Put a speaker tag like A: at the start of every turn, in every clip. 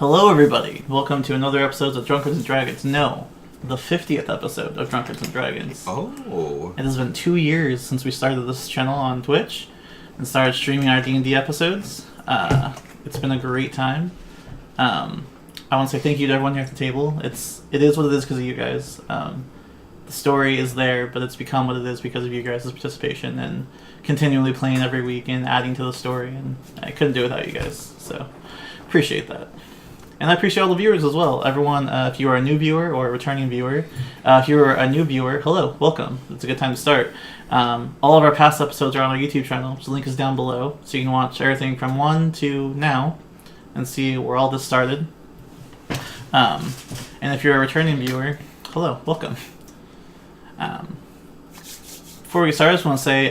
A: Hello, everybody. Welcome to another episode of Drunkards and Dragons. No, the 50th episode of Drunkards and Dragons.
B: Oh.
A: It has been 2 years since we started this channel on Twitch and started streaming our D&D episodes. It's been a great time. I want to say thank you to everyone here at the table. It is what it is because of you guys. The story is there, but it's become what it is because of you guys' participation and continually playing every week and adding to the story. And I couldn't do it without you guys, so appreciate that. And I appreciate all the viewers as well. Everyone, if you are a new viewer or a returning viewer, if you're a new viewer, hello, welcome. It's a good time to start. All of our past episodes are on our YouTube channel, so the link is down below, so you can watch everything from 1 to now and see where all this started. And if you're a returning viewer, hello, welcome. Before we get started, I just want to say,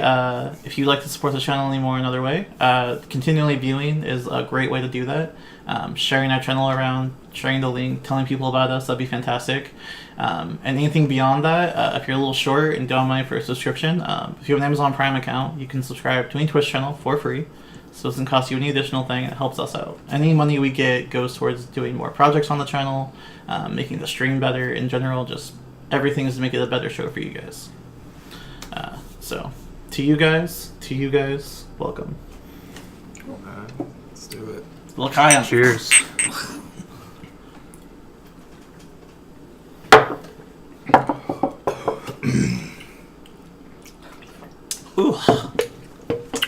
A: if you'd like to support the channel any more another way, continually viewing is a great way to do that. Sharing our channel around, sharing the link, telling people about us, that'd be fantastic. And anything beyond that, if you're a little short and don't have money for a subscription, if you have an Amazon Prime account, you can subscribe to any Twitch channel for free. So it doesn't cost you any additional thing, it helps us out. Any money we get goes towards doing more projects on the channel, making the stream better in general, just everything is to make it a better show for you guys. So, to you guys, welcome.
B: Let's do it.
A: L'chaim.
C: Cheers.
A: Ooh.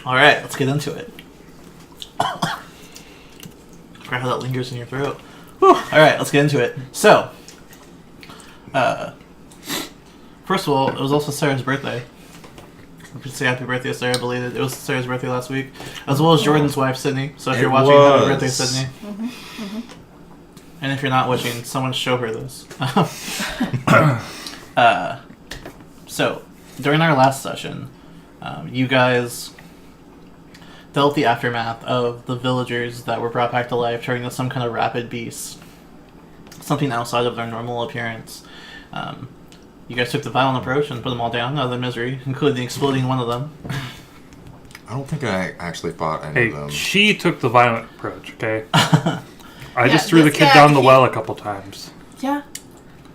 A: Alright, let's get into it. Forgot how that lingers in your throat. Alright, let's get into it. So, first of all, it was also Sarah's birthday. I could say happy birthday, Sarah, belated. It was Sarah's birthday last week, as well as Jordan's wife, Sydney. So if you're watching, happy birthday, Sydney. And if you're not watching, someone show her this. So, during our last session, you guys dealt with the aftermath of the villagers that were brought back to life, turning into some kind of rabid beast. Something outside of their normal appearance. You guys took the violent approach and put them all down out of their misery, including exploding one of them.
B: I don't think I actually fought any of them.
C: She took the violent approach, okay? I just threw the kid down the well a couple times.
D: Yeah.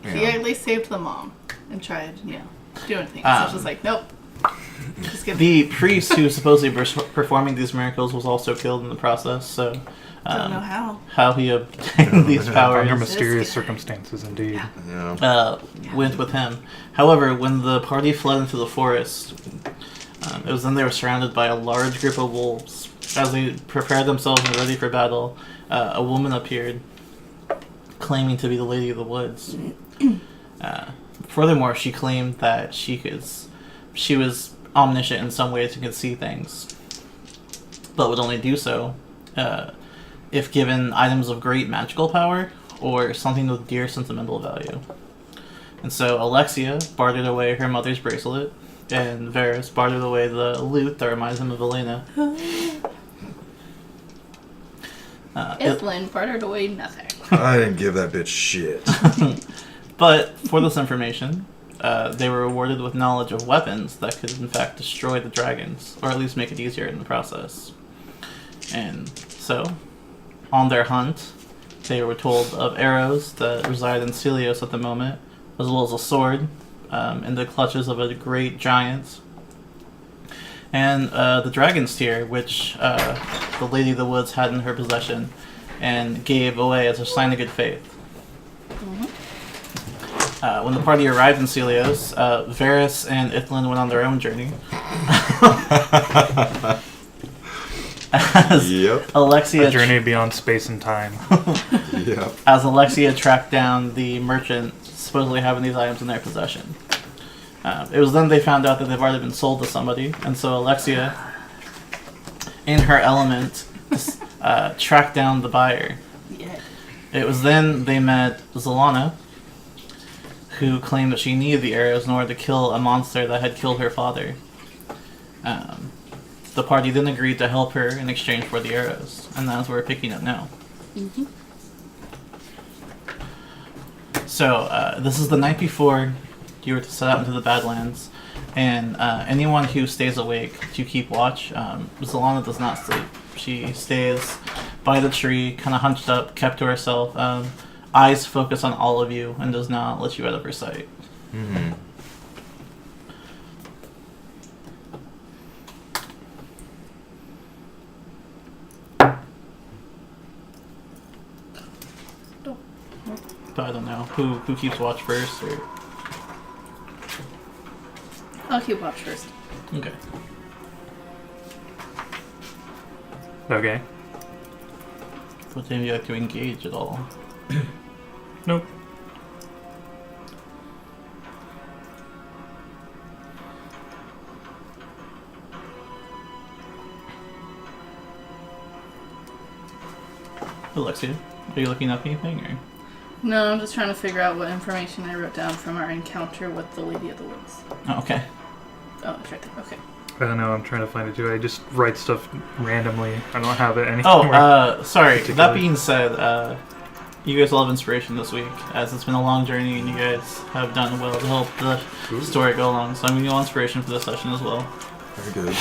D: He at least saved the mom and tried, doing things. So it's just like, nope. Just
A: the priest who supposedly was performing these miracles was also killed in the process, so...
D: don't know how.
A: How he obtained these powers.
C: Under mysterious circumstances, indeed.
B: Yeah.
A: Went with him. However, when the party fled into the forest, it was then they were surrounded by a large group of wolves. As they prepared themselves and were ready for battle, a woman appeared, claiming to be the Lady of the Woods. Furthermore, she claimed that she was omniscient in some ways and could see things, but would only do so if given items of great magical power or something with dear sentimental value. And so Alexia bartered away her mother's bracelet, and Varys bartered away the lute that reminds him of Elena.
D: Ithlin bartered away nothing.
B: I didn't give that bitch shit.
A: But for this information, they were rewarded with knowledge of weapons that could in fact destroy the dragons, or at least make it easier in the process. And so, on their hunt, they were told of arrows that reside in Celios at the moment, as well as a sword in the clutches of a great giant, and the dragon's tear, which the Lady of the Woods had in her possession and gave away as a sign of good faith. When the party arrived in Celios, Varys and Ithlin went on their own journey. As Alexia
C: A journey beyond space and time.
A: As Alexia tracked down the merchant supposedly having these items in their possession. It was then they found out that they've already been sold to somebody, and so Alexia, in her element, tracked down the buyer.
D: Yeah.
A: It was then they met Zelana, who claimed that she needed the arrows in order to kill a monster that had killed her father. The party then agreed to help her in exchange for the arrows, and that's where we're picking up now. So, this is the night before you were to set out into the Badlands, and anyone who stays awake to keep watch, Zelana does not sleep. She stays by the tree, kind of hunched up, kept to herself. Eyes focus on all of you and does not let you out of her sight.
B: Hmm.
A: So I don't know who keeps watch first, or
D: I'll keep watch first.
A: okay.
C: Okay.
A: Would any of you like to engage at all?
C: Nope.
A: Alexia, are you looking up anything, or?
D: No, I'm just trying to figure out what information I wrote down from our encounter with the Lady of the Woods.
A: Oh, okay.
D: Oh, it's right there. Okay.
C: I don't know. I'm trying to find it too. I just write stuff randomly. I don't have it anywhere.
A: Oh, sorry.
C: particular.
A: That being said, you guys will have inspiration this week, as it's been a long journey and you guys have done well to help the
C: Ooh.
A: story go along. So I'm giving you all inspiration for this session as well.
B: Very good.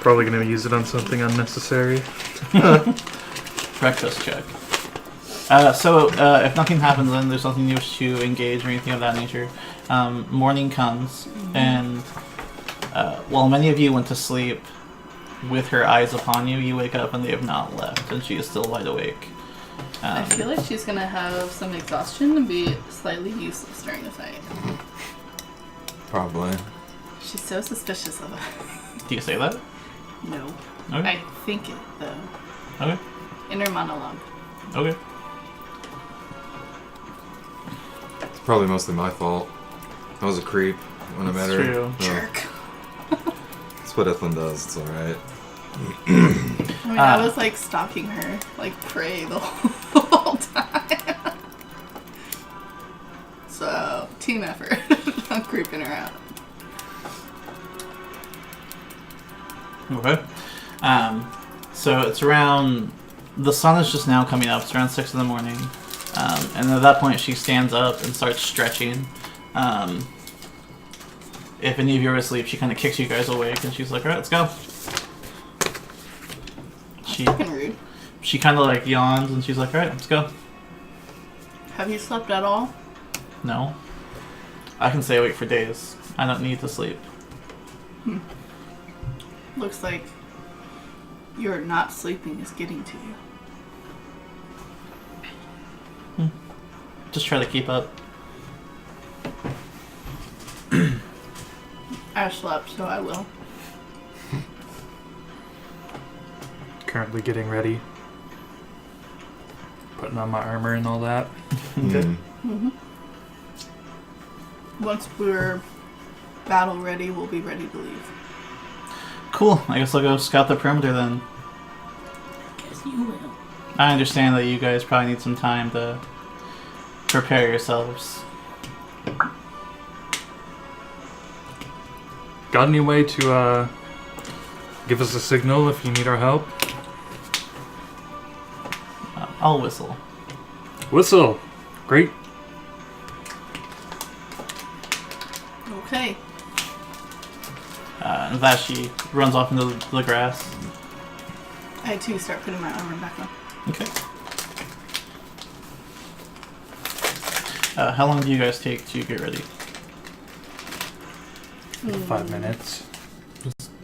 C: Probably going to use it on something unnecessary.
A: Breakfast check. If nothing happens, then there's nothing you wish to engage or anything of that nature. Morning comes, and while many of you went to sleep with her eyes upon you, you wake up and they have not left, and she is still wide awake.
D: I feel like she's gonna have some exhaustion and be slightly useless during the fight.
B: Probably.
D: She's so suspicious of us.
A: Do you say that?
D: No.
A: Okay.
D: I think it, though.
A: Okay.
D: Inner monologue.
A: Okay.
B: It's probably mostly my fault. I was a creep when I met
A: It's
B: her.
A: true.
B: So
D: Jerk.
B: that's what Ethlyn does. It's alright.
D: I mean, I was like stalking her, like prey the whole time. So, team effort. I'm creeping her out.
A: Okay. So it's around... The sun is just now coming up. It's around 6 in the morning. And at that point, she stands up and starts stretching. If any of you are asleep, she kind of kicks you guys awake, and she's like, alright, let's go.
D: Fucking rude.
A: She kind of like yawns, and she's like, alright, let's go.
D: Have you slept at all?
A: No. I can stay awake for days. I don't need to sleep.
D: Looks like your not sleeping is getting to you.
A: Just try to keep up.
D: I slept, so I will.
C: Currently getting ready. Putting on my armor and all that.
A: Okay.
D: Once we're battle ready, we'll be ready to leave.
A: Cool. I guess I'll go scout the perimeter then.
D: Guess you will.
A: I understand that you guys probably need some time to prepare yourselves.
C: Got any way to give us a signal if you need our help?
A: I'll whistle.
C: Whistle! Great.
D: Okay.
A: And that she runs off into the grass.
D: I too start putting my armor back on.
A: Okay. How long do you guys take to get ready?
C: 5 minutes.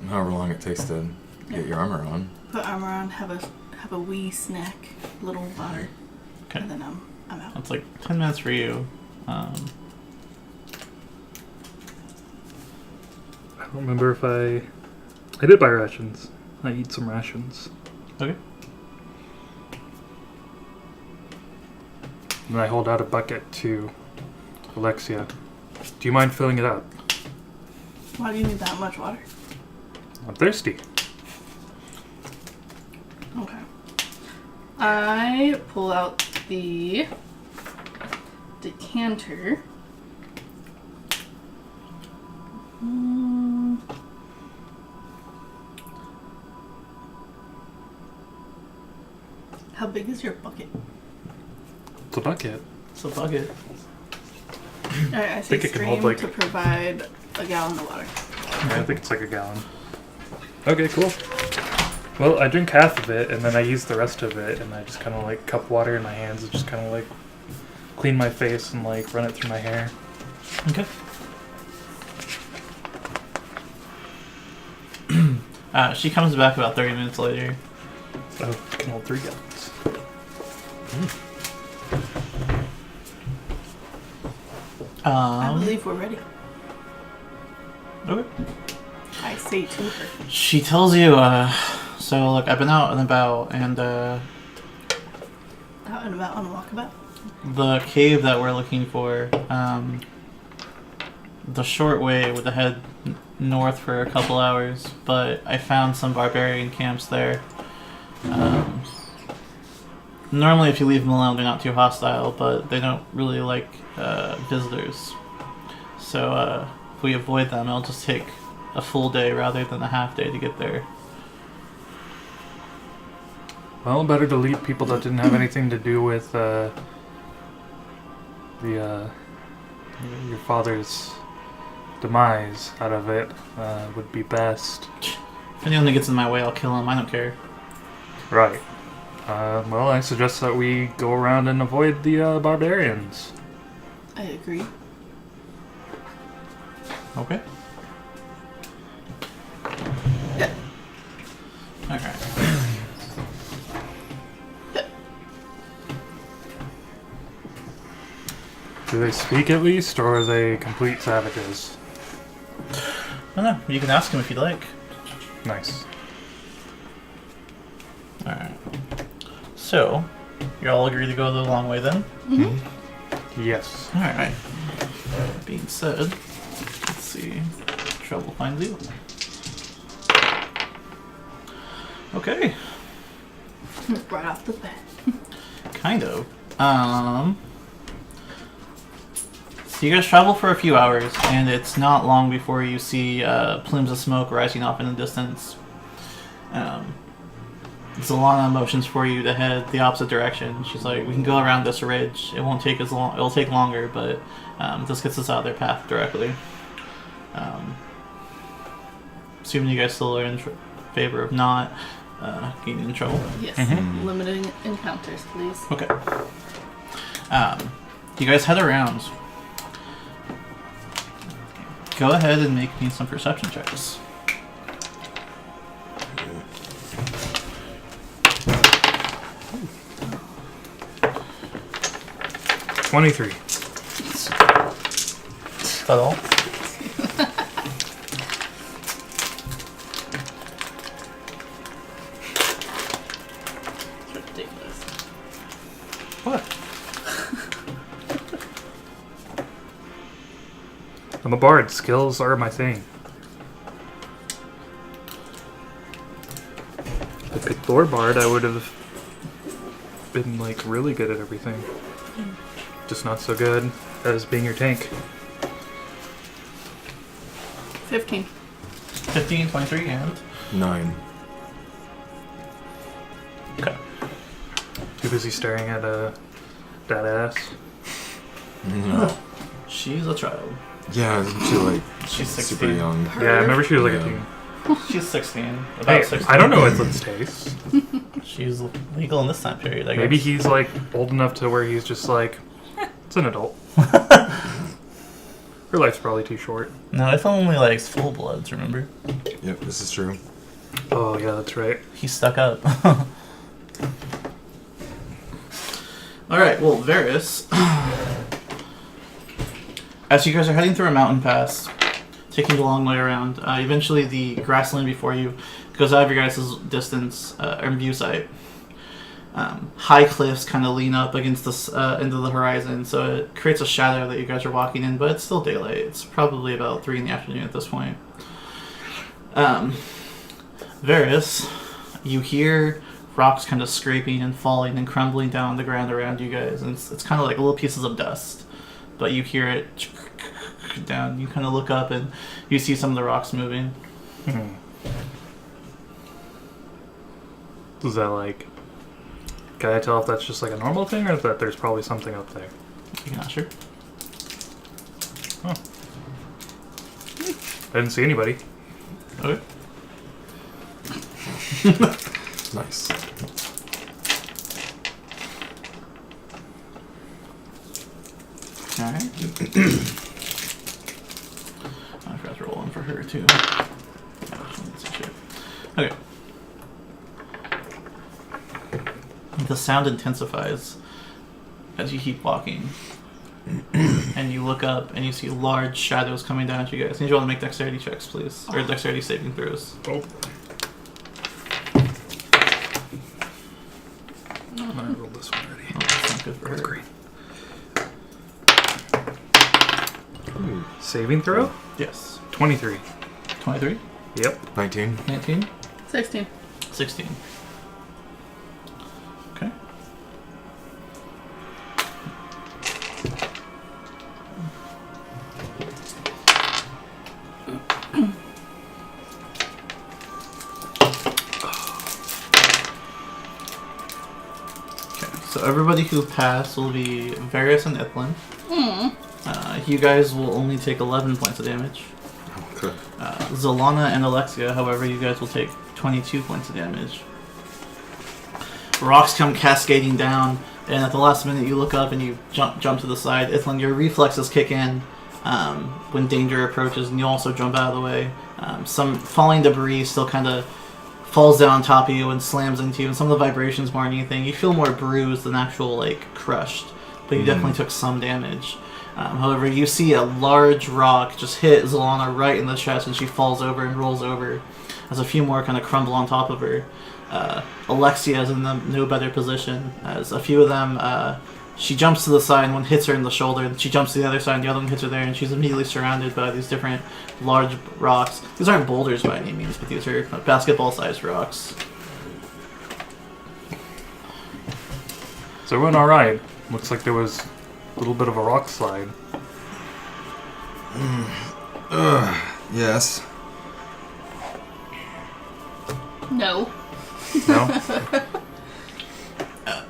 B: However long it takes to get your armor on.
D: Put armor on, have a wee snack, little water,
A: Okay.
D: and then I'm out.
A: That's like 10 minutes for you.
C: I don't remember if I did buy rations. I eat some rations.
A: Okay.
C: And I hold out a bucket to Alexia. Do you mind filling it up?
D: Why do you need that much water?
C: I'm thirsty.
D: Okay. I pull out the decanter. How big is your bucket?
C: It's a bucket.
A: It's a bucket.
D: Alright, I say
C: think it can
D: scream
C: hold, like-
D: to provide a gallon of water.
C: Yeah, I think it's like a gallon. Okay, cool. Well, I drink half of it, and then I use the rest of it, and I just kind of like cup water in my hands and just kind of like clean my face and like run it through my hair.
A: Okay. She comes back about 30 minutes later.
C: Oh, I can hold 3 gallons.
D: I believe we're ready.
A: Okay.
D: I say to her.
A: She tells you, so look, I've been out and about, and
D: Out and about on a walkabout.
A: the cave that we're looking for, the short way would head north for a couple hours, but I found some barbarian camps there. Normally if you leave them alone, they're not too hostile, but they don't really like visitors. So if we avoid them, it'll just take a full day rather than a half day to get there.
C: Well, better to leave people that didn't have anything to do with your father's demise out of it would be best.
A: If anyone that gets in my way, I'll kill him. I don't care.
C: Right. Well, I suggest that we go around and avoid the barbarians.
D: I agree.
A: Okay.
D: Yeah.
A: Alright.
C: Do they speak at least, or are they complete savages?
A: I don't know. You can ask him if you'd like.
C: Nice.
A: Alright. So, you all agree to go the long way then?
C: Yes.
A: Alright. That being said, let's see. Trouble finds you. Okay.
D: Right off the bat.
A: Kind of. So you guys travel for a few hours, and it's not long before you see plumes of smoke rising off in the distance. It's a lot of motions for you to head the opposite direction. She's like, we can go around this ridge. It won't take as long. It'll take longer, but this gets us out of their path directly. Assuming you guys still are in favor of not getting in trouble.
D: Yes. Limiting encounters, please.
A: Okay. You guys head around. Go ahead and make me some perception checks.
C: $23.
A: Is that all?
D: It's ridiculous.
A: What?
C: I'm a bard. Skills are my thing. If I picked Lore Bard, I would have been like really good at everything. Just not so good as being your tank.
D: 15.
A: 15, 23, and?
B: 9.
A: Okay.
C: Too busy staring at that ass.
A: She's a child.
B: Yeah, isn't she like
A: She's 16.
B: super young?
C: Yeah, I remember she was like a
B: Yeah.
C: teen.
A: She's 16. About
C: Hey,
A: 16.
C: I don't know what Lynn's taste.
A: She's legal in this time period, I guess.
C: Maybe he's like old enough to where he's just like, it's an adult. Her life's probably too short.
A: No, it's only like full bloods, remember?
B: Yep, this is true.
C: Oh yeah, that's right.
A: He's stuck up. Alright, well, Varys. As you guys are heading through a mountain pass, taking the long way around, eventually the grassland before you goes out of your guys' distance or view sight. High cliffs kind of lean up against this into the horizon, so it creates a shadow that you guys are walking in, but it's still daylight. It's probably about 3 in the afternoon at this point. Varys, you hear rocks kind of scraping and falling and crumbling down on the ground around you guys, and it's kind of like little pieces of dust, but you hear it down. You kind of look up and you see some of the rocks moving.
C: Is that like... Can I tell if that's just like a normal thing, or if that there's probably something up there?
A: You're not sure?
C: Huh. didn't see anybody.
A: Okay.
B: Nice.
A: Alright. I forgot to roll one for her too. Okay. The sound intensifies as you keep walking. And you look up and you see large shadows coming down at you guys. I need you all to make dexterity checks, please. Or dexterity saving throws.
C: Oh. I rolled this one already.
A: Oh, that's not good for her.
C: Great. Saving throw?
A: Yes.
C: 23.
A: 23?
C: Yep.
B: 19.
A: 19?
D: 16.
A: 16. Okay. So everybody who passed will be Varys and Ithlin. You guys will only take 11 points of damage.
B: Okay.
A: Zolana and Alexia, however, you guys will take 22 points of damage. Rocks come cascading down, and at the last minute you look up and you jump to the side. Ithlin, your reflexes kick in when danger approaches, and you also jump out of the way. Some falling debris still kind of falls down on top of you and slams into you, and some of the vibrations more than anything. You feel more bruised than actual, like, crushed, but you definitely took some damage. However, you see a large rock just hit Zolana right in the chest, and she falls over and rolls over as a few more kind of crumble on top of her. Alexia is in no better position, as a few of them, she jumps to the side, and one hits her in the shoulder, and she jumps to the other side, and the other one hits her there, and she's immediately surrounded by these different large rocks. These aren't boulders by any means, but these are basketball-sized rocks.
C: So everyone alright? Looks like there was a little bit of a rock slide.
B: Yes.
D: No.
C: No?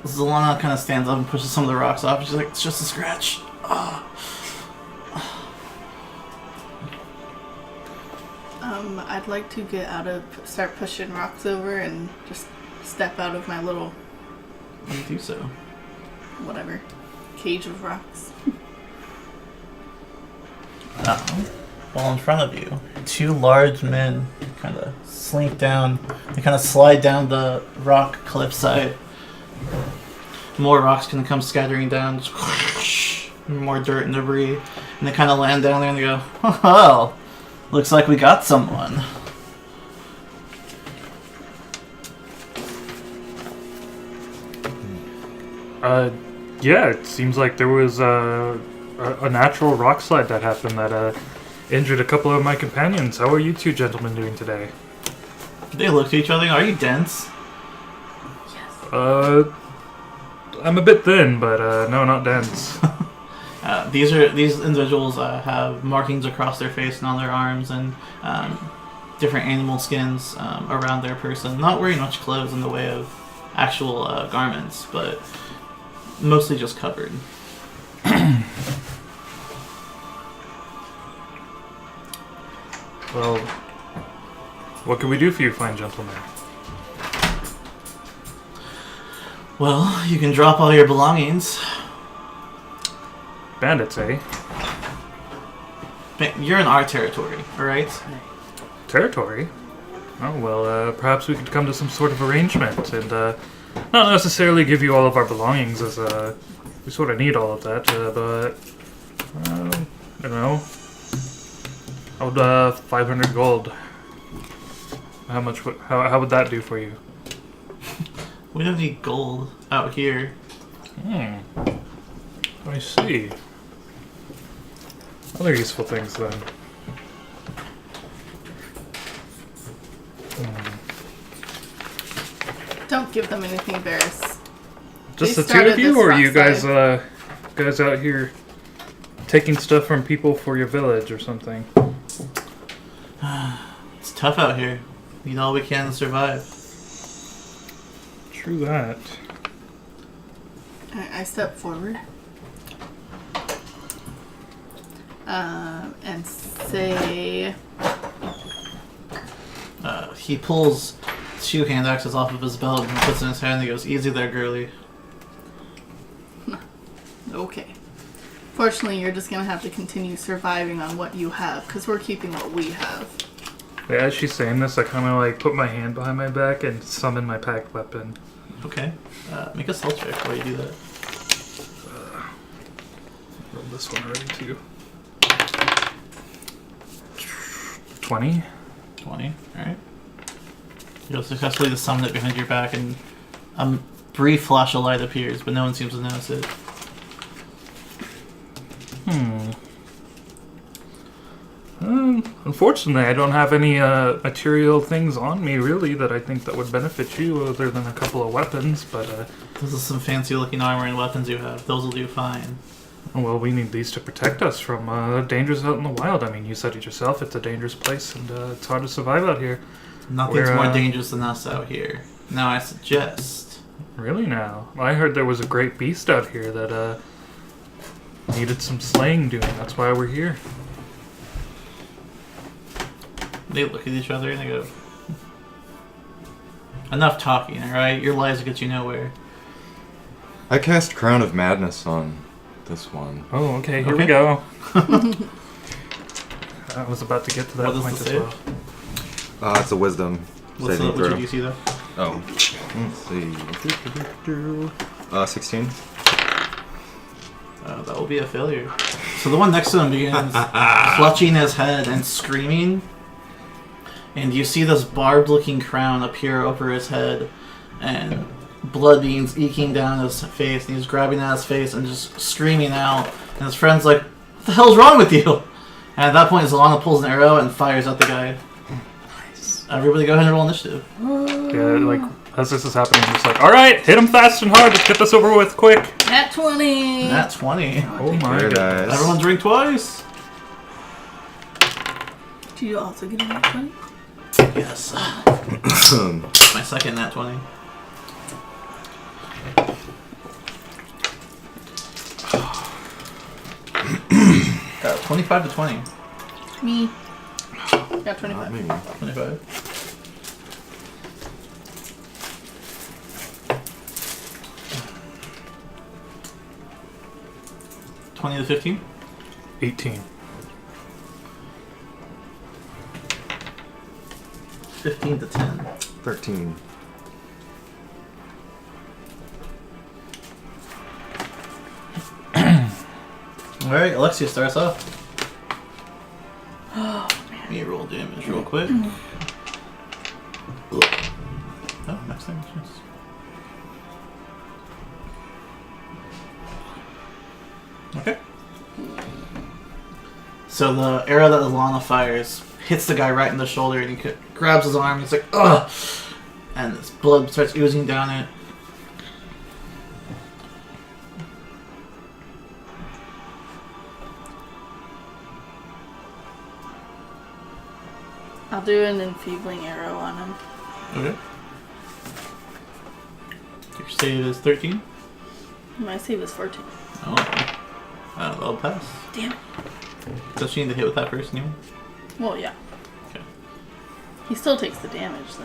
A: Zolana kind of stands up and pushes some of the rocks off. She's like, it's just a scratch.
D: I'd like to get out of, start pushing rocks over and just step out of my little,
A: You do so.
D: whatever, cage of rocks.
A: Well, in front of you, two large men kind of slink down. They kind of slide down the rock cliffside. More rocks can come scattering down. Just more dirt and debris. And they kind of land down there and they go, oh, well, looks like we got someone.
C: Yeah, it seems like there was a natural rock slide that happened that injured a couple of my companions. How are you two gentlemen doing today?
A: They look to each other. Are you dense?
C: I'm a bit thin, but no, not dense.
A: These individuals have markings across their face and on their arms, and different animal skins around their person. Not wearing much clothes in the way of actual garments, but mostly just covered.
C: Well, what can we do for you, fine gentlemen?
A: Well, you can drop all your belongings.
C: Bandits, eh?
A: You're in our territory, alright?
C: Territory? Oh, well, perhaps we could come to some sort of arrangement and not necessarily give you all of our belongings, as we sort of need all of that, but I don't know. How would 500 gold? How much? How would that do for you?
A: We don't need gold out here.
C: I see. Other useful things then.
D: Don't give them anything, Varys.
C: Just
D: They
C: the two of
D: started
C: you,
D: this
C: or are
D: rock
C: you guys
D: slide.
C: guys out here taking stuff from people for your village or something?
A: It's tough out here. We need all we can to survive.
C: True that.
D: I step forward. And say,
A: he pulls 2 hand axes off of his belt and puts it in his hand and he goes, "Easy there, girly."
D: Okay. Fortunately, you're just gonna have to continue surviving on what you have, because we're keeping what we have.
C: Yeah, as she's saying this, I kind of like put my hand behind my back and summon my packed weapon.
A: Okay. Make a stealth check while you do that.
C: Roll this one already too. 20.
A: 20. Alright. You'll successfully just summon it behind your back and a brief flash of light appears, but no one seems to notice it.
C: Unfortunately, I don't have any material things on me, really, that I think that would benefit you, other than a couple of weapons, but,
A: This is some fancy looking armor and weapons you have. Those will do fine.
C: well, we need these to protect us from dangers out in the wild. I mean, you said it yourself, it's a dangerous place, and it's hard to survive out here.
A: Nothing's more dangerous than us out here. Now I suggest...
C: Really now? I heard there was a great beast out here that needed some slaying doing. That's why we're here.
A: They look at each other and they go, "Enough talking, alright? Your lies will get you nowhere."
B: I cast Crown of Madness on this one.
C: Oh, okay, here we go. I was about to get to that
A: What
C: point
A: does
C: as
A: it
C: well.
B: It's a wisdom
A: What's
B: saving
A: your
B: throw.
A: DC though?
B: Oh. Let's see. 16.
A: That will be a failure. So the one next to him begins clutching his head and screaming. And you see this barbed-looking crown appear over his head, and blood beads eking down his face, and he's grabbing at his face and just screaming out. And his friend's like, "What the hell's wrong with you?" And at that point, Zalana pulls an arrow and fires at the guy. Nice. Everybody go ahead and roll initiative.
C: Yeah, like, as this is happening, I'm just like, alright, hit him fast and hard, let's get this over with quick.
D: Nat 20!
A: Nat 20.
C: Oh my
B: Very
C: god.
B: nice.
A: Everyone drink twice.
D: Do you also get a nat 20?
A: Yes. My second nat 20. 25 to 20.
D: Me. Got 25.
B: Not me.
A: 25. $20 to 15.
C: 18.
A: 15 to 10.
B: 13.
A: Alright, Alexia starts off.
D: Oh,
A: Let me roll damage real quick. Oh, next thing. Yes. Okay. So the arrow that Alana fires hits the guy right in the shoulder, and he grabs his arm. He's like, "Ugh!" And his blood starts oozing down it.
D: I'll do an enfeebling arrow on him.
A: Okay. Your save is 13.
D: My save is 14.
A: Oh, that'll pass.
D: Damn it.
A: Does she need to hit with that first anyway?
D: Well, yeah.
A: Okay.
D: He still takes the damage, though.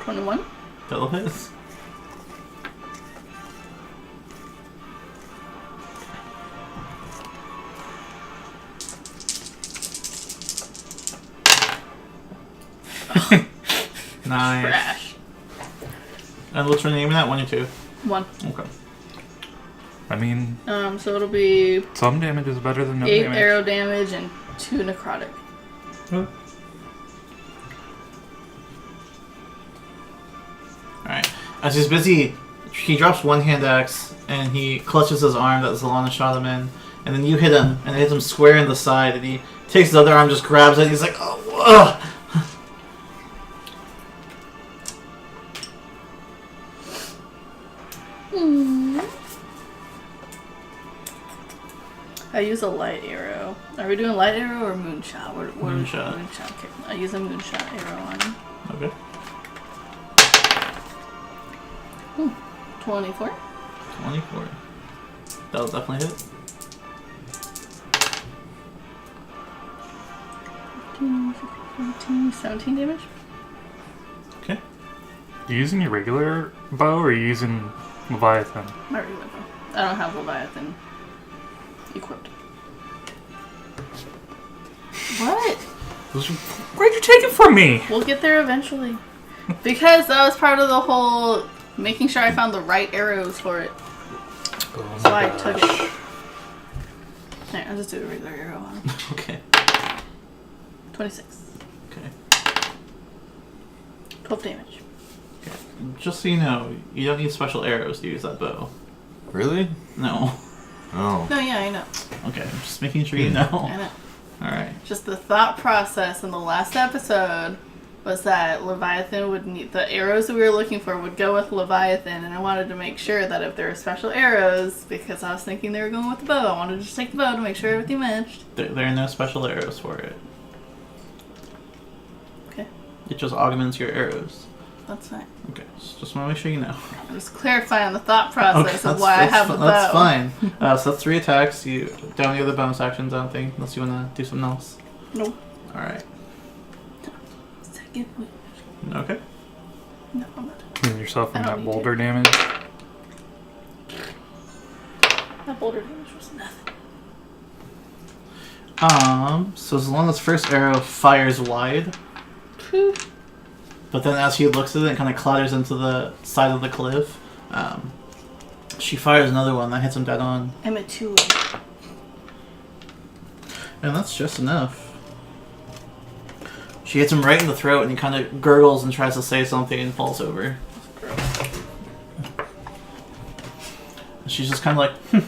D: 21?
A: That'll hit. Nice.
D: Trash.
A: And what's your name in that? 1 or 2?
D: 1.
A: Okay.
C: I mean,
D: So it'll be
C: some damage is better than no
D: 8
C: damage.
D: arrow damage and 2 necrotic.
A: Alright. As he's busy, he drops one hand axe and he clutches his arm that Zalana shot him in. And then you hit him, and it hits him square in the side. And he takes his other arm, just grabs it, and he's like, "Oh, ugh!"
D: I use a light arrow. Are we doing light arrow or moonshot? What
A: Moonshot.
D: Moonshot. Okay. I use a moonshot arrow on him.
A: Okay.
D: 24.
A: 24. That'll definitely hit.
D: 17 damage.
A: Okay.
C: You using your regular bow or are you using Leviathan?
D: My regular bow. I don't have Leviathan equipped. What?
C: Where'd you take it from me?
D: We'll get there eventually. Because that was part of the whole making sure I found the right arrows for it.
C: Oh
D: So
C: my
D: I took
C: gosh.
D: it. Alright, I'll just do a regular arrow on him.
A: Okay.
D: 26.
A: Okay.
D: 12 damage.
A: Just so you know, you don't need special arrows to use that bow.
B: Really?
A: No.
B: Oh.
D: No, yeah, I know.
A: Okay, I'm just making sure you know.
D: I know.
A: Alright.
D: Just the thought process in the last episode was that Leviathan would need the arrows that we were looking for would go with Leviathan, and I wanted to make sure that if there were special arrows, because I was thinking they were going with the bow, I wanted to just take the bow to make sure everything matched.
A: There are no special arrows for it.
D: Okay,
A: It just augments your arrows.
D: that's fine.
A: Okay, just want to make sure you know.
D: I'm just clarifying the thought process of
A: that's-
D: why I
A: that's
D: have the
A: fi-
D: bow.
A: That's fine. So that's 3 attacks. You don't have any other bonus actions, I don't think, unless you want to do something else.
D: Nope.
A: Alright.
D: Second wind.
A: Okay.
D: No, I'm not.
C: Heal yourself from
D: I don't
C: that
D: need
C: boulder damage.
D: That boulder damage was nothing.
A: So as long as first arrow fires wide, but then as he looks at it, it kind of clatters into the side of the cliff. She fires another one that hits him dead on.
D: I'm at 2.
A: And that's just enough. She hits him right in the throat, and he kind of gurgles and tries to say something and falls over. And she's just kind of like,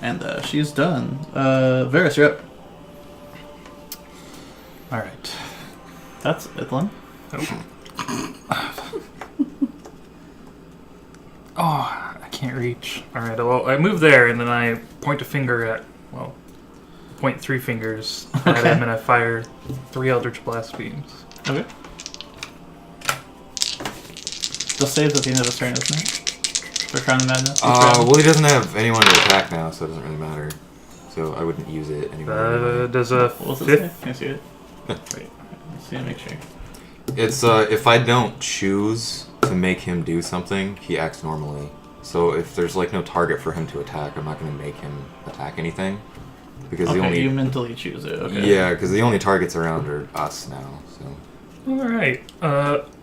A: And she's done. Varys, you're up.
C: Alright.
A: That's Ithlin.
C: Oh, I can't reach. Alright, well, I move there and then I point a finger at, well, point 3 fingers at
A: Okay.
C: him and I fire 3 Eldritch Blast Beams.
A: Okay. The save's at the end of his turn, isn't it? For Crown of Madness?
B: Well, he doesn't have anyone to attack now, so it doesn't really matter. So I wouldn't use it anymore.
C: Does a
A: What was it say?
C: 5th?
A: Can I see it? Wait. Let's see, make sure.
B: It's if I don't choose to make him do something, he acts normally. So if there's like no target for him to attack, I'm not going to make him attack anything because the
A: Okay,
B: only
A: you mentally choose it. Okay.
B: yeah, because the only targets around are us now. So
C: Alright.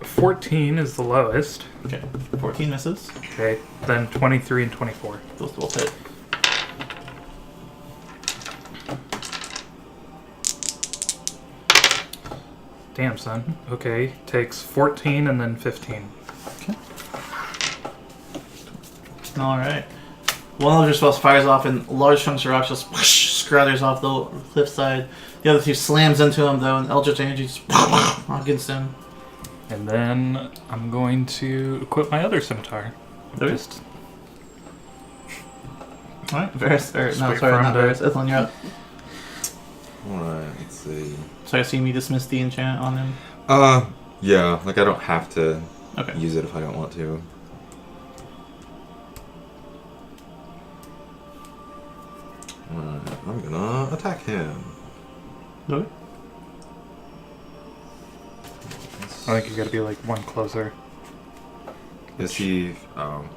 C: 14 is the lowest.
A: Okay. 14 misses.
C: Okay, then 23 and 24.
A: Those both hit.
C: Damn, son. Okay, takes 14 and then 15.
A: Alright. One of your spells fires off and large chunks of rocks just scatters off the cliffside. The other 2 slams into him though, and Eldritch Energy just against him.
C: And then I'm going to equip my other scimitar.
A: Okay.
C: Just
A: Alright, Varys, or
C: Just
A: no,
C: wait
A: sorry,
C: for
A: not
C: him to-
A: Varys. Ithlin, you're up.
B: alright, let's see.
A: So I assume you dismissed the enchant on him?
B: Yeah, like I don't have to
A: Okay.
B: use it if I don't want to. Alright, I'm gonna attack him.
A: Okay.
C: I think you gotta be like one closer.
B: Is he? Oh,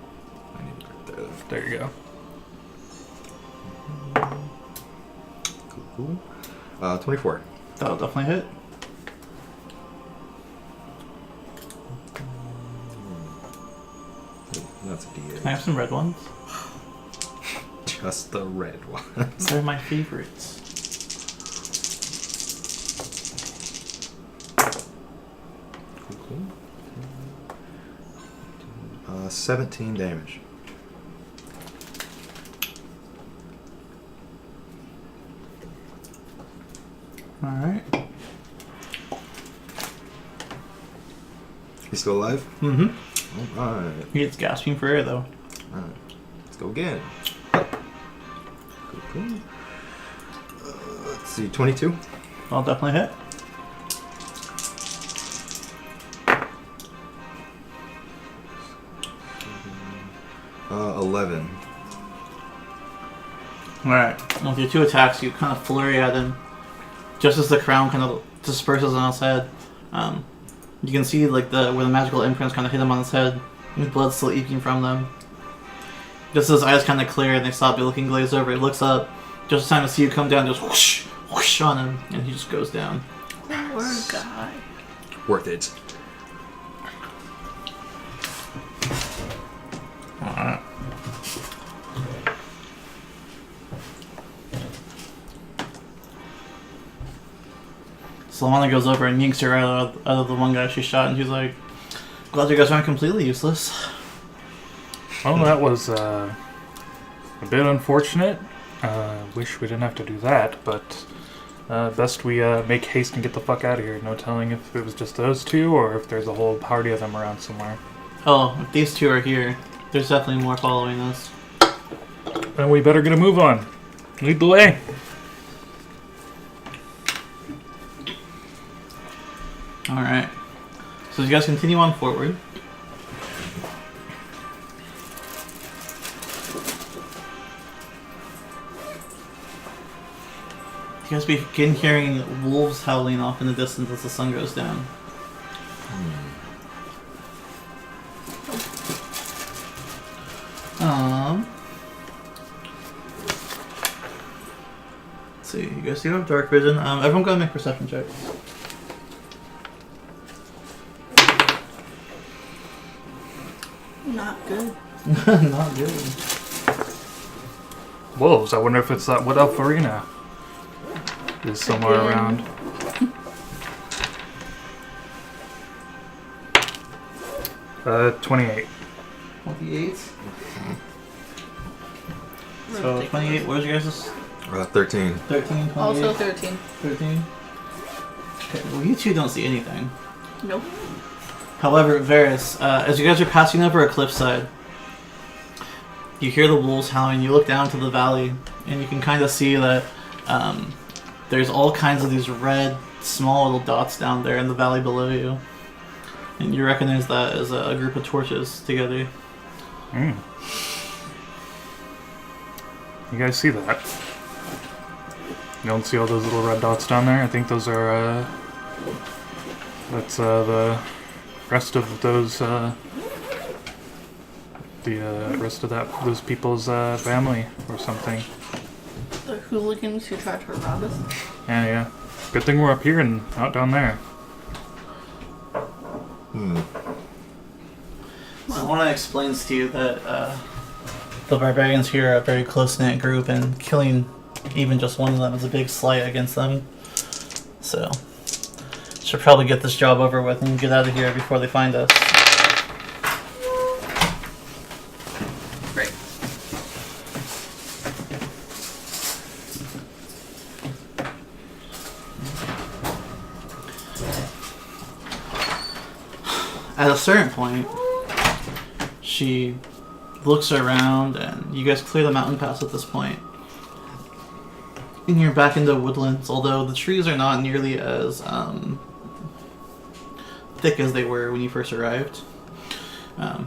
B: I need it right there.
C: There you go.
B: Cool. 24.
A: That'll definitely hit.
B: That's a
A: Can I
B: D8.
A: have some red ones?
B: Just the red ones.
A: They're my favorites.
B: Cool. 17 damage.
A: Alright.
B: He's still alive?
A: Mm-hmm.
B: Alright.
A: He gets gasping for air though.
B: Alright. Let's go again. Cool. Let's see, 22.
A: I'll definitely hit. Alright, with your 2 attacks, you kind of flurry at him. Just as the crown kind of disperses on his head, you can see like where the magical imprints kind of hit him on his head, and blood still eking from them. Just as his eyes kind of clear and they stop looking glazed over, he looks up, just in time to see you come down, just whoosh, whoosh on him, and he just goes down.
D: Poor guy.
E: Worth it.
A: Alright. Solana goes over and yanks her out of the one guy she shot, and she's like, glad you guys aren't completely useless.
C: Well, that was a bit unfortunate. Wish we didn't have to do that, but best we make haste and get the fuck out of here. No telling if it was just those 2 or if there's a whole party of them around somewhere.
A: Oh, if these 2 are here, there's definitely more following us.
C: Then we better get a move on. Lead the way.
A: Alright. So you guys continue on forward. You guys begin hearing wolves howling off in the distance as the sun goes down. Let's see, you guys do have dark vision. Everyone go and make perception checks.
D: Not good.
A: Not good.
C: Wolves. I wonder if it's that Wood Elf Arena is somewhere around. Uh, 28.
A: 28. So 28, what was your guys'?
B: 13.
A: 13, 28.
D: Also 13.
A: 13. Okay, well you 2 don't see anything.
D: Nope.
A: However, Varys, as you guys are passing over a cliffside, you hear the wolves howling, you look down to the valley, and you can kind of see that there's all kinds of these red, small little dots down there in the valley below you. And you recognize that as a group of torches together.
C: Mm. You guys see that? You don't see all those little red dots down there? I think those are, that's, the rest of those, the rest of those people's, family or something.
D: The hooligans who tried to rob us.
C: Yeah. Good thing we're up here and not down there.
A: Solana explains to you that the barbarians here are a very close-knit group, and killing even just one of them is a big slight against them. So, should probably get this job over with and get out of here before they find us.
D: Great.
A: At a certain point, she looks around, and you guys clear the mountain pass at this point. And you're back into woodlands, although the trees are not nearly as thick as they were when you first arrived.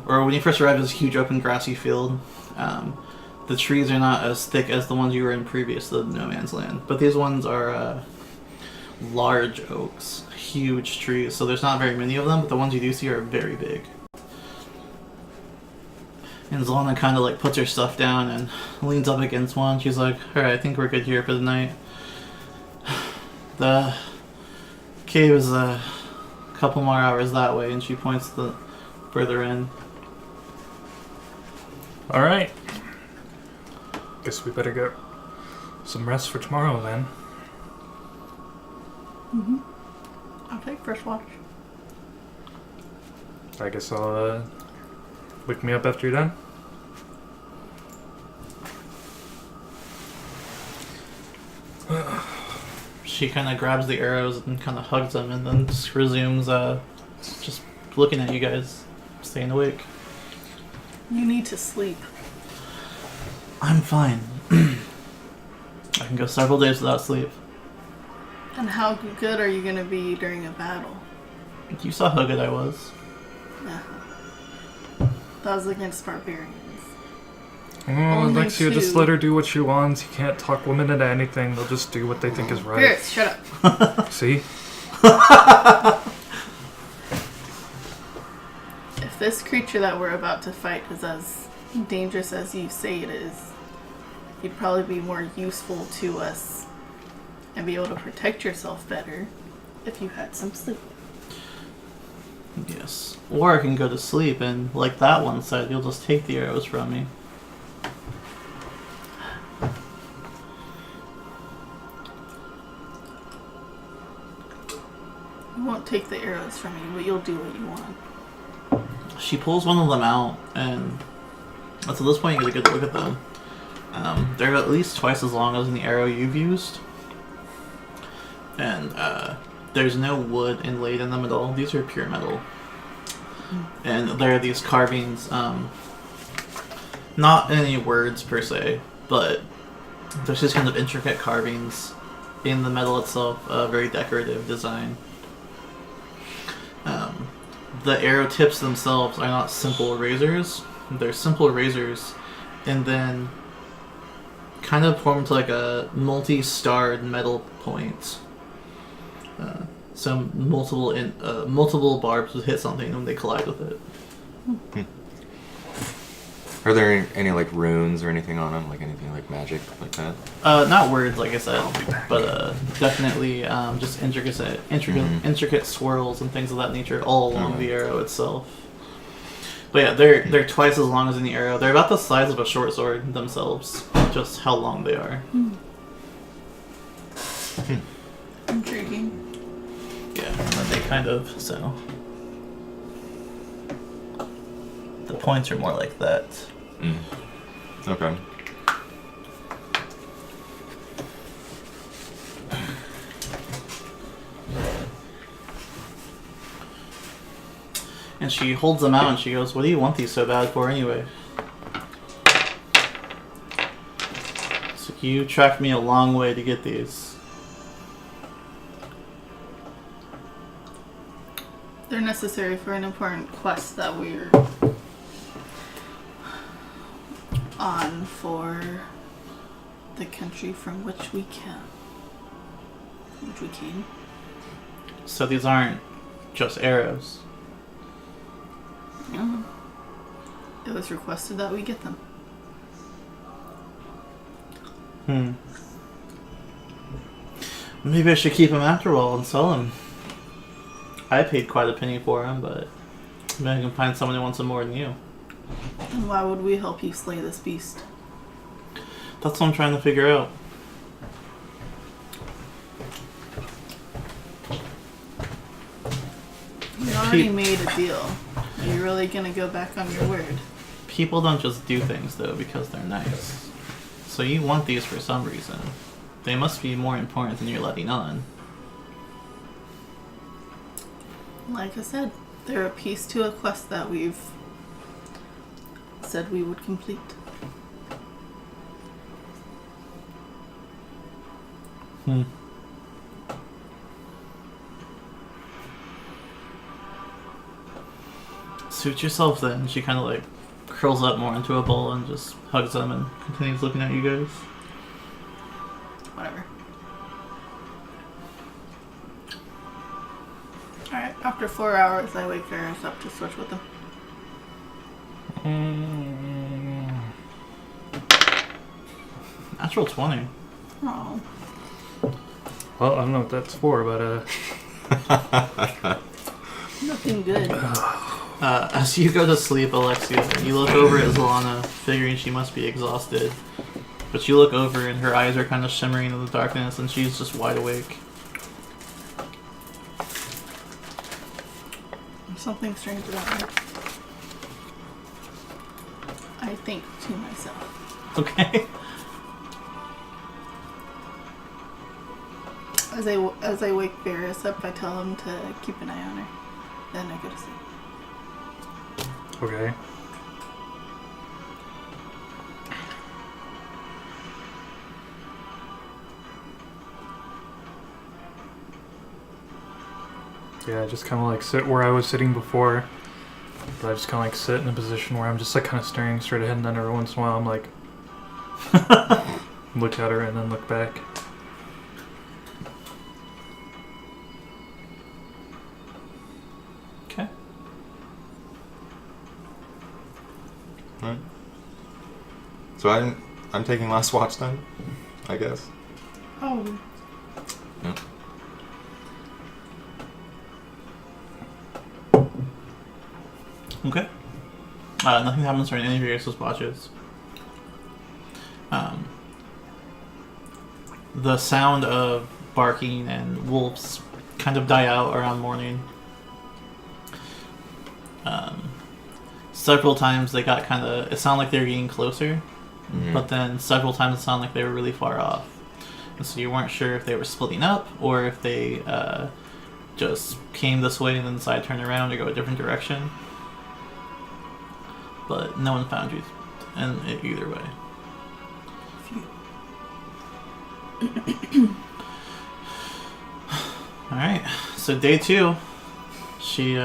A: Or when you first arrived, it was a huge open grassy field. The trees are not as thick as the ones you were in previous to No Man's Land. But these ones are large oaks, huge trees, so there's not very many of them, but the ones you do see are very big. And Zolana kind of like puts her stuff down and leans up against one. She's like, alright, I think we're good here for the night. The cave is a couple more hours that way, and she points the further in.
C: Alright. Guess we better get some rest for tomorrow then.
D: Mm-hmm. I'll take first watch.
C: I guess I'll, wake me up after you're done.
A: She kind of grabs the arrows and kind of hugs them, and then just resumes just looking at you guys, staying awake.
D: You need to sleep.
A: I'm fine. I can go several days without sleep.
D: And how good are you going to be during a battle?
A: You saw how good I was.
D: Yeah. That was against barbarians.
C: Oh,
D: Only
C: Alexia, just
D: two.
C: let her do what she wants. You can't talk women into anything. They'll just do what they think is right.
D: Pierce, shut up.
C: See?
D: If this creature that we're about to fight is as dangerous as you say it is, you'd probably be more useful to us and be able to protect yourself better if you had some sleep.
A: Yes. Or I can go to sleep and, like that one said, you'll just take the arrows from me.
D: You won't take the arrows from me, but you'll do what you want.
A: She pulls one of them out, and to this point you get a good look at them. They're at least twice as long as the arrow you've used. And there's no wood inlaid in them at all. These are pure metal. And there are these carvings, not any words per se, but there's just kind of intricate carvings in the metal itself, a very decorative design. The arrow tips themselves are not simple razors. They're simple razors, and then kind of form into like a multi-starred metal point. So multiple barbs would hit something when they collide with it.
B: Are there any like runes or anything on them? Like anything like magic like that?
A: Not words, like I said, but definitely just intricate swirls and things of that nature all along the arrow itself. But yeah, they're twice as long as in the arrow. They're about the size of a short sword themselves, just how long they are.
D: Intriguing.
A: Yeah, and then they kind of so. The points are more like that.
B: Okay.
A: And she holds them out and she goes, "What do you want these so bad for anyway?" So you tracked me a long way to get these.
D: They're necessary for an important quest that we're on for the country from which we came.
A: So these aren't just arrows.
D: No. It was requested that we get them.
A: Maybe I should keep them after all and sell them. I paid quite a penny for them, but maybe I can find someone who wants them more than you.
D: And why would we help you slay this beast?
A: That's what I'm trying to figure out.
D: We already made a deal. Are you really gonna go back on your word?
A: People don't just do things, though, because they're nice. So you want these for some reason. They must be more important than you're letting on.
D: Like I said, they're a piece to a quest that we've said we would complete.
A: Suit yourself then. She kind of like curls up more into a ball and just hugs them and continues looking at you guys.
D: Whatever. Alright, after 4 hours, I wake Varys up to switch with them.
A: Natural 20.
D: Oh.
C: Well, I don't know what that's for, but
D: Nothing good.
A: As you go to sleep, Alexia, you look over at Zalana, figuring she must be exhausted. But you look over and her eyes are kind of shimmering in the darkness and she's just wide awake.
D: There's something strange about her. I think to myself.
A: Okay.
D: As I wake Varys up, I tell him to keep an eye on her. Then I go to sleep.
C: okay. Yeah, I just kind of like sit where I was sitting before. But I just kind of like sit in a position where I'm just like kind of staring straight ahead, and then every once in a while I'm like Look at her and then look back.
A: Okay.
B: Alright. So I'm taking last watch then, I guess.
D: Oh.
B: Yeah.
A: Okay. Nothing happens during any of your guys' watches. The sound of barking and wolves kind of die out around morning. Several times they got kind of... It sounded like they were getting closer, but then several times it sounded like they were really far off. And so you weren't sure if they were splitting up or if they just came this way and then decided to turn around or go a different direction. But no one found you in either way. Alright, so day 2, she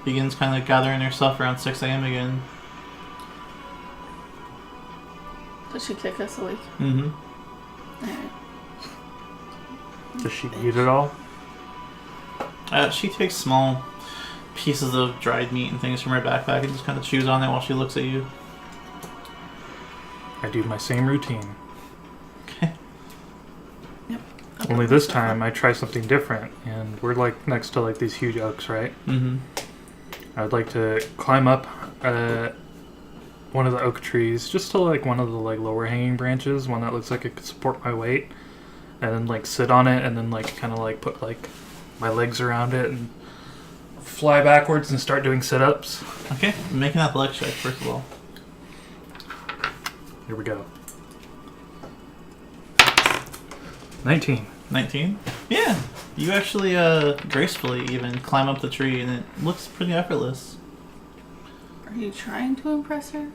A: begins kind of gathering herself around 6 a.m. again.
D: Did she kick us awake?
A: Mm-hmm.
D: Alright.
C: Does she eat it all?
A: She takes small pieces of dried meat and things from her backpack and just kind of chews on it while she looks at you.
C: I do my same routine.
A: Okay.
D: Yep.
C: Only this time I try something different, and we're like next to like these huge oaks, right?
A: Mm-hmm.
C: I'd like to climb up one of the oak trees, just to like one of the like lower hanging branches, one that looks like it could support my weight, and then like sit on it, and then like kind of like put like my legs around it and fly backwards and start doing sit-ups.
A: Okay, make an athletics check first of all.
C: Here we go. 19.
A: 19? Yeah, you actually gracefully even climb up the tree and it looks pretty effortless.
D: Are you trying to impress her?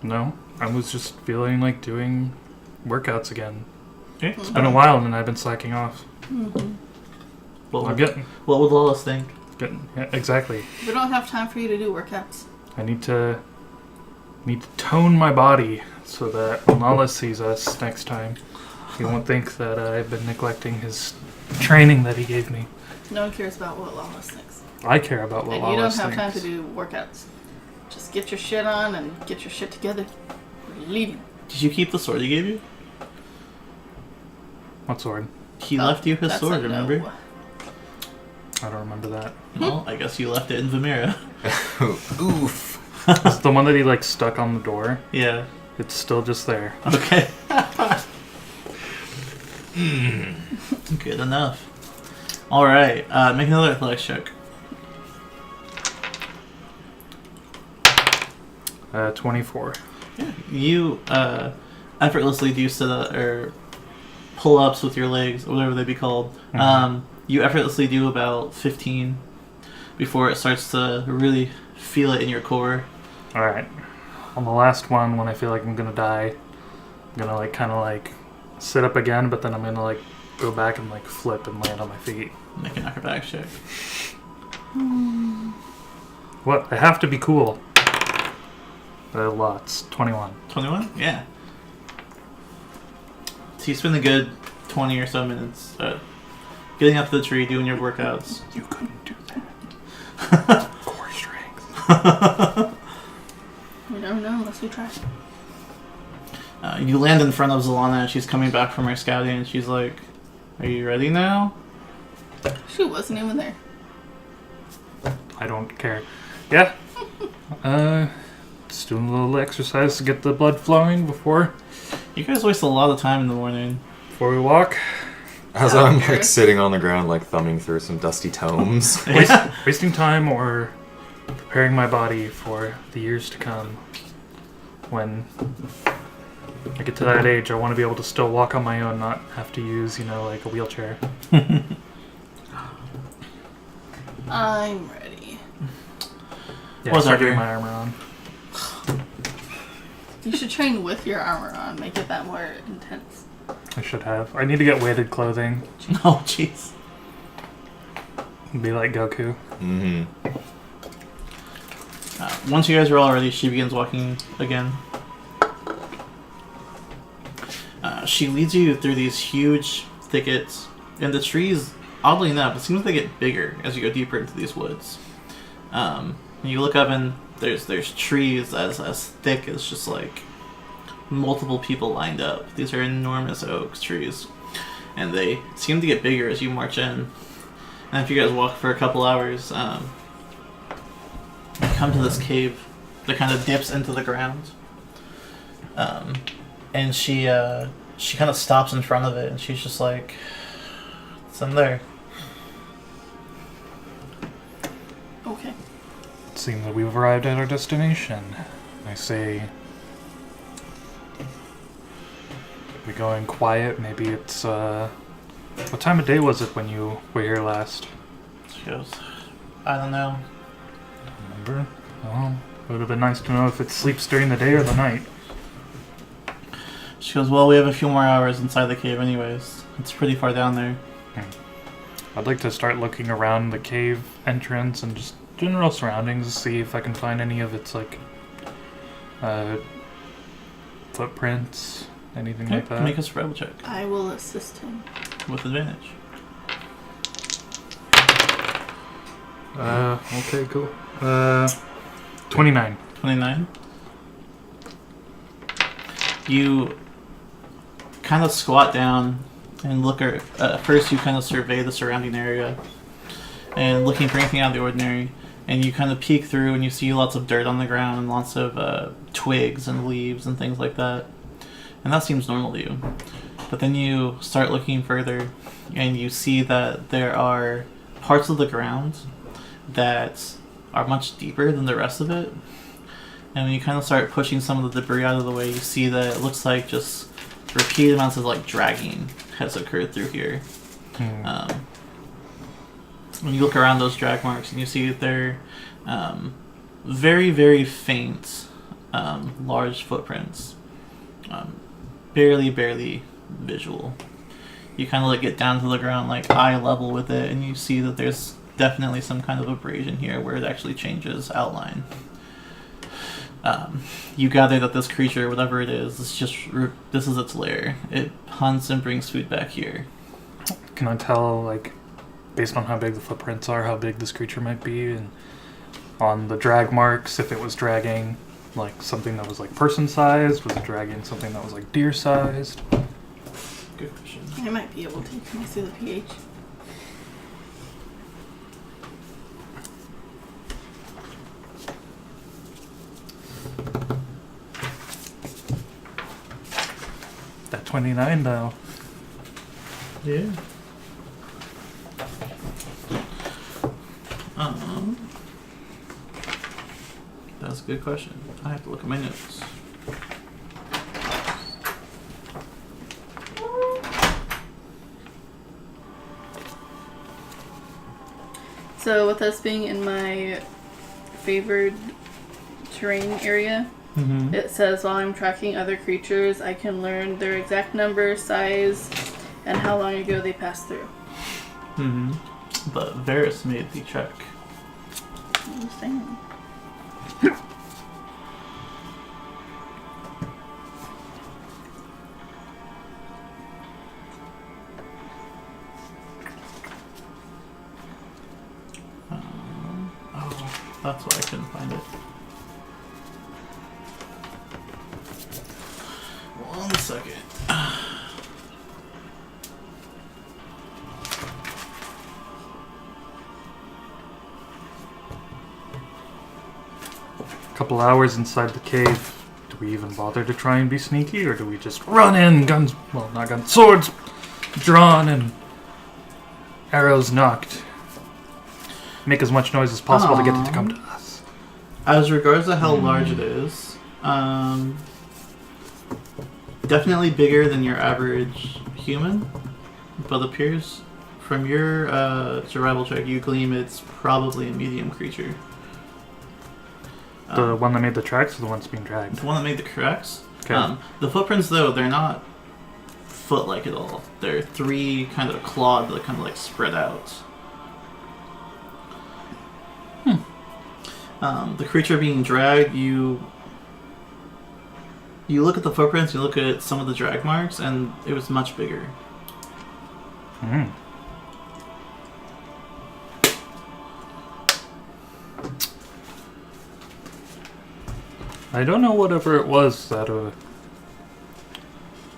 C: No, I was just feeling like doing workouts again.
A: Okay.
C: It's been a while and I've been slacking off.
D: Mm-hmm.
A: What
C: I'm
A: would Lawless think?
C: yeah, exactly.
D: We don't have time for you to do workouts.
C: I need to tone my body so that when Lawless sees us next time, he won't think that I've been neglecting his training that he gave me.
D: No one cares about what Lawless thinks.
C: I care about what
D: And you don't
C: Lawless
D: have time to
C: thinks.
D: do workouts. Just get your shit on and get your shit together. We're leaving.
A: Did you keep the sword he gave you?
C: What sword?
A: He left you his
D: That's
A: sword,
D: a no.
A: remember?
C: I don't remember that.
A: Well, I guess you left it in Vamira.
B: Oof.
C: It's the one that he like stuck on the door.
A: Yeah.
C: It's still just there.
A: Okay. Good enough. Alright, make another athletics check.
C: 24.
A: You effortlessly do sit up, or pull-ups with your legs, or whatever they be called.
C: Mhm.
A: You effortlessly do about 15 before it starts to really feel it in your core.
C: Alright. On the last one, when I feel like I'm gonna die, I'm gonna like kind of like sit up again, but then I'm gonna like go back and like flip and land on my feet.
A: Make an acrobatics check.
C: What? I have to be cool. Lots. 21.
A: 21? Yeah. So you spend a good 20 or so minutes getting up to the tree, doing your workouts.
C: You couldn't do that. Core strength.
D: We never know unless we try.
A: You land in front of Zalana and she's coming back from her scouting and she's like, "Are you ready now?"
D: She wasn't even there.
C: I don't care. Yeah. Just doing a little exercise to get the blood flowing before
A: You guys waste a lot of time in the morning.
C: we walk.
B: As I'm like sitting on the ground, like thumbing through some dusty tomes.
C: Wasting time or preparing my body for the years to come. When I get to that age, I want to be able to still walk on my own, not have to use, like a wheelchair.
D: I'm ready.
C: Yeah,
A: What's
C: start
A: up,
C: getting
A: here?
C: my armor on.
D: You should train with your armor on. Make it that more intense.
C: I should have. I need to get weighted clothing.
A: Oh, jeez.
C: Be like Goku.
B: Mm-hmm.
A: Once you guys are all ready, she begins walking again. she leads you through these huge thickets, and the trees, oddly enough, it seems they get bigger as you go deeper into these woods. And you look up and there's trees as thick as just like multiple people lined up. These are enormous oak trees, and they seem to get bigger as you march in. And if you guys walk for a couple hours, you come to this cave that kind of dips into the ground. And she kind of stops in front of it, and she's just like, "It's in there."
D: Okay.
C: It seems that we've arrived at our destination. I say we go in quiet. Maybe it's what time of day was it when you were here last?
A: She goes, "I don't know."
C: Remember? Well, it would have been nice to know if it sleeps during the day or the night.
A: She goes, "Well, we have a few more hours inside the cave anyways. It's pretty far down there."
C: I'd like to start looking around the cave entrance and just general surroundings to see if I can find any of its, like, footprints, anything like that.
A: Make a survival check
D: I will assist him.
A: with advantage.
C: Okay, cool. 29.
A: 29. You kind of squat down and look first you kind of survey the surrounding area and looking for anything out of the ordinary, and you kind of peek through and you see lots of dirt on the ground and lots of twigs and leaves and things like that, and that seems normal to you. But then you start looking further and you see that there are parts of the ground that are much deeper than the rest of it. And when you kind of start pushing some of the debris out of the way, you see that it looks like just repeated amounts of like dragging has occurred through here. When you look around those drag marks and you see that they're very, very faint, large footprints. Barely visual. You kind of like get down to the ground like eye level with it, and you see that there's definitely some kind of abrasion here where it actually changes outline. You gather that this creature, whatever it is, this is its lair. It hunts and brings food back here.
C: Can I tell, like, based on how big the footprints are, how big this creature might be, and on the drag marks, if it was dragging like something that was like person-sized, was it dragging something that was like deer-sized?
A: Good question.
D: I might be able to. Can I see the pH?
C: That 29 though.
A: Yeah. That's a good question. I have to look at my notes.
D: So with us being in my favored terrain area, it says while I'm tracking other creatures, I can learn their exact number, size, and how long ago they passed through.
A: But Varys made the check.
D: I'm just saying.
A: That's why I couldn't find it. One second.
C: Couple hours inside the cave. Do we even bother to try and be sneaky, or do we just run in, guns, well, not guns, swords drawn and arrows knocked? Make as much noise as possible to get it to come to us.
A: As regards to how large it is, definitely bigger than your average human, but appears from your survival check you glean it's probably a medium creature.
C: The one that made the tracks or the one that's being dragged?
A: The one that made the cracks.
C: Okay.
A: The footprints, though, they're not foot-like at all. They're three kind of clawed that kind of like spread out. The creature being dragged, you You look at the footprints, you look at some of the drag marks, and it was much bigger.
C: Hmm. I don't know whatever it was that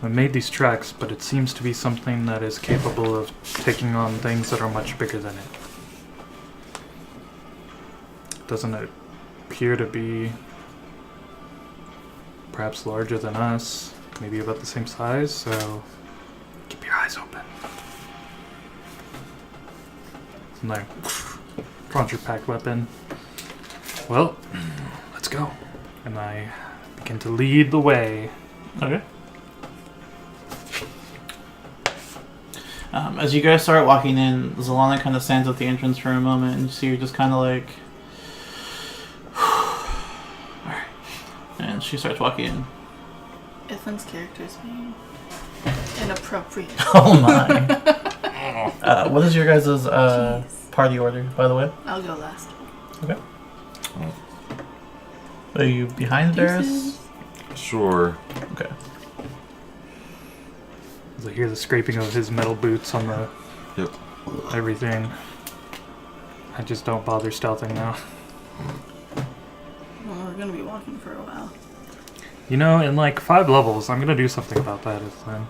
C: made these tracks, but it seems to be something that is capable of taking on things that are much bigger than it. Doesn't it appear to be perhaps larger than us, maybe about the same size, so keep your eyes open. And I launch your packed weapon. Well, let's go. And I begin to lead the way.
A: Okay. As you guys start walking in, Zalana kind of stands at the entrance for a moment, and you see her just kind of like... Alright. And she starts walking in.
D: Ithan's character is being inappropriate.
A: Oh my. What is your guys' party order, by the way?
D: I'll go last.
A: Okay. Are you behind Darius?
B: Sure.
A: Okay.
C: As I hear the scraping of his metal boots on the
B: Yep.
C: everything, I just don't bother stealthing now.
D: Well, we're gonna be walking for a while.
C: You know, in like 5 levels, I'm gonna do something about that. Then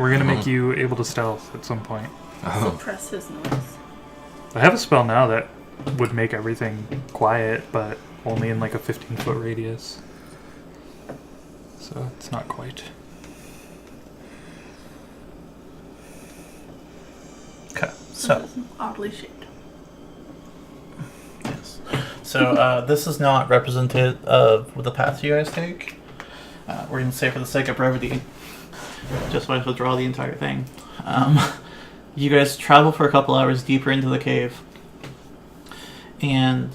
C: we're gonna make you able to stealth at some point.
B: Oh.
D: Suppress his noise.
C: I have a spell now that would make everything quiet, but only in like a 15-foot radius. So it's not quite.
A: Okay. So,
D: It's oddly shaped.
A: yes. So, this is not representative of the path you guys take. We're going to say for the sake of brevity, just want to withdraw the entire thing. You guys travel for a couple hours deeper into the cave. And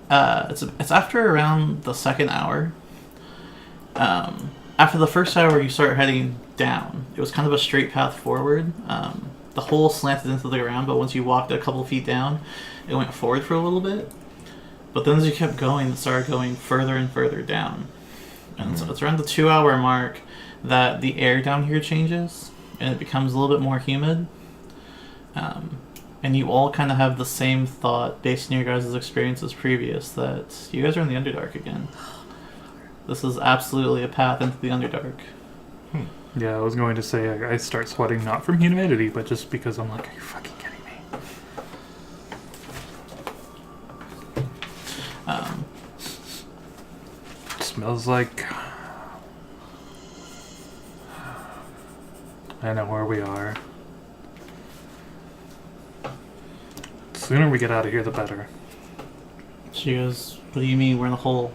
A: it's after around the second hour. After the first hour, you start heading down. It was kind of a straight path forward. The hole slanted into the ground, but once you walked a couple feet down, it went forward for a little bit. But then as you kept going, it started going further and further down. And so it's around the 2-hour mark that the air down here changes, and it becomes a little bit more humid. And you all kind of have the same thought based on your guys' experiences previous, that you guys are in the Underdark again. This is absolutely a path into the Underdark.
C: Yeah, I was going to say I start sweating not from humidity, but just because I'm like, are you fucking kidding me? It smells like... I know where we are. The sooner we get out of here, the better.
A: She goes, what do you mean we're in a hole?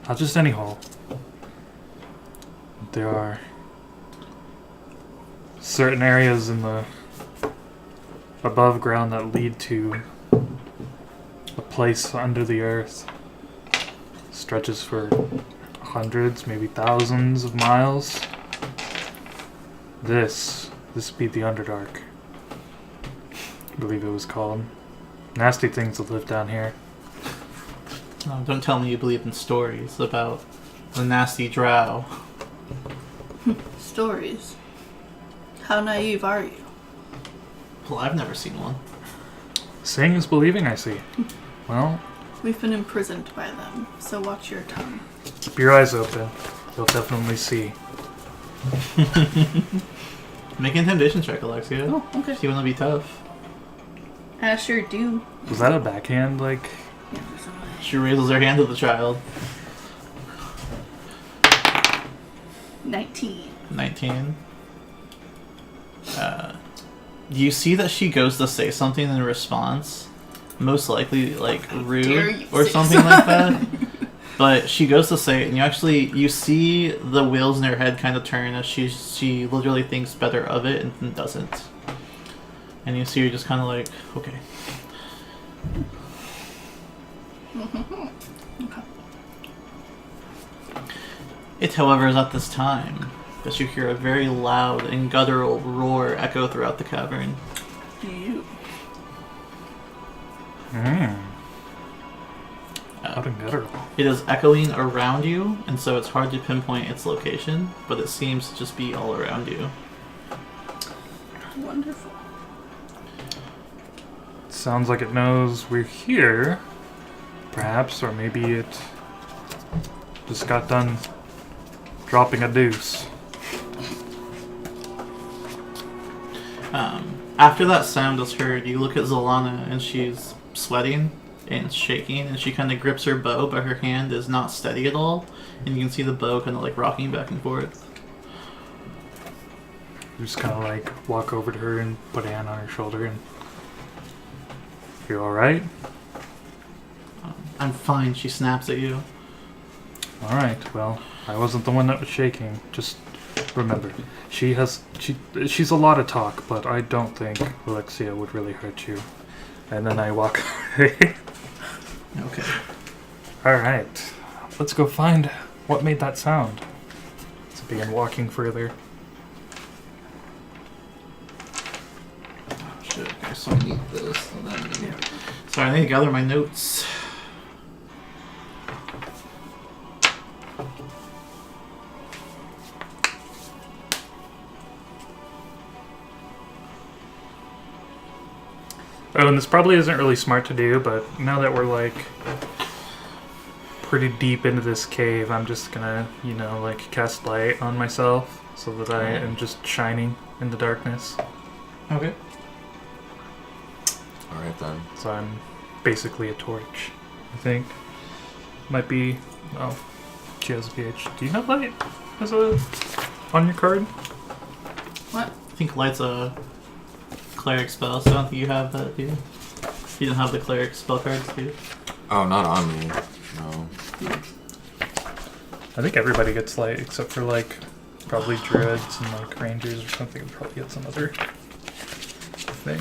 C: Not just any hole. There are certain areas in the above ground that lead to a place under the earth. Stretches for hundreds, maybe thousands of miles. This be the Underdark, I believe it was called. Nasty things that live down here.
A: No, don't tell me you believe in stories about the nasty drow.
D: Stories. How naive are you?
A: Well, I've never seen one.
C: Seeing is believing, I see. Well,
D: We've been imprisoned by them, so watch your tongue.
C: keep your eyes open. You'll definitely see.
A: Make an intimidation check, Alexia.
D: Oh, okay.
A: If you want to be tough.
D: I sure do.
C: Was that a backhand, like...
D: Yeah, there's a way.
A: She raises her hand to the child.
D: 19.
A: 19. You see that she goes to say something in response. Most likely, like,
D: dare
A: rude
D: you
A: or
D: say
A: something like that. But she goes to say it, and you see the wheels in her head kind of turn as she literally thinks better of it and then doesn't. And you see her just kind of like, okay.
D: Okay.
A: It, however, is at this time that you hear a very loud and guttural roar echo throughout the cavern.
D: You.
C: Loud and guttural.
A: It is echoing around you, and so it's hard to pinpoint its location, but it seems to just be all around you.
D: Wonderful.
C: Sounds like it knows we're here, perhaps, or maybe it just got done dropping a deuce.
A: After that sound is heard, you look at Zolana, and she's sweating and shaking, and she kind of grips her bow, but her hand is not steady at all, and you can see the bow kind of like rocking back and forth.
C: You just kind of like walk over to her and put a hand on her shoulder and... You alright?
A: I'm fine, she snaps at you.
C: Alright, well, I wasn't the one that was shaking. Just remember, she's a lot of talk, but I don't think Alexia would really hurt you. And then I walk away.
A: Okay.
C: Alright, let's go find what made that sound. Let's begin walking further.
A: Oh shit, okay, so I need this, and then... Sorry, I need to gather my notes.
C: Oh, and this probably isn't really smart to do, but now that we're like pretty deep into this cave, I'm just gonna, like cast light on myself so that I am just shining in the darkness.
A: Okay.
B: Alright then.
C: So I'm basically a torch, I think. Might be... Oh, she has a PH. Do you have light as on your card?
D: What?
A: I think light's a cleric spell, so I don't think you have that, do you? You don't have the cleric spell cards, do you?
B: Oh, not on me. No.
C: I think everybody gets light except for like probably druids and like rangers or something would probably get some other thing.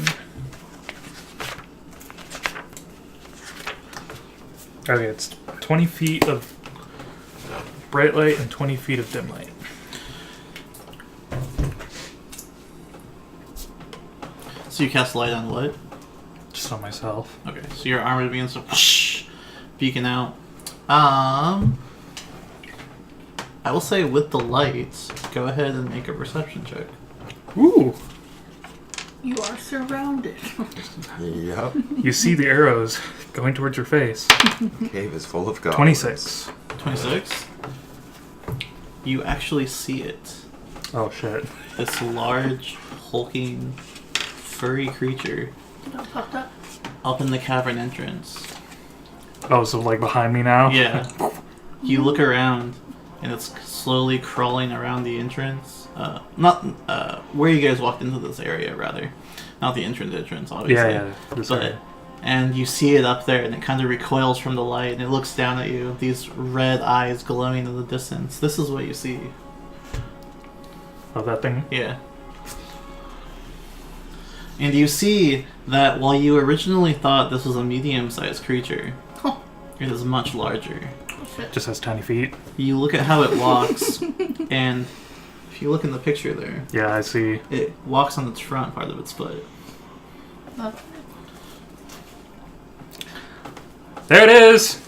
C: Okay, it's 20 feet of bright light and 20 feet of dim light.
A: So you cast light on what?
C: Just on myself.
A: Okay, so your armor begins to whoosh, beacon out. I will say with the light, go ahead and make a perception check.
C: Ooh!
D: You are surrounded.
B: Yep.
C: You see the arrows going towards your face.
B: Cave is full of goblins.
C: 26.
A: 26. You actually see it.
C: Oh shit.
A: This large, hulking, furry creature
D: That popped up.
A: up in the cavern entrance.
C: Oh, so like behind me now?
A: Yeah. You look around, and it's slowly crawling around the entrance. Not where you guys walked into this area, rather. Not the entrance, obviously.
C: Yeah. This
A: But,
C: area.
A: and you see it up there, and it kind of recoils from the light, and it looks down at you. These red eyes glowing in the distance. This is what you see.
C: Oh, that thing?
A: Yeah. And you see that while you originally thought this was a medium-sized creature,
D: Huh.
A: it is much larger.
D: Oh, shit.
C: Just has tiny feet.
A: You look at how it walks, and if you look in the picture there,
C: Yeah, I see.
A: it walks on its front part of its foot.
D: That's
C: There it is!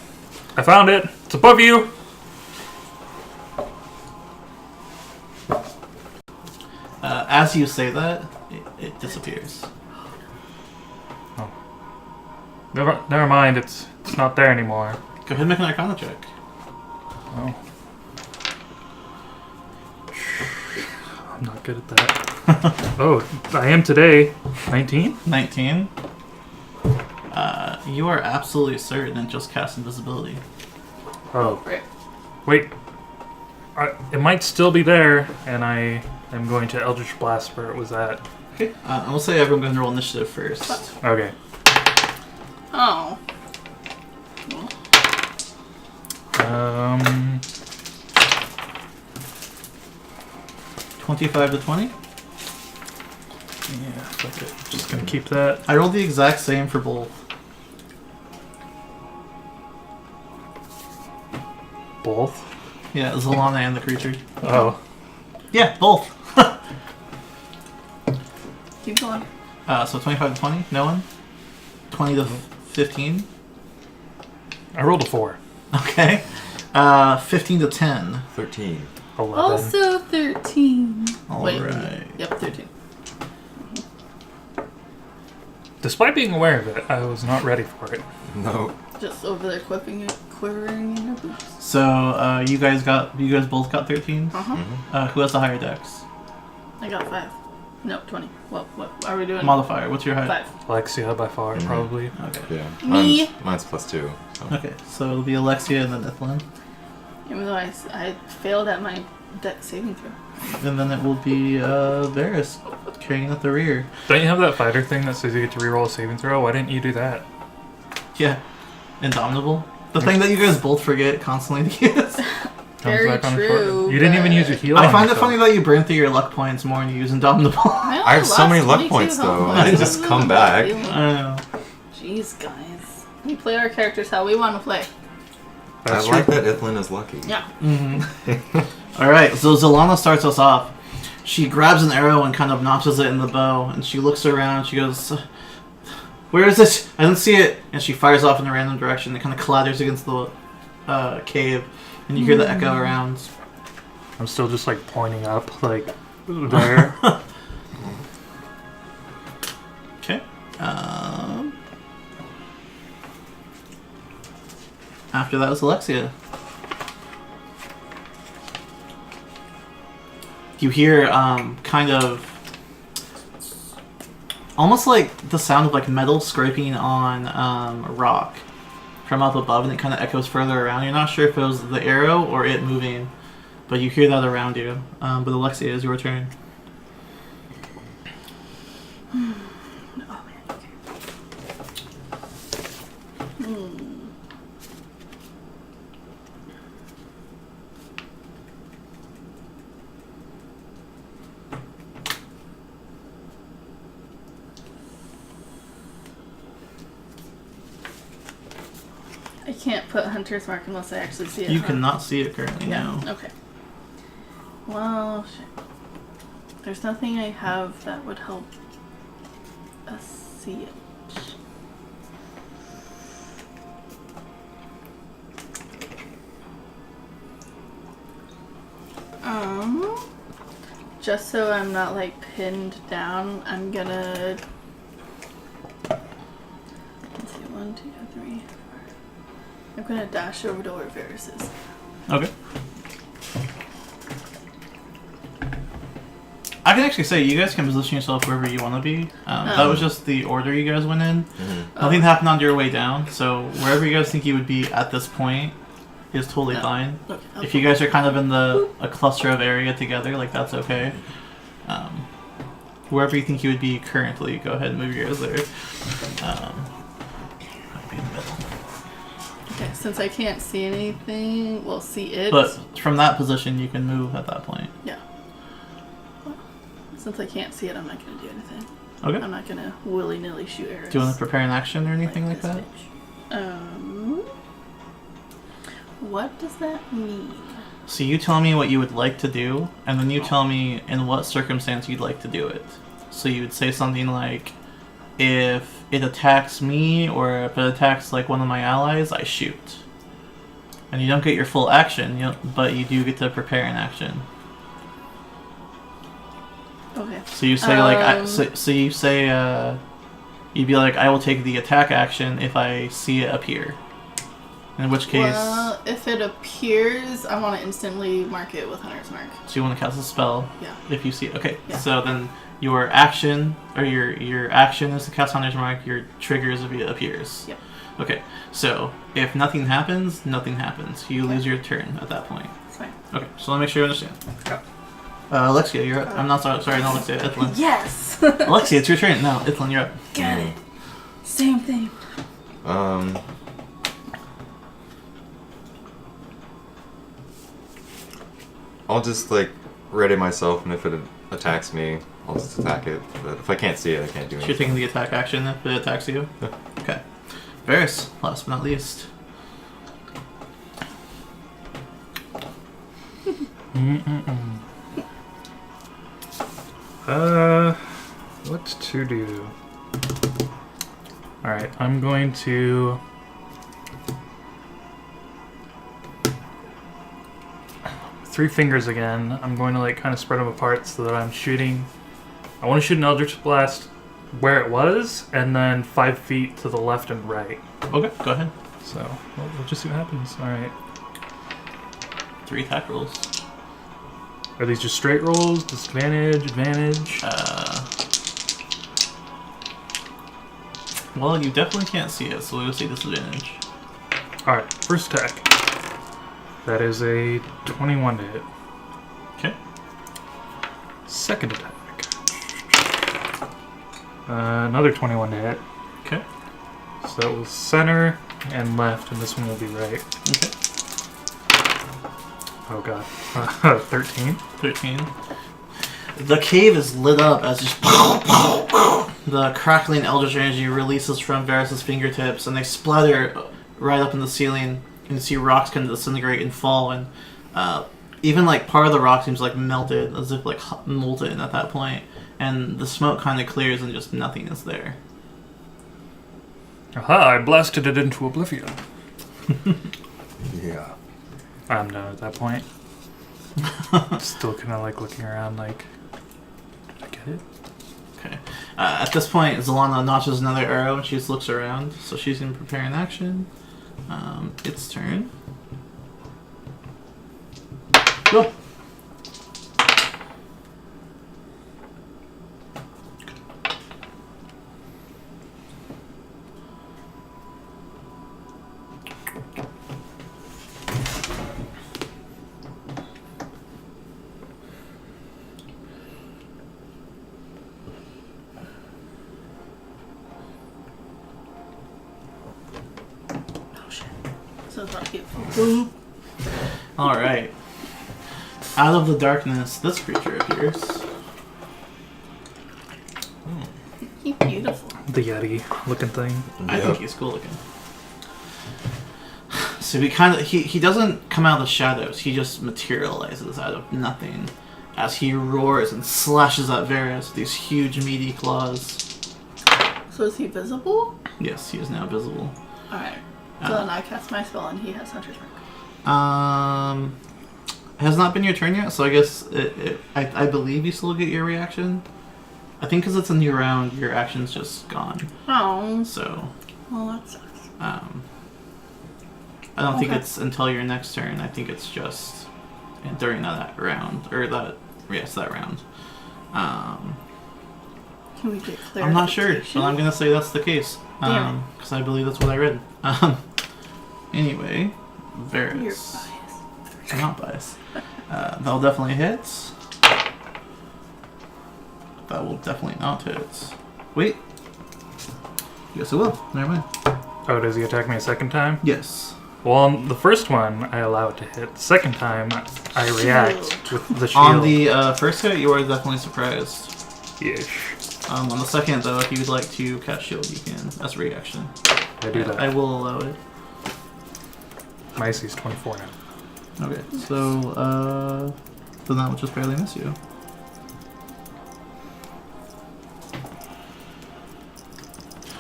C: I found it! It's above you!
A: As you say that, it disappears.
C: Oh. Never mind, it's not there anymore.
A: Go ahead and make an Arcana check.
C: Oh. I'm not good at that. Oh, I am today. 19?
A: 19. You are absolutely certain it just cast invisibility.
C: Oh,
D: right.
C: wait. It might still be there, and I am going to Eldritch Blast where it was at.
A: Okay. I will say everyone can roll initiative first.
C: Okay.
D: Oh.
A: 25 to 20.
C: Yeah, fuck it. Just gonna keep that.
A: I rolled the exact same for both.
C: Both?
A: Yeah, Zolana and the creature.
C: Oh.
A: Yeah, both.
D: Keep going.
A: So 25 to 20, no one? 20 to 15?
C: I rolled a 4.
A: Okay. 15 to 10.
B: 13.
C: 11.
D: Also 13.
A: All
D: Wait.
A: right.
D: Yep, 13.
C: Despite being aware of it, I was not ready for it.
B: No.
D: Just over there quivering in your boots.
A: So you guys both got 13s.
D: Uh-huh.
A: Who has the higher dex?
D: I got 5. No, 20. What are we doing?
A: Modifier. What's your higher?
D: 5.
C: Alexia by far, probably.
A: Okay.
B: Yeah.
D: Me.
B: Mine's +2. So.
A: Okay. So it'll be Alexia and then Ethlyn,
D: Even though I failed at my deck saving throw.
A: and then it will be Varys carrying at the rear.
C: Don't you have that fighter thing that says you get to reroll a saving throw? Why didn't you do that?
A: Yeah. Indomitable. The thing that you guys both forget constantly to use.
D: Very
C: back on the
D: true.
C: short. You didn't even use your heal.
A: I
C: on
A: find it
C: yourself.
A: funny that you burn through your luck points more and you use Indomitable.
B: I have so many luck points, though.
A: I
B: just come back.
A: I don't know.
D: Jeez, guys. We play our characters how we want to play.
C: That's
B: I like
C: true.
B: that Ithlin is lucky.
D: Yeah.
A: Mm-hmm. Alright, so Zalana starts us off. She grabs an arrow and kind of notches it in the bow, and she looks around and she goes, "Where is it? I don't see it." And she fires off in a random direction. It kind of clatters against the cave, and you hear the echo around.
C: I'm still just like pointing up, like there.
A: Okay. After that was Alexia. You hear kind of almost like the sound of like metal scraping on rock from up above, and it kind of echoes further around. You're not sure if it was the arrow or it moving, but you hear that around you. But Alexia, it's your turn.
D: I can't put Hunter's Mark unless I actually see it.
A: You
D: huh?
A: cannot see it currently now.
D: Okay. Well, shit. There's nothing I have that would help us see it. Just so I'm not like pinned down, I'm gonna. Let's see, 1, 2, 3, 4. I'm gonna dash over to where Varys is.
A: Okay. I can actually say you guys can position yourself wherever you want to be. That was just the order you guys went in.
B: Mm-hmm.
A: Nothing happened on your way down, so wherever you guys think you would be at this point is totally fine.
D: Okay,
A: If you guys are kind of in a cluster of area together, like that's okay. Wherever you think you would be currently, go ahead and move yours there. I'd be in the middle.
D: Okay, since I can't see anything, well, see it.
A: But from that position, you can move at that point.
D: Yeah. Well, since I can't see it, I'm not gonna do anything.
A: Okay.
D: I'm not gonna willy-nilly shoot arrows.
A: Do you want to prepare an action or anything like
D: this
A: that?
D: bitch. What does that mean?
A: So you tell me what you would like to do, and then you tell me in what circumstance you'd like to do it. So you would say something like, if it attacks me, or if it attacks like one of my allies, I shoot. And you don't get your full action, but you do get to prepare an action.
D: Okay.
A: So you say so you say you'd be like, I will take the attack action if I see it appear. In which case,
D: Well, if it appears, I want to instantly mark it with Hunter's Mark.
A: so you want to cast a spell.
D: Yeah.
A: If you see it. Okay.
D: Yeah.
A: So then your action, or your action is to cast Hunter's Mark. Your trigger is if it appears.
D: Yep.
A: Okay. So if nothing happens, nothing happens. You lose your turn at that point.
D: It's fine.
A: Okay. So let me make sure you understand.
D: Go.
A: Alexia, you're up. I'm not sorry. Sorry, not Alexia. Ithlin.
D: Yes!
A: Alexia, it's your turn. No, Ithlin, you're up.
D: Got it. Same thing.
B: I'll just like ready myself, and if it attacks me, I'll just attack it. But if I can't see it, I can't do
A: So you're
B: anything.
A: taking the attack action if it attacks you?
B: Yeah.
A: Okay. Varys, last but not least.
C: What to do? Alright, I'm going to 3 fingers again. I'm going to like kind of spread them apart so that I'm shooting. I want to shoot an Eldritch Blast where it was, and then 5 feet to the left and right.
A: Okay, go ahead.
C: So we'll just see what happens. All right.
A: 3 attack rolls.
C: Are these just straight rolls? Disadvantage, advantage?
A: Well, you definitely can't see it, so we'll say disadvantage.
C: Alright, first attack. That is a 21 to hit.
A: Okay.
C: Second attack. Another 21 to hit.
A: Okay.
C: So that was center and left, and this one will be right.
A: Okay.
C: Oh god. 13.
A: 13. The cave is lit up as just the crackling eldritch energy releases from Varys' fingertips, and they splatter right up in the ceiling. And you see rocks kind of disintegrate and fall, and even like part of the rock seems like melted, as if like molten at that point. And the smoke kind of clears, and just nothing is there.
C: Aha! I blasted it into oblivion.
B: Yeah.
C: I'm done at that point. Still kind of like looking around, like, did I get it?
A: Okay. At this point, Zelana notches another arrow, and she just looks around, so she's going to prepare an action. Its turn. Go! Alright. Out of the darkness, this creature appears.
D: He's beautiful.
C: The Yeti looking thing.
A: I think he's cool looking. So he doesn't come out of the shadows, he just materializes out of nothing as he roars and slashes at Varys with these huge meaty claws.
D: So is he visible?
A: Yes, he is now visible.
D: Alright. So then I cast my spell and he has Hunter's Mark.
A: Has not been your turn yet, so I guess I believe you still get your reaction. I think because it's a new round, your action's just gone.
D: Oh.
A: So.
D: Well, that sucks.
A: I don't think it's until your next turn. I think it's just during that round, or that round.
D: Can we get clarification?
A: I'm not sure, but I'm gonna say that's the case. Because I believe that's what I read. Anyway, Varys.
D: You're biased.
A: I'm not biased. That'll definitely hit. That will definitely not hit. Wait. Yes, it will. Never mind.
C: Oh, does he attack me a second time?
A: Yes.
C: Well, on the first one, I allow it to hit. The second time, I react with the shield.
A: On the first hit, you are definitely surprised.
C: Yeesh.
A: On the second, though, if you would like to cast shield, you can. As a reaction.
C: I do that.
A: I will allow it.
C: My AC is 24 now.
A: Okay, so, then that will just barely miss you.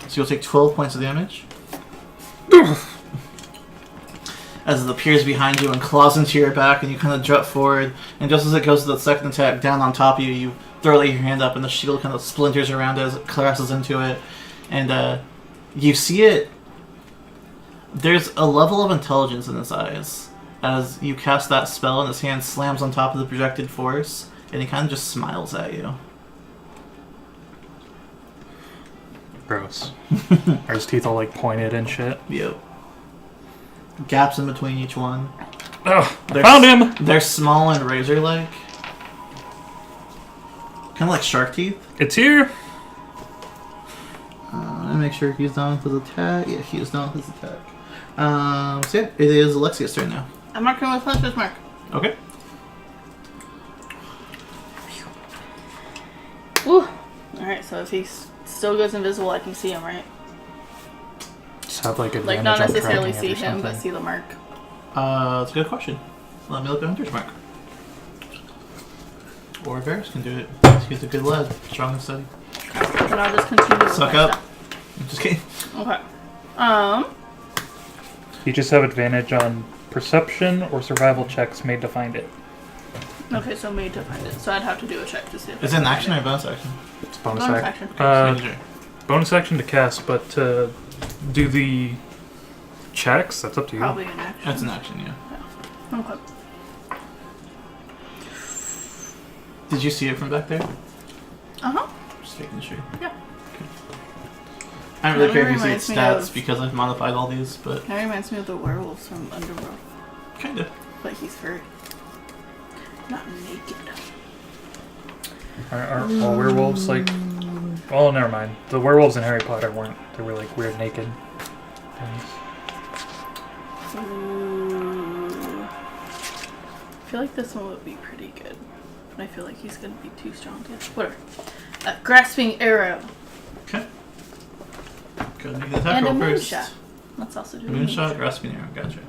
A: So you'll take 12 points of damage. As it appears behind you and claws into your back, and you kind of jut forward, and just as it goes to the second attack down on top of you, you throw your hand up, and the shield kind of splinters around as it caresses into it, and you see it. There's a level of intelligence in his eyes as you cast that spell, and his hand slams on top of the projected force, and he kind of just smiles at you.
C: Gross. Are his teeth all like pointed and shit?
A: Yep. Gaps in between each one.
C: Ugh, found him!
A: They're small and razor-like. Kind of like shark teeth.
C: It's here!
A: Let me make sure he's done with his attack. Yeah, he is done with his attack. So yeah, it is Alexia's turn now.
D: I'm marking with Hunter's Mark.
A: Okay.
D: Woo! Alright, so if he still goes invisible, I can see him, right?
C: Just have like advantage
D: Like, not
C: on
D: necessarily
C: tracking
D: see
C: it or
D: him, but
C: something.
D: see the mark.
A: That's a good question. Let me look at Hunter's Mark. Or Varys can do it. He's a good lad. Strong and steady.
D: And I'll just continue with
A: Suck
D: my
A: up.
D: stuff.
A: I'm just kidding.
D: Okay.
C: You just have advantage on perception or survival checks made to find it.
D: Okay, so made to find it. So I'd have to do a check to see if
A: Is it an action or a bonus action?
C: It's bonus,
D: Bonus
C: action.
D: action.
C: Bonus action to cast, but to do the checks, that's up to you.
D: Probably an action.
A: That's an action, yeah.
D: Okay.
A: Did you see it from back there?
D: Uh-huh.
A: Just making sure.
D: Yeah.
A: Okay. I don't really care if you see
D: Reminds
A: its
D: me
A: stats
D: of-
A: because I've modified all these, but
D: That reminds me of the werewolves from Underworld.
A: kind of.
D: But he's furry. Not naked.
C: Are all werewolves like... Oh, never mind. The werewolves in Harry Potter weren't. They were like weird naked things.
D: Ooh. I feel like this one would be pretty good. But I feel like he's going to be too strong to... Whatever. Grasping arrow.
A: Okay. Go ahead and make the attack
D: And a
A: roll first.
D: moonshot. Let's also do a
A: Moonshot, grasping arrow. Gotcha.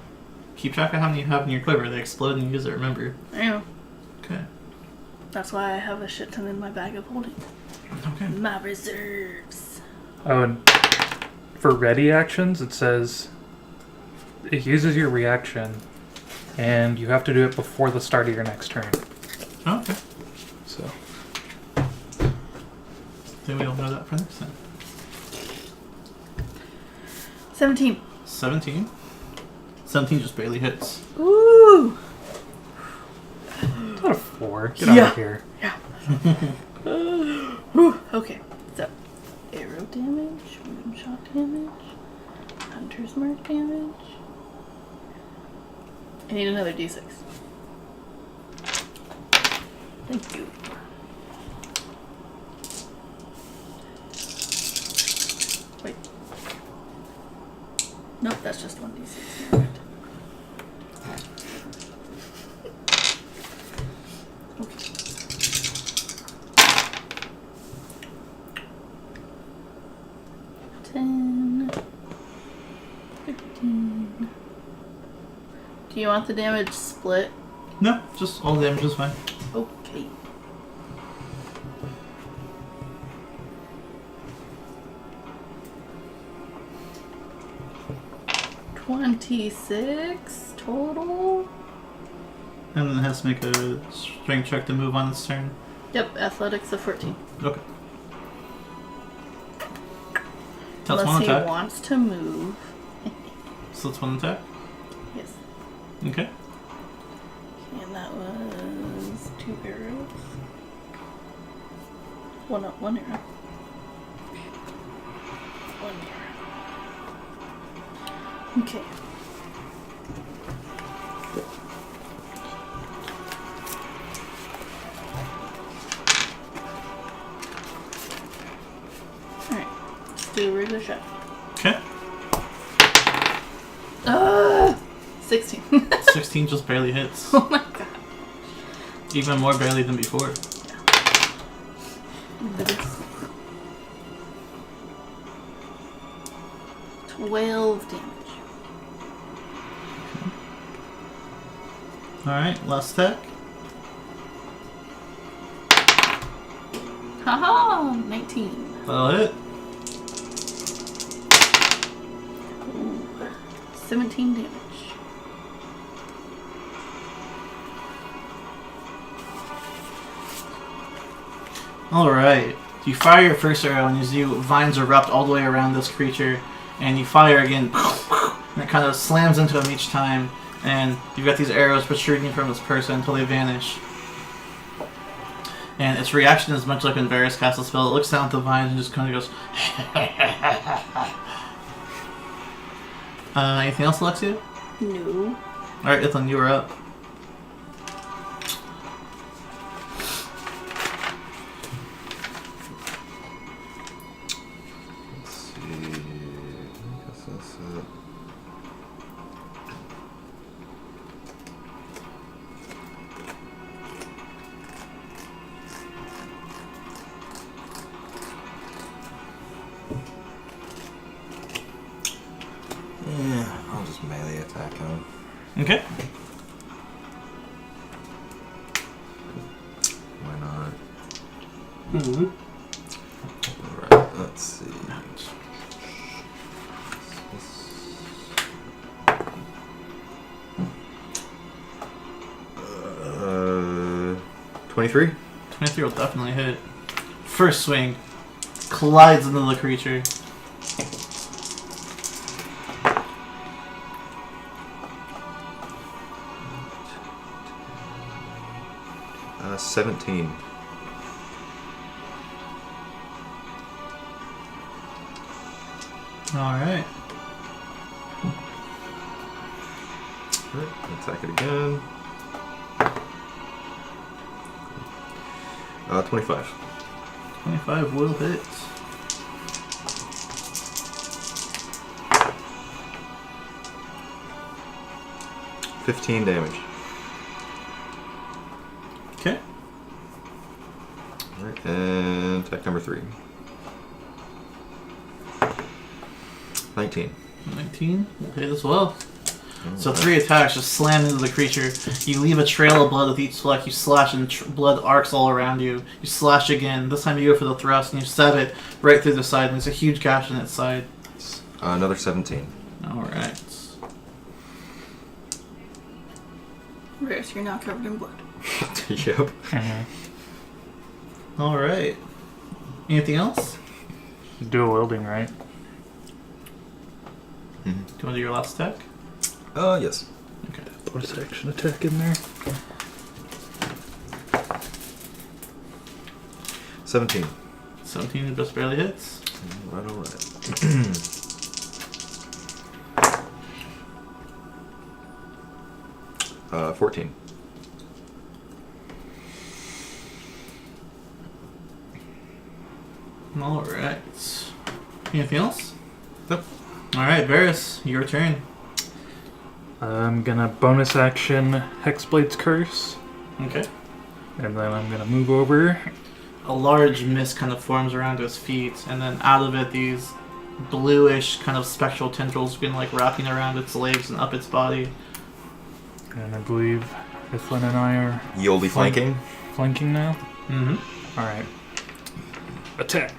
A: Keep track of how many you have in your quiver. They explode and you use it, remember.
D: I know.
A: Okay.
D: That's why I have a shit ton in my bag of holding.
A: Okay.
D: My reserves.
C: Oh, and for ready actions, it says it uses your reaction, and you have to do it before the start of your next turn.
A: Oh, okay.
C: So
A: Then we don't know that for next time.
D: 17.
A: 17. 17 just barely hits.
D: Ooh.
C: it's not a 4. Get
D: Yeah.
C: out of here.
D: Whew. Okay. So, arrow damage, moonshot damage, hunter's mark damage. I need another d6. Thank you. Wait. Nope, that's just 1d6. Never mind. Okay. Ten. 15. Do you want the damage split?
A: No, just all damage is fine.
D: Okay. $26 total.
A: And then it has to make a strength check to move on its turn.
D: Yep, athletics of 14.
A: Okay. That's
D: Unless
A: one
D: he
A: attack.
D: wants to move.
A: So that's one attack.
D: Yes.
A: Okay.
D: And that was 2 arrows. Well, no, 1 arrow. 1 arrow. Okay. Alright. Let's do a regular shot.
A: Okay.
D: 16.
A: 16 just barely hits.
D: Oh my god.
A: Even more barely than before.
D: 12 damage.
A: Alright, last attack.
D: Haha! 19.
A: That'll hit.
D: Ooh. 17 damage.
A: Alright. You fire your first arrow and as you vines erupt all the way around this creature, and you fire again, and it kind of slams into him each time, and you've got these arrows protruding from this person until they vanish. And its reaction is much like when Varys casts a spell. It looks down at the vines and just kind of goes. Anything else, Alexia?
D: No.
A: Alright, Ithan, you are up.
B: Let's see. I guess that's it. Yeah, I'll just melee attack him.
A: Okay.
B: Why not?
A: Mm-hmm.
B: Alright, let's see. 23.
A: 23 will definitely hit. First swing. Collides into the creature.
B: Uh, 17.
A: Alright.
B: Alright, attack it again. 25.
A: 25 will hit.
B: $15 damage.
A: Okay.
B: Alright, and attack number 3. 19.
A: 19 will hit as well. So 3 attacks just slam into the creature. You leave a trail of blood with each select. You slash and blood arcs all around you. You slash again. This time you go for the thrust and you stab it right through the side. And there's a huge gash in its side.
B: Another 17.
A: Alright.
D: Rarce, you're now covered in blood.
B: Yep.
A: Alright. Anything else?
C: Dual wielding, right?
A: Do you want to do your last attack?
B: Yes.
A: Okay.
C: Bonus action attack in there.
B: 17.
A: 17 just barely hits.
B: Alright. 14.
A: Alright. Anything else?
B: Nope.
A: Alright, Varys, your turn.
C: I'm gonna bonus action Hexblade's Curse,
A: Okay.
C: and then I'm gonna move over.
A: A large mist kind of forms around his feet, and then out of it, these bluish kind of spectral tendrils begin like wrapping around its legs and up its body.
C: And I believe Ithlin and I are
B: You'll be flanking.
C: flanking now.
A: Mm-hmm.
C: Alright. Attack.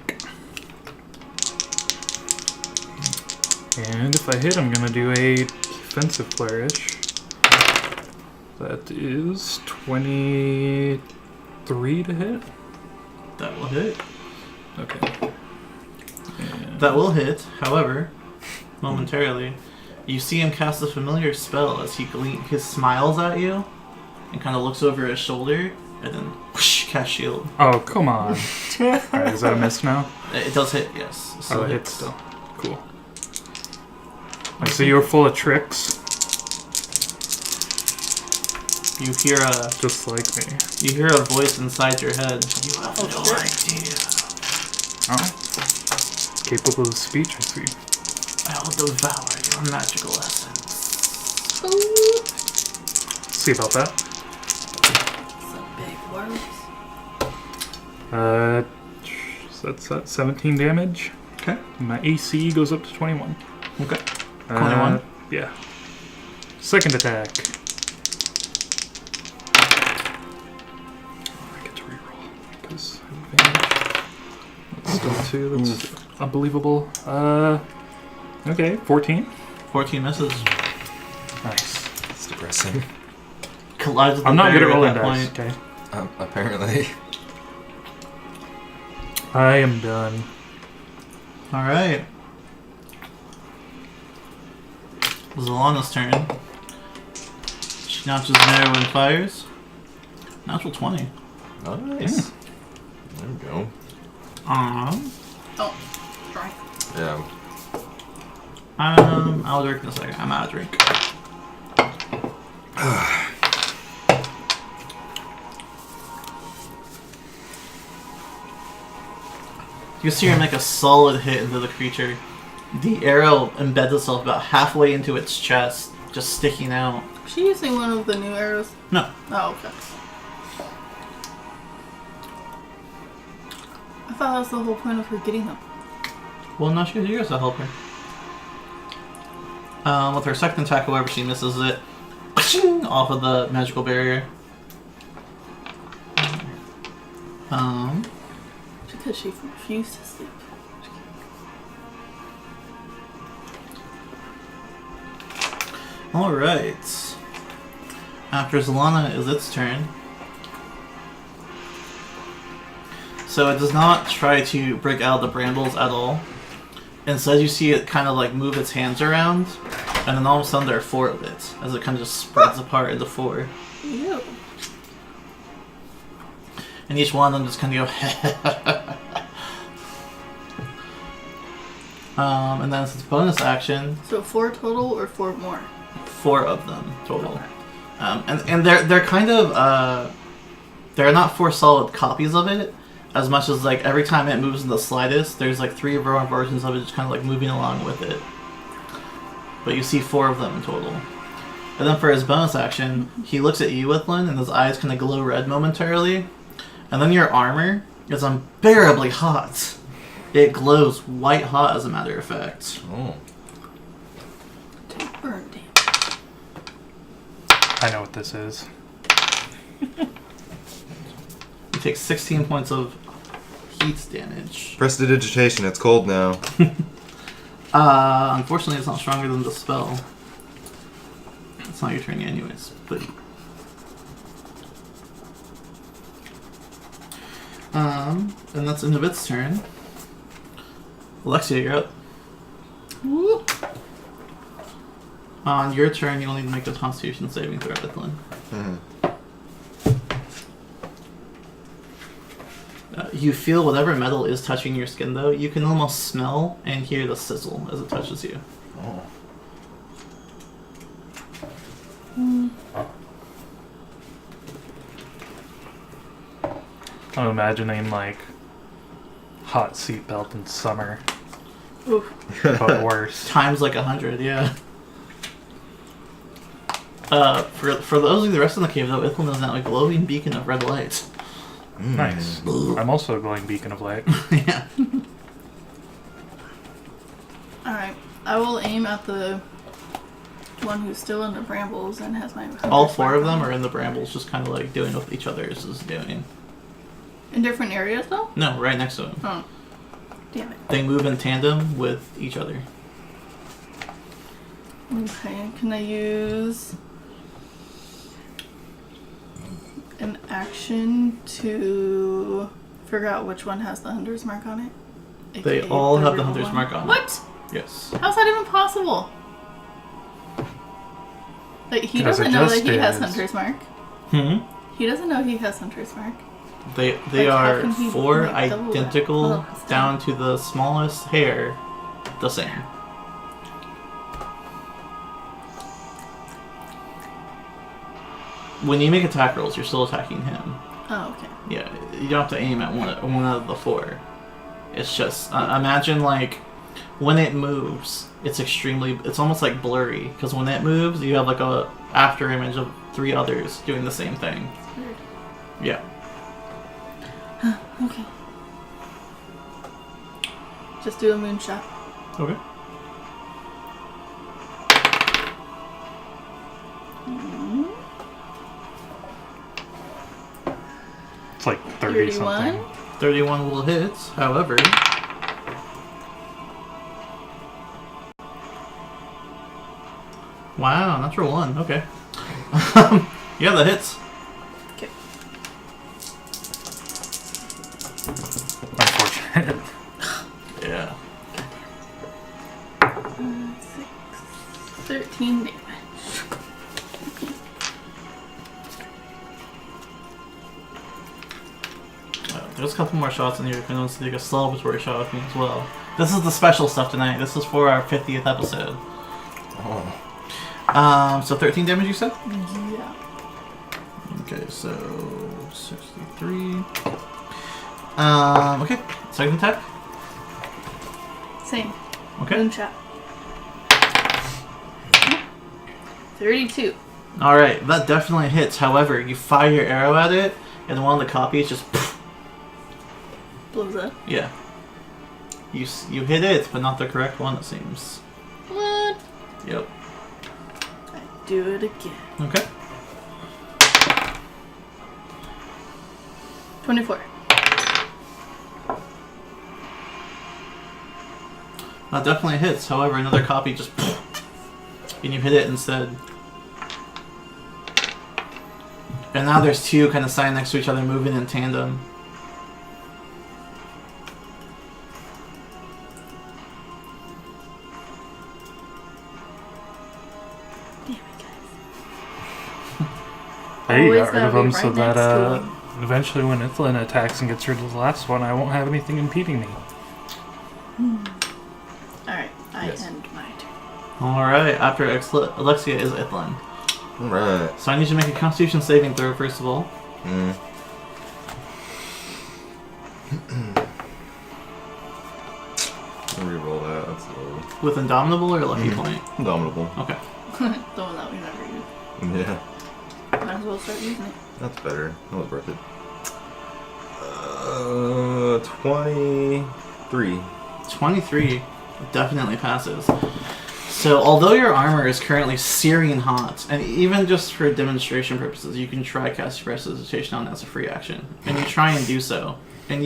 C: And if I hit, I'm gonna do a defensive flourish. That is 23 to hit.
A: That will hit.
C: Okay. And
A: That will hit. However, momentarily, you see him cast a familiar spell as he smiles at you and kind of looks over his shoulder and then whoosh, cast shield.
C: Oh, come on. Alright, is that a miss now?
A: It does hit, yes.
C: Oh, it hits still. Cool. I see you're full of tricks,
A: You hear a
C: just like me.
A: voice inside your head. You have no idea.
C: Oh. Capable of speech, I see.
A: I will devour your magical essence.
C: See about that.
D: Some big words.
C: So that's 17 damage.
A: Okay.
C: My AC goes up to 21.
A: Okay. 21?
C: Yeah. Second attack. I get to reroll because I have advantage. That's still 2. That's unbelievable. Okay, 14.
A: 14 misses.
C: Nice.
B: It's depressing.
A: Collides with
C: I'm
A: the
C: not good at
A: barrier
C: rolling
A: that
C: dice.
A: point.
C: Okay.
B: Apparently.
C: I am done.
A: Alright. Zalana's turn. She notches there when fires. Natural 20.
B: Nice. There we go.
D: Oh, drink.
B: Yeah.
A: I'll drink in a second. I'm out of drink. You see her make a solid hit into the creature. The arrow embeds itself about halfway into its chest, just sticking out.
D: Is she using one of the new arrows?
A: No.
D: Oh, okay. I thought that was the whole point of her getting them.
A: Well, no, she can use to help her. With her second attack, however, she misses it off of the magical barrier.
D: Because she refused to sleep.
A: Alright. After Zalana is its turn. So it does not try to break out of the brambles at all. Instead, you see it kind of like move its hands around, and then all of a sudden there are 4 of it, as it kind of just spreads apart into 4.
D: Ew.
A: And each one of them just kind of go and then it's its bonus action,
D: So 4 total or 4 more?
A: 4 of them total. And they're kind of they're not 4 solid copies of it, as much as like every time it moves in the slightest, there's like 3 versions of it just kind of like moving along with it. But you see 4 of them in total. And then for his bonus action, he looks at you, Withlin, and his eyes kind of glow red momentarily. And then your armor is unbearably hot. It glows white hot, as a matter of fact.
B: Oh.
D: Take burn damage.
C: I know what this is.
A: You take 16 points of heat damage.
E: Prestidigitation, it's cold now.
A: Unfortunately, it's not stronger than the spell. It's not your turn anyways, but... and that's end of its turn. Alexia, you're up.
D: Woo.
A: On your turn, you'll need to make a Constitution saving throw, Withlin. You feel whatever metal is touching your skin, though. You can almost smell and hear the sizzle as it touches you.
B: Oh.
C: I'm imagining like hot seatbelt in summer,
D: Oof.
C: but worse.
A: Times like 100, yeah. For those of the rest of the cave, though, Withlin is now a glowing beacon of red light.
C: Nice. I'm also a glowing beacon of light.
A: Yeah.
D: Alright. I will aim at the one who's still in the brambles and has my...
A: All 4 of them are in the brambles, just kind of like doing what each other is doing.
D: In different areas, though?
A: No, right next to them.
D: Oh. Damn it.
A: They move in tandem with each other.
D: Okay, can I use an action to figure out which one has the hunter's mark on it?
A: They
D: AKA
A: all have the
D: real
A: hunter's
D: one?
A: mark on it.
D: What?
A: Yes.
D: How's that even possible? Like, he
C: Because it
D: doesn't know that
C: just
D: he has
C: is.
D: hunter's mark. He doesn't know he has hunter's mark.
A: They
D: Like, how
A: are
D: can he,
A: 4
D: like, double that?
A: identical,
D: Oh, that's
A: down to the smallest hair, the same. When you make attack rolls, you're still attacking him.
D: Oh, okay.
A: Yeah, you don't have to aim at one out of the 4. It's just imagine like when it moves, it's almost like blurry, because when it moves, you have like a after image of 3 others doing the same thing.
D: It's weird.
A: Yeah.
D: Okay. Just do a moonshot.
A: Okay.
C: It's like 30
D: 31?
C: something.
A: 31 will hit, however... Wow, natural 1, okay. Yeah, that hits.
D: Okay.
C: Unfortunate.
A: Yeah.
D: 13 damage.
A: There's a couple more shots in here if anyone wants to take a celebratory shot with me as well. This is the special stuff tonight. This is for our 50th episode.
B: Oh.
A: So 13 damage, you said?
D: Yeah.
A: Okay, so 63. Okay, second attack.
D: Same.
A: Okay.
D: Moonshot. 32.
A: Alright, that definitely hits. However, you fire your arrow at it, and one of the copies just...
D: Blows up.
A: Yeah. You hit it, but not the correct one, it seems.
D: What?
A: Yep.
D: I do it again.
A: Okay.
D: 24.
A: That definitely hits. However, another copy just... and you hit it instead. And now there's 2 kind of standing next to each other, moving in tandem.
C: Hey, you
D: Always
C: got rid of
D: gotta be
C: him so
D: right
C: that
D: next to him.
C: eventually when Ithlin attacks and gets rid of the last one, I won't have anything impeding me.
D: Alright, I
B: Yes.
D: end my turn.
A: Alright, after Alexia is Ithlin.
E: Alright.
A: So I need you to make a Constitution saving throw first of all.
E: Mm. Reroll that. That's low.
A: With Indomitable or Lucky Point?
E: Indomitable.
A: Okay.
D: The one that we never use.
E: Yeah.
D: Might as well start using it.
E: That's better. That was worth it. 23.
A: 23 definitely passes. So, although your armor is currently searing hot, and even just for demonstration purposes, you can try cast Prestidigitation on as a free action, and you try and do so, and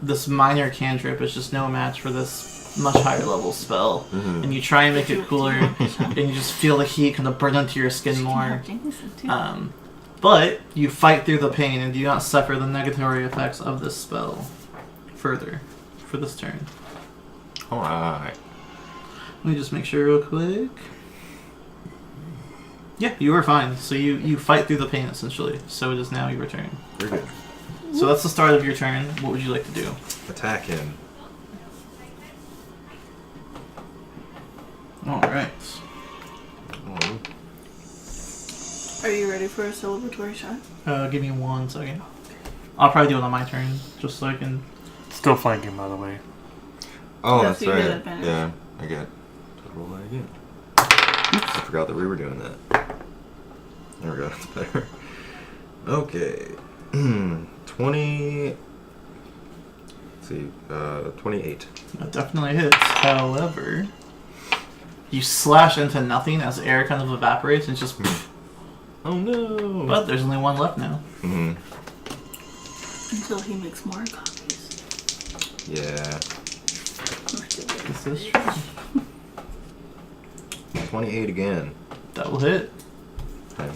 A: this minor cantrip is just no match for this much higher level spell, and you try and make it cooler, and you just feel the heat kind of burn into your skin more. But you fight through the pain and do not suffer the negatory effects of this spell further for this turn.
E: Alright.
A: Let me just make sure real quick. Yeah, you were fine. So you fight through the pain essentially. So it is now your turn.
E: Very good.
A: So that's the start of your turn. What would you like to do?
E: Attack him.
A: Alright.
E: Oh.
D: Are you ready for a celebratory shot?
A: Give me 1 second. I'll probably do it on my turn, just so I can...
C: Still flanking, by the way.
E: Oh,
D: Yes,
E: that's
D: you get
E: right.
D: advantage.
E: Yeah, I get to roll that again. Oops, I forgot that we were doing that. There we go, that's better. Okay. 20... Let's see, 28.
A: That definitely hits. However, you slash into nothing as air kind of evaporates and just...
E: Oh no!
A: But there's only 1 left now.
E: Mm-hmm.
D: Until he makes more copies.
E: Yeah.
A: This is true.
E: 28 again.
A: That will hit.
E: Okay.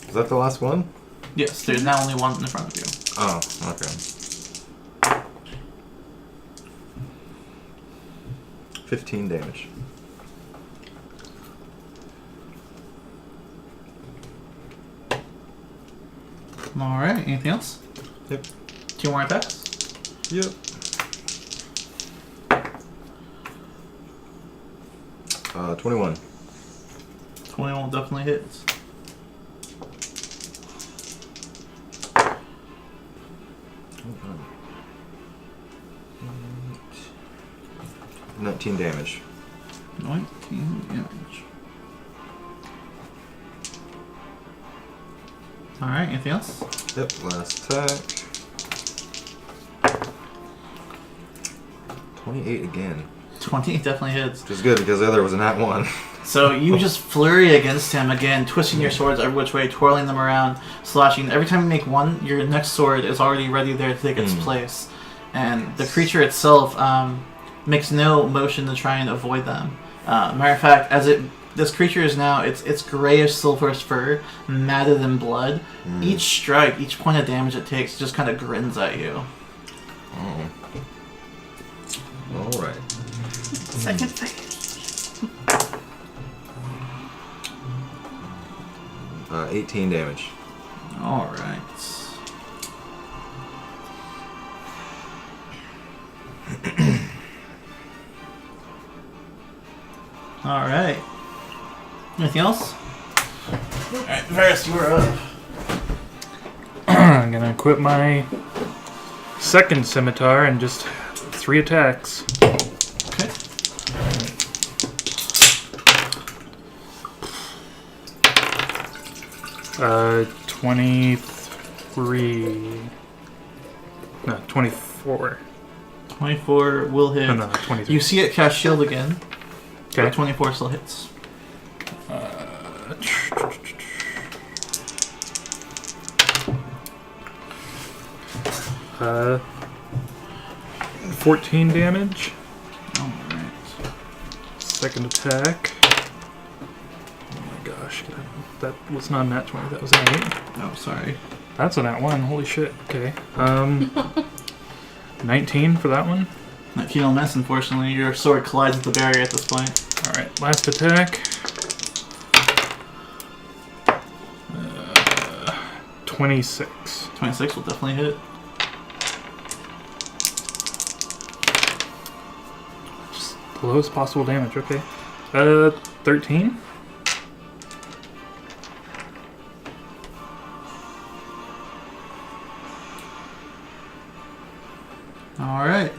E: Is that the last one?
A: Yes, there's now only 1 in front of you.
E: Oh, okay. 15 damage.
A: Alright, anything else?
E: Yep.
A: 2 more attacks?
E: Yep. Uh, 21.
A: 21 definitely hits.
E: Hold on. 19 damage.
A: 19 damage. Alright, anything else?
E: Yep, last attack. 28 again.
A: 20 definitely hits.
E: Which is good because the other was a nat 1.
A: So you just flurry against him again, twisting your swords every which way, twirling them around, slashing. Every time you make one, your next sword is already ready there to take its place. And the creature itself makes no motion to try and avoid them. Matter of fact, this creature is now, it's grayish silverish fur, matted in blood. Each strike, each point of damage it takes just kind of grins at you.
E: Oh. Alright.
D: Second phase.
E: 18 damage.
A: Alright. Alright. Anything else? Alright, Varys, you are up.
C: I'm gonna equip my second scimitar and just 3 attacks.
A: Okay.
C: 23. No, 24.
A: 24 will hit.
C: No, 23.
A: You see it cast shield again.
C: Okay.
A: But 24 still hits.
C: 14 damage.
A: Alright.
C: Second attack. Oh my gosh. That was not a nat 20, that was an 8.
A: Oh, sorry.
C: That's a nat 1, holy shit. Okay. 19 for that one.
A: If you don't miss, unfortunately, your sword collides with the barrier at this point.
C: Alright, last attack. 26.
A: 26 will definitely hit.
C: Just the lowest possible damage, okay. 13?
A: Alright.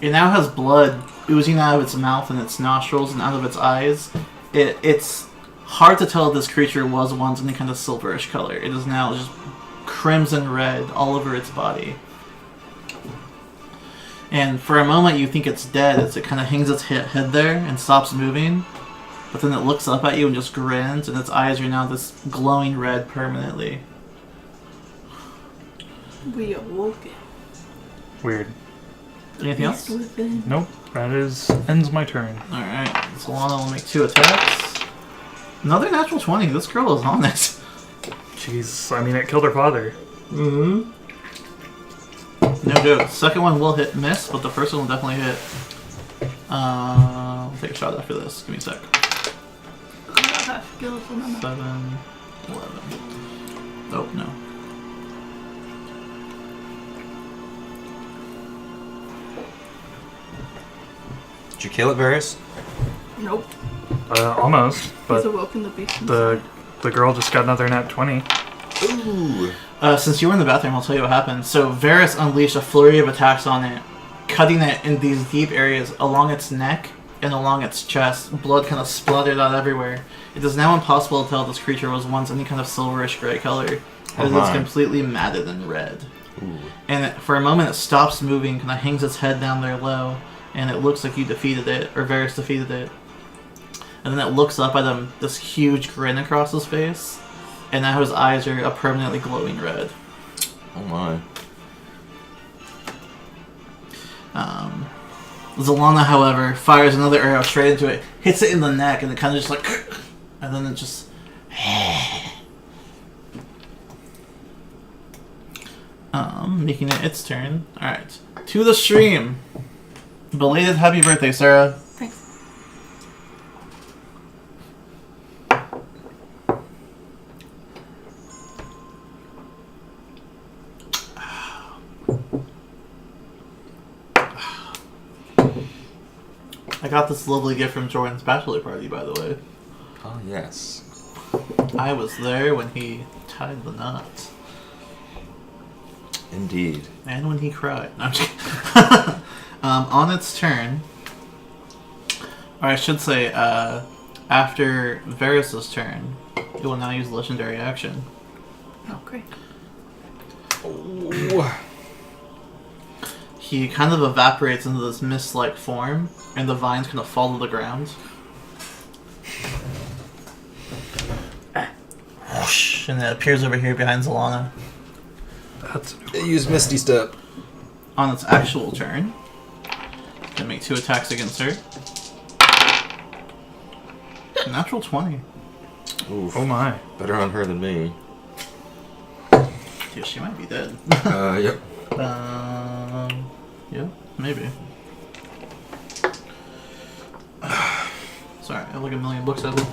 A: It now has blood oozing out of its mouth and its nostrils and out of its eyes. It's hard to tell if this creature was once any kind of silverish color. It is now just crimson red all over its body. And for a moment you think it's dead as it kind of hangs its head there and stops moving. But then it looks up at you and just grins, and its eyes are now this glowing red permanently.
D: We awoke it.
C: Weird.
A: Anything else?
D: Beast within.
C: Nope, that ends my turn.
A: Alright, so Lana will make 2 attacks. Another natural 20. This girl is on it.
C: Jeez, I mean, it killed her father.
A: Mm-hmm. No joke. Second one will miss, but the first one will definitely hit. I'll take a shot after this. Give me a sec. 7, 11. Oh, no.
B: Did you kill it, Varys?
D: Nope.
C: Almost, but
D: He's awoken the beast.
C: the girl just got another nat 20.
B: Ooh.
A: Since you were in the bathroom, I'll tell you what happened. So Varys unleashed a flurry of attacks on it, cutting it in these deep areas along its neck and along its chest. Blood kind of splattered out everywhere. It is now impossible to tell if this creature was once any kind of silverish gray color, as it's completely matted and red.
B: Ooh.
A: And for a moment it stops moving, kind of hangs its head down there low, and it looks like you defeated it, or Varys defeated it. And then it looks up at him, this huge grin across his face, and now his eyes are a permanently glowing red.
B: Oh my.
A: Zelana, however, fires another arrow straight into it, hits it in the neck, and it kind of just like, and then it just. Making it its turn. Alright. To the stream. Belated happy birthday, Sarah.
D: Thanks.
A: I got this lovely gift from Jordan's bachelor party, by the way.
B: Oh, yes.
A: I was there when he tied the knot.
B: Indeed.
A: And when he cried. No, I'm just kidding. On its turn, or I should say, after Varys' turn, it will now use legendary action.
D: Oh, great.
B: Oh.
A: He kind of evaporates into this mist-like form, and the vines kind of fall to the ground. Whoosh, and it appears over here behind Zelana.
C: That's
B: It used Misty Step.
A: On its actual turn, can make 2 attacks against her. Natural 20.
B: Oof.
C: oh my.
B: Better on her than me.
A: Yeah, she might be dead.
B: Yep.
A: Yeah, maybe. Sorry, I have like a million books open.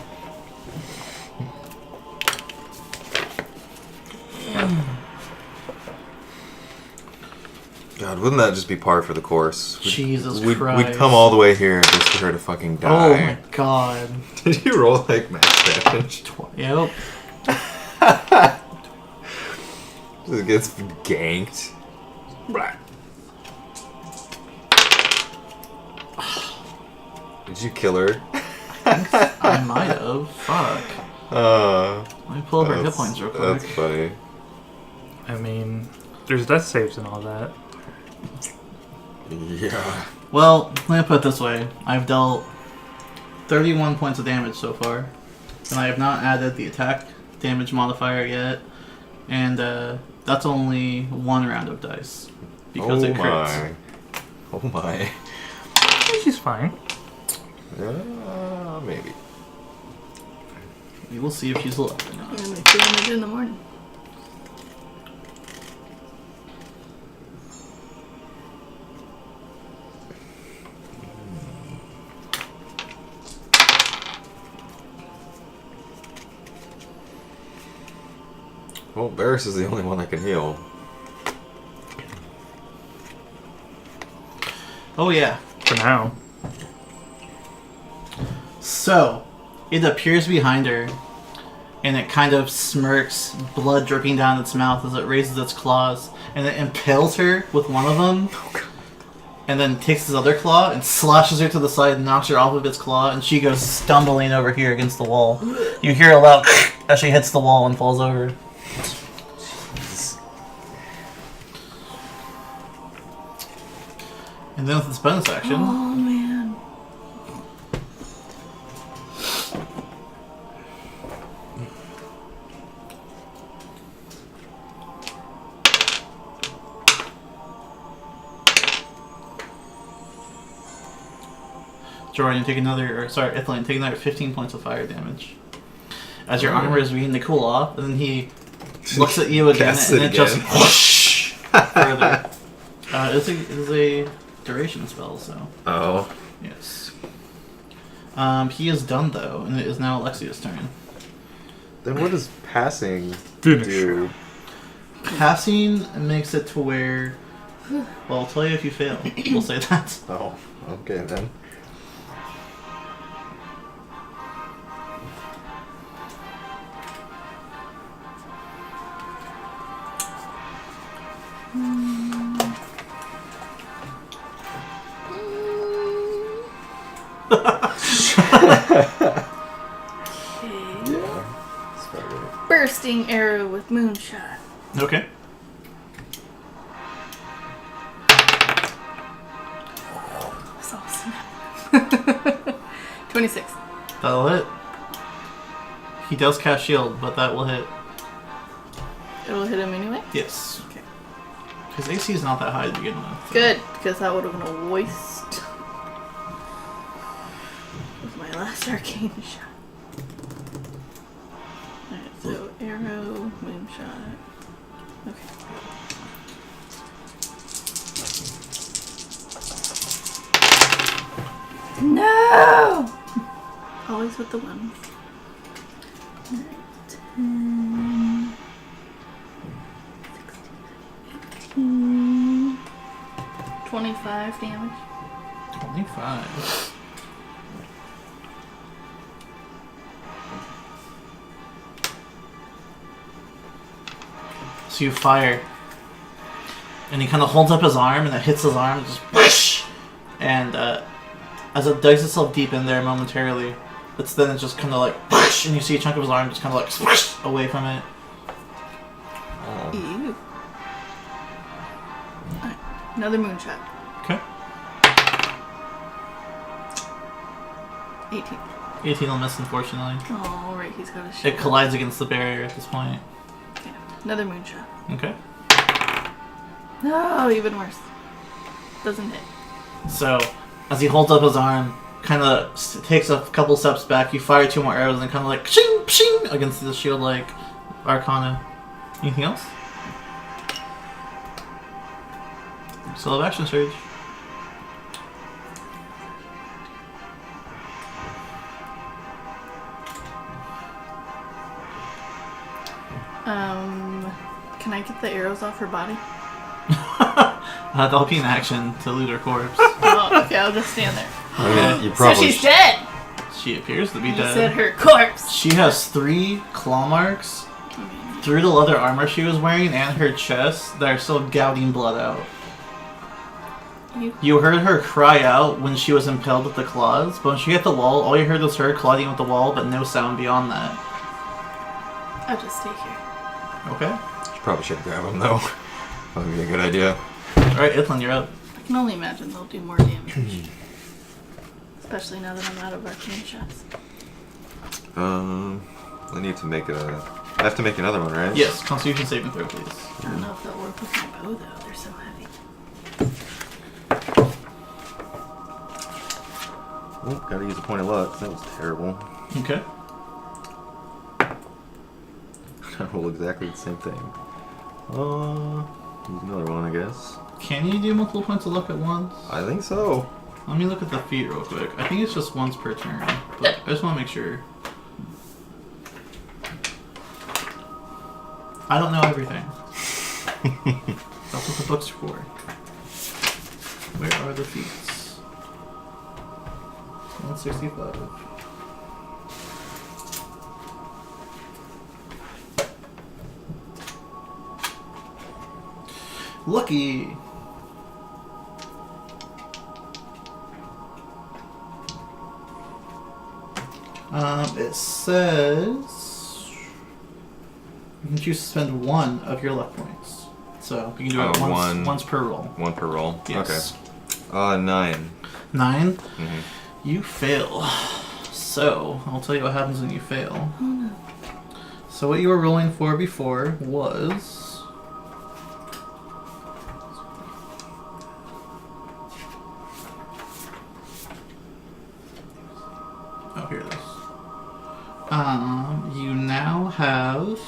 B: God, wouldn't that just be par for the course?
A: Jesus
B: We'd
A: Christ.
B: come all the way here just for her to fucking die.
A: Oh my god.
B: Did you roll like max damage?
A: Yep.
B: It gets ganked. Did you kill her?
A: I might have. Fuck. Let me pull up her hit points real quick.
B: That's funny.
C: I mean, there's death saves and all that.
B: Yeah.
A: Well, let me put it this way. I've dealt 31 points of damage so far. And I have not added the attack damage modifier yet. And that's only 1 round of dice. Because it crits.
B: Oh my.
C: She's fine.
B: Maybe.
A: We will see if she's alive or
D: I'm
A: not.
D: gonna make damage in the morning.
E: Well, Varys is the only one that can heal.
A: Oh yeah.
C: For now.
A: So, it appears behind her, and it kind of smirks, blood dripping down its mouth as it raises its claws, and it impales her with one of them, and then takes his other claw and slashes her to the side and knocks her off of its claw, and she goes stumbling over here against the wall. You hear a loud as she hits the wall and falls over. And then with its bonus action...
D: Oh, man.
A: Jordan, take another, or sorry, Ithilien, take another 15 points of fire damage. As your armor is beginning to cool off, and then he looks at you again,
E: Casts
A: and
E: it
A: it just
E: again.
A: whoosh further. It is a duration spell, so
E: Oh.
A: yes. He is done though, and it is now Alexia's turn.
E: Then what does passing
C: Finish.
E: do?
A: Passing makes it to where, well, I'll tell you if you fail. We'll say that.
E: Oh, okay then.
D: Okay.
E: Yeah. That's probably right.
D: Bursting arrow with moonshot.
A: Okay.
D: That's awesome. 26.
A: That'll hit. He does cast shield, but that will hit.
D: It'll hit him anyway?
A: Yes.
D: Okay.
A: His AC is not that high to begin with. so-
D: Good, because that would have been a waste of my last arcane shot. Alright, so arrow, moonshot. Okay. No! Always with the ones. Alright, 10, 16, 18, 25 damage.
A: 25. So you fire. And he kind of holds up his arm, and it hits his arm, and just whoosh! And as it digs itself deep in there momentarily, it's just kind of like whoosh! And you see a chunk of his arm just kind of like swoosh away from it.
E: Oh.
D: Ew. Alright, another moonshot.
A: Okay.
D: 18.
A: 18 will miss, unfortunately.
D: Oh, right, he's got a shield.
A: It collides against the barrier at this point.
D: Okay, another moonshot.
A: Okay.
D: No, even worse. Doesn't hit.
A: So, as he holds up his arm, kind of takes a couple steps back, you fire 2 more arrows and kind of like pshing, pshing against the shield like Arcana. Anything else? Still have action surge.
D: Can I get the arrows off her body?
A: That'll be an action to loot her corpse.
D: Oh, okay, I'll just stand there.
E: I mean, you
D: So
E: probably
D: she's dead!
A: She appears to be
D: You
A: dead.
D: said her corpse!
A: She has 3 claw marks through the leather armor she was wearing and her chest that are still gouting blood out. You heard her cry out when she was impaled with the claws, but when she hit the wall, all you heard was her clawing with the wall, but no sound beyond that.
D: I'll just stay here.
A: Okay.
E: You probably should grab him though. That would be a good idea.
A: Alright, Ithlin, you're up.
D: I can only imagine they'll do more damage. Especially now that I'm out of arcane shots.
E: I need to make a... I have to make another one, right?
A: Yes, Constitution saving throw, please.
D: I don't know if they'll work with my bow though, they're so heavy.
E: Oh, gotta use a point of luck. That was terrible.
A: Okay.
E: I roll exactly the same thing. Use another one, I guess.
A: Can you do multiple points of luck at once?
E: I think so.
A: Let me look at the feat real quick. I think it's just once per turn, but I just want to make sure. I don't know everything. That's what the books are for. Where are the feats? 165. Lucky! It says you can choose to spend 1 of your luck points. So you can do it once per roll.
E: 1 per roll?
A: Yes.
E: Okay. 9.
A: 9?
E: Mm-hmm.
A: You fail. So, I'll tell you what happens when you fail.
D: Oh no.
A: So what you were rolling for before was... Oh, here it is. You now have...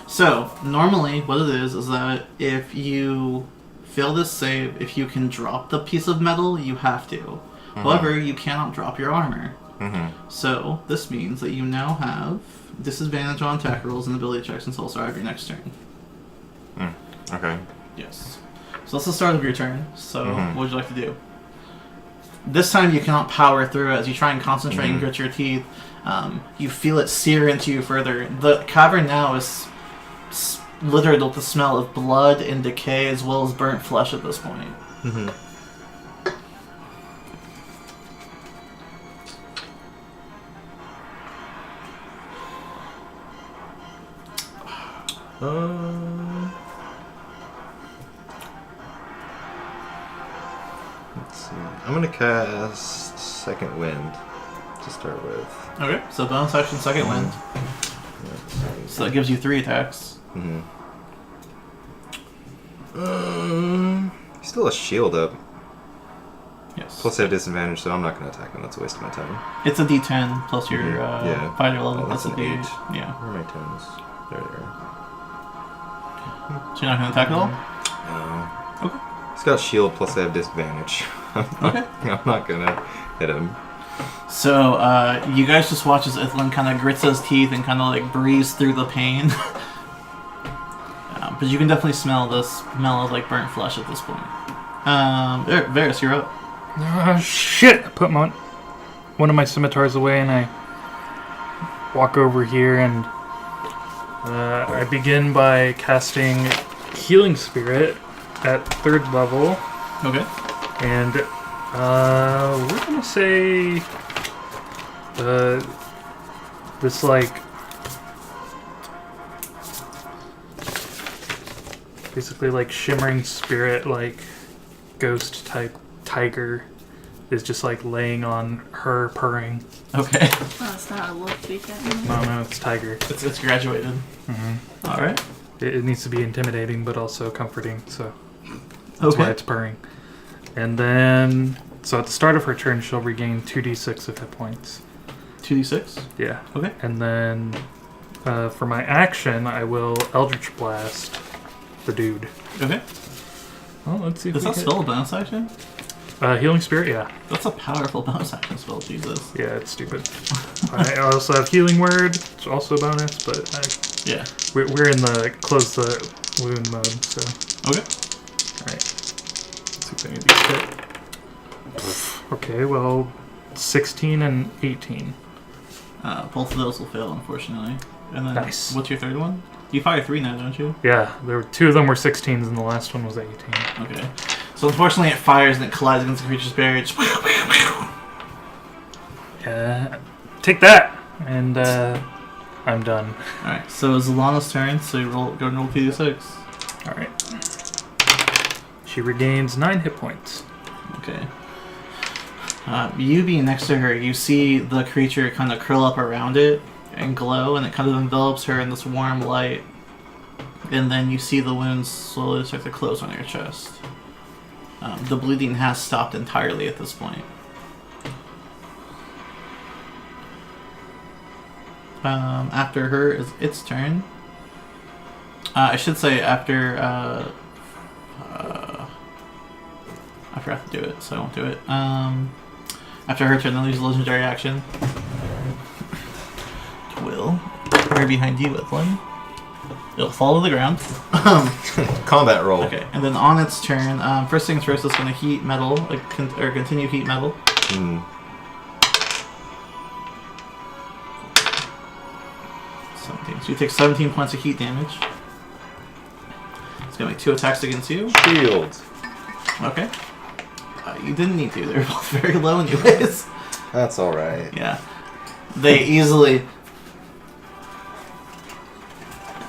A: So, normally what it is that if you fail this save, if you can drop the piece of metal, you have to. Mm-hmm. However, you cannot drop your armor.
B: Mm-hmm.
A: So, this means that you now have disadvantage on attack rolls and ability checks until the start of your next turn.
B: Okay.
A: Yes. So that's the start of your turn. So,
B: Mm-hmm.
A: what would you like to do? This time you cannot power through it as you try and concentrate and grit your teeth. You feel it sear into you further. The cavern now is littered with the smell of blood and decay as well as burnt flesh at this point.
E: Mm-hmm. Let's see. I'm gonna cast Second Wind to start with.
A: Okay, so bonus action, second wind. So that gives you 3 attacks.
E: Mm-hmm. Still a shield up.
A: Yes.
E: Plus I have disadvantage, so I'm not gonna attack him. That's a waste of my time.
A: It's a D10 plus your
E: Yeah.
A: fighter level.
E: Oh, that's
A: a
E: an
A: D8.
E: 8.
A: Yeah.
E: Where are my tones? There they are.
A: So you're not going to attack at all?
E: No.
A: Okay.
E: He's got shield, plus I have disadvantage.
A: Okay.
E: I'm not gonna hit him.
A: So, you guys just watch as Ithlin kind of grits his teeth and kind of like breathes through the pain. But you can definitely smell the smell of like burnt flesh at this point. Varys, you're up.
C: Shit! I put one of my scimitars away and I walk over here and I begin by casting Healing Spirit at 3rd level.
A: Okay.
C: And we're gonna say this like basically like shimmering spirit like ghost type tiger is just like laying on her purring.
A: Okay.
D: Oh, it's not a look weekend.
C: No, it's tiger.
A: It's graduated.
C: Mm-hmm.
A: All right.
C: It needs to be intimidating but also comforting, so that's why
A: Okay.
C: it's purring. And then, so at the start of her turn, she'll regain 2d6 of hit points.
A: 2d6.
C: Yeah.
A: Okay.
C: And then, for my action, I will Eldritch Blast the dude.
A: Okay.
C: Well, let's see if
A: Does
C: we
A: that
C: hit.
A: spell a bonus action?
C: Healing Spirit, yeah.
A: That's a powerful bonus action spell, Jesus.
C: Yeah, it's stupid. I also have Healing Word, it's also a bonus, but
A: Yeah.
C: we're in the close the wound mode, so.
A: Okay.
C: Alright. Let's see if any of these hit. Okay, well, 16 and 18.
A: Both of those will fail, unfortunately. And then,
C: Nice.
A: what's your third one? You fire 3 now, don't you?
C: Yeah, there were 2 of them were 16s and the last one was 18.
A: Okay. So unfortunately it fires and it collides against the creature's barrier.
C: Take that! And I'm done.
A: Alright, so it's Alana's turn, so you go and roll 2d6.
C: Alright. She regains 9 hit points.
A: Okay. You being next to her, you see the creature kind of curl up around it and glow, and it kind of envelops her in this warm light. And then you see the wounds slowly start to close on your chest. The bleeding has stopped entirely at this point. After her is its turn. I should say after... I forgot to do it, so I won't do it. After her turn, they'll use a legendary action. Will. Right behind you, Evelyn. It'll fall to the ground.
E: Combat roll.
A: Okay, and then on its turn, first things first, it's going to heat metal, or continue heat metal.
E: Hmm.
A: 17. So you take 17 points of heat damage. It's going to make 2 attacks against you.
E: Shield.
A: Okay. You didn't need to. They're both very low anyways.
E: That's alright.
A: Yeah. They easily...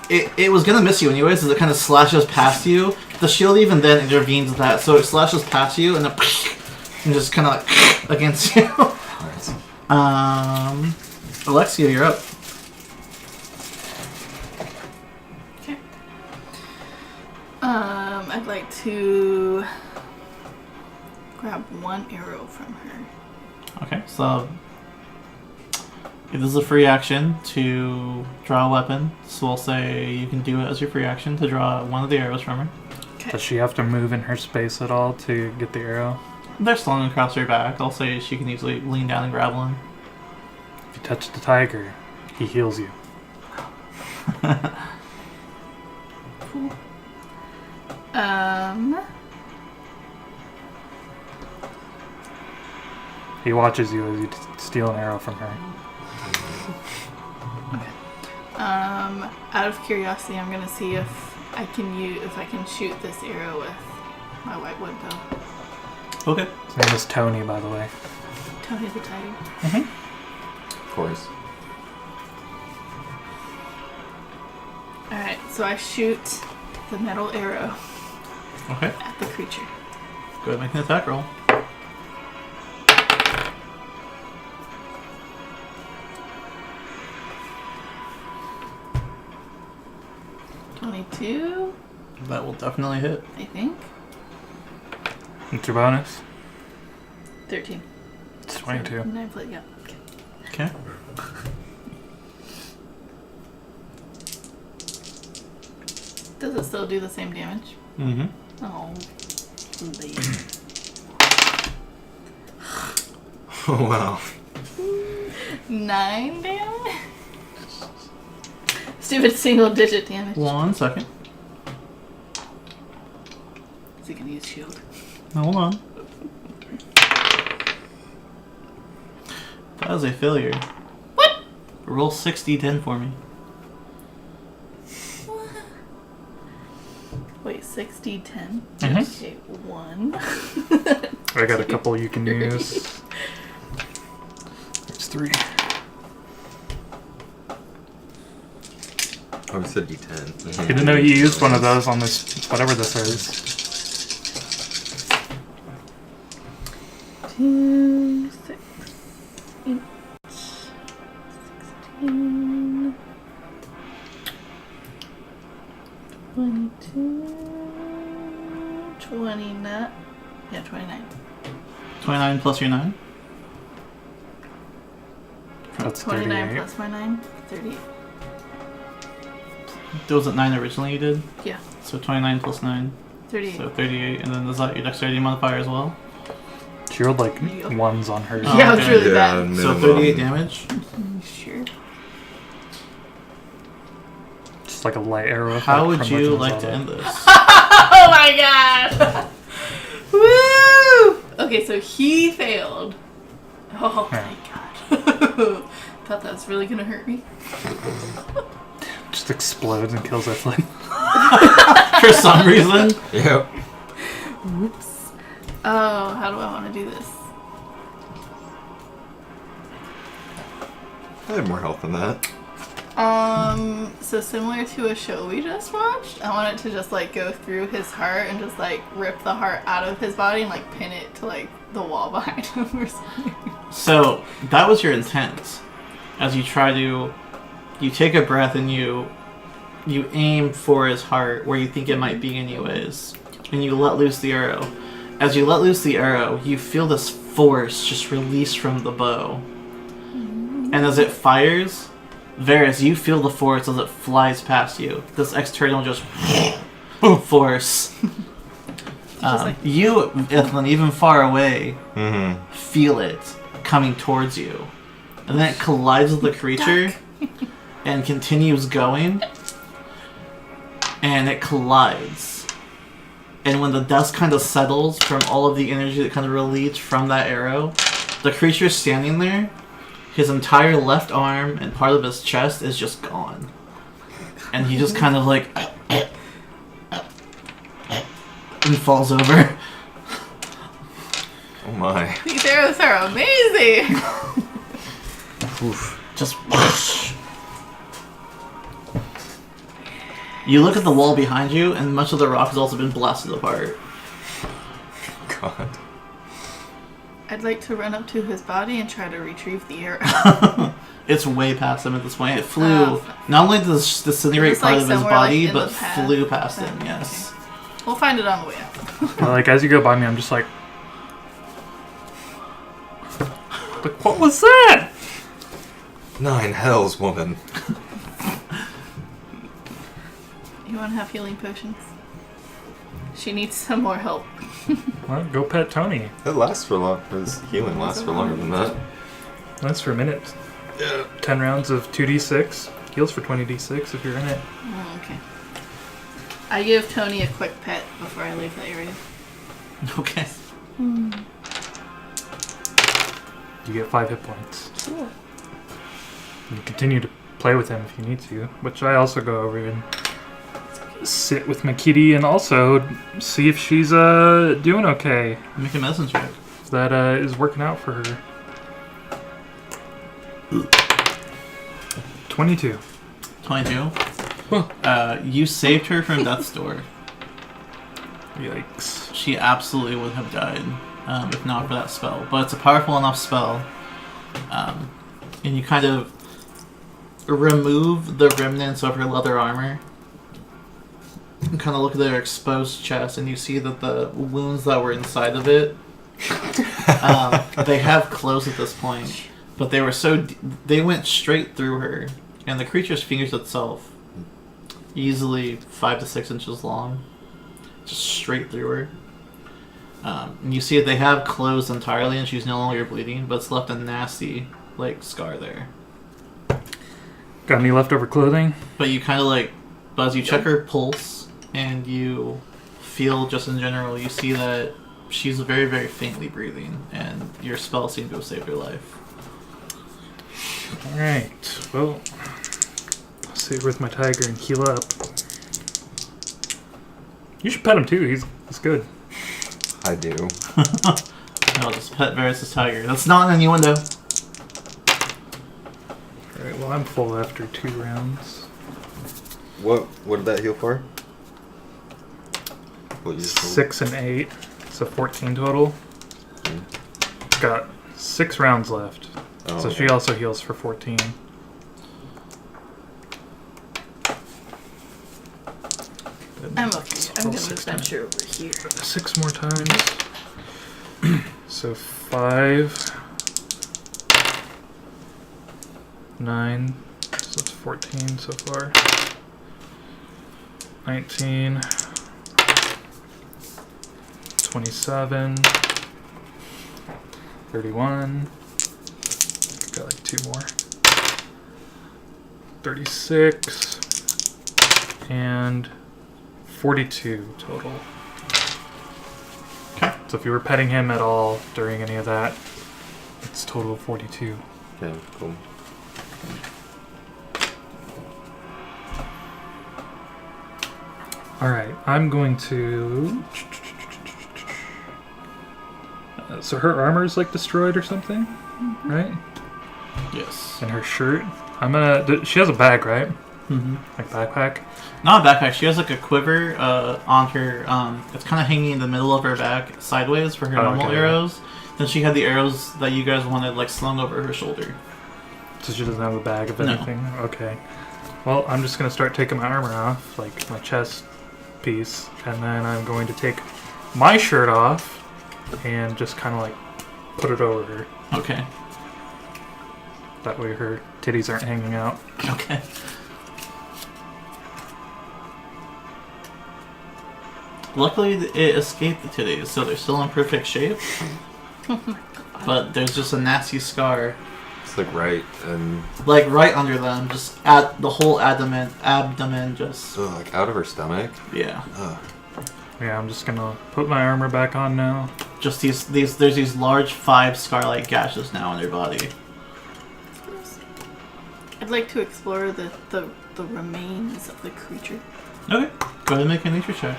A: It was going to miss you anyways, as it kind of slashes past you. The shield even then intervenes with that, so it slashes past you and then and just kind of like against you.
E: Alright.
A: Alexia, you're up.
D: Okay. I'd like to grab 1 arrow from her.
A: Okay, so this is a free action to draw a weapon, so we'll say you can do it as your free action to draw one of the arrows from her.
D: Okay.
C: Does she have to move in her space at all to get the arrow?
A: They're slung across her back. I'll say she can easily lean down and grab one.
C: If you touch the tiger, he heals you.
D: Cool.
C: He watches you as you steal an arrow from her.
D: Out of curiosity, I'm gonna see if I can shoot this arrow with my white wood bow.
A: Okay.
C: His name is Tony, by the way.
D: Tony the tiger.
E: Of course.
D: Alright, so I shoot the metal arrow
A: Okay.
D: at the creature.
A: Go ahead and make an attack roll.
D: $22,
A: That will definitely hit.
D: I think.
C: What's your bonus?
D: 13.
C: It's 22.
D: So 9 plus, yeah. Okay.
A: Okay.
D: Does it still do the same damage?
A: Mm-hmm.
D: Oh, lame.
E: Oh, wow.
D: 9 damage? Stupid single-digit damage.
A: 1 second.
D: Is he gonna use shield?
A: Hold on. That was a failure.
D: What?
A: Roll 6d10 for me.
D: Wait, 6d10?
A: Yes.
D: Okay, 1.
C: I got a couple you can use. There's 3.
E: Oh, you said D10.
C: I didn't know you used one of those on this, whatever this is.
D: 2, 6, 8, 16, 22, 29. Yeah, 29.
A: 29 plus your 9.
C: That's
D: 29
C: 38.
D: plus my 9, 38.
A: That was at 9 originally you did?
D: Yeah,
A: So 29 plus 9.
D: 38.
A: So 38. And then is that your dexterity modifier as well?
C: She rolled like 1s on hers.
A: Oh,
D: Yeah, it was
A: okay.
D: really
E: Yeah,
D: bad.
A: So
E: minimum.
A: 38 damage.
D: Sure.
C: Just like a light arrow.
A: How
C: effect
A: would
C: from
A: you
C: Legend of
A: like to
C: Zelda.
A: end this?
D: Oh my god! Woo! Okay, so he failed. Oh my god. Thought that was really gonna hurt me.
C: Just explodes and kills Evelyn.
A: For some reason.
E: Yep.
D: Oops. Oh, how do I want to do this?
E: I have more health than that.
D: So similar to a show we just watched, I want it to just like go through his heart and just like rip the heart out of his body and like pin it to like the wall behind him or something.
A: So that was your intent. As you try to, you take a breath and you aim for his heart where you think it might be anyways, and you let loose the arrow. As you let loose the arrow, you feel this force just release from the bow, and as it fires, Varys, you feel the force as it flies past you. This external just force. You, Ethlyn, even far away, feel it coming towards you. And then it collides with the creature and continues going. and it collides. And when the dust kind of settles from all of the energy that kind of released from that arrow, the creature standing there, his entire left arm and part of his chest is just gone. And he just kind of like... and falls over.
E: Oh my.
D: These arrows are amazing!
E: Oof.
A: Just whoosh. You look at the wall behind you, and much of the rock has also been blasted apart.
E: God.
D: I'd like to run up to his body and try to retrieve the arrow.
A: It's way past him at this point. It flew.
D: Oh.
A: Not only did the disintegrate
D: It's
A: part
D: like
A: of his
D: somewhere,
A: body,
D: like, in
A: but
D: the path.
A: flew past him, yes.
D: Okay. We'll find it on the way up.
C: Like, as you go by me, I'm just like, what was that?
E: 9 hells, woman.
D: You want to have healing potions? She needs some more help.
C: Well, go pet Tony.
E: It lasts for long. His healing lasts for longer than that.
C: That's for a minute.
E: Yeah.
C: 10 rounds of 2d6. Heals for 20d6 if you're in it.
D: Oh, okay. I give Tony a quick pet before I leave the area.
A: Okay.
C: You get 5 hit points.
D: Cool.
C: You continue to play with him if you need to, which I also go over and sit with my kitty and also see if she's doing okay.
A: Make a medicine check.
C: If that is working out for her. 22.
A: 22. You saved her from death's door.
C: Yikes.
A: She absolutely would have died if not for that spell. But it's a powerful enough spell. And you kind of remove the remnants of her leather armor. And kind of look at her exposed chest, and you see that the wounds that were inside of it, they have closed at this point. But they were they went straight through her. And the creature's fingers itself, easily 5 to 6 inches long, just straight through her. And you see that they have closed entirely, and she's no longer bleeding, but it's left a nasty, like, scar there.
C: Got any leftover clothing?
A: But you kind of like, Buzz, you check her pulse, and you feel just in general, you see that she's very, very faintly breathing, and your spell seemed to have saved her life.
C: Alright, well, I'll sit with my tiger and heal up. You should pet him too, he's good.
E: I do.
A: No, just pet versus tiger. That's not an innuendo.
C: Alright, well I'm full after 2 rounds.
E: What did that heal for? What you just told?
C: 6 and 8, so 14 total. Got 6 rounds left.
E: Oh,
C: So she also heals for 14.
D: I'm okay. I'm
C: Roll
D: gonna
C: 6
D: venture over here.
C: 6 more times. So 5, 9, so that's 14 so far. 19, 27, 31. Got like 2 more. 36 and 42 total.
A: Okay.
C: So if you were petting him at all during any of that, it's total of 42.
E: Okay, cool.
C: Alright, I'm going to... so her armor is like destroyed or something, right?
A: Yes.
C: And her shirt. I'm gonna... she has a bag, right?
A: Mm-hmm.
C: Like backpack?
A: Not a backpack. She has like a quiver on her. It's kind of hanging in the middle of her back, sideways for her normal
C: okay.
A: arrows. Then she had the arrows that you guys wanted, like slung over her shoulder.
C: So she doesn't have a bag of
A: No.
C: anything? Okay. Well, I'm just gonna start taking my armor off, like my chest piece, and then I'm going to take my shirt off and just kind of like put it over her.
A: Okay.
C: That way her titties aren't hanging out.
A: Okay. Luckily, it escaped the titties, so they're still in perfect shape. But there's just a nasty scar
B: It's like right and
A: Like right under them, just at the whole abdomen, just
B: like out of her stomach.
A: yeah.
B: Ugh.
C: Yeah, I'm just gonna put my armor back on now.
A: Just these. There's these large 5 scar-like gashes now on your body.
D: I'd like to explore the remains of the creature.
A: Okay, go ahead and make a nature check.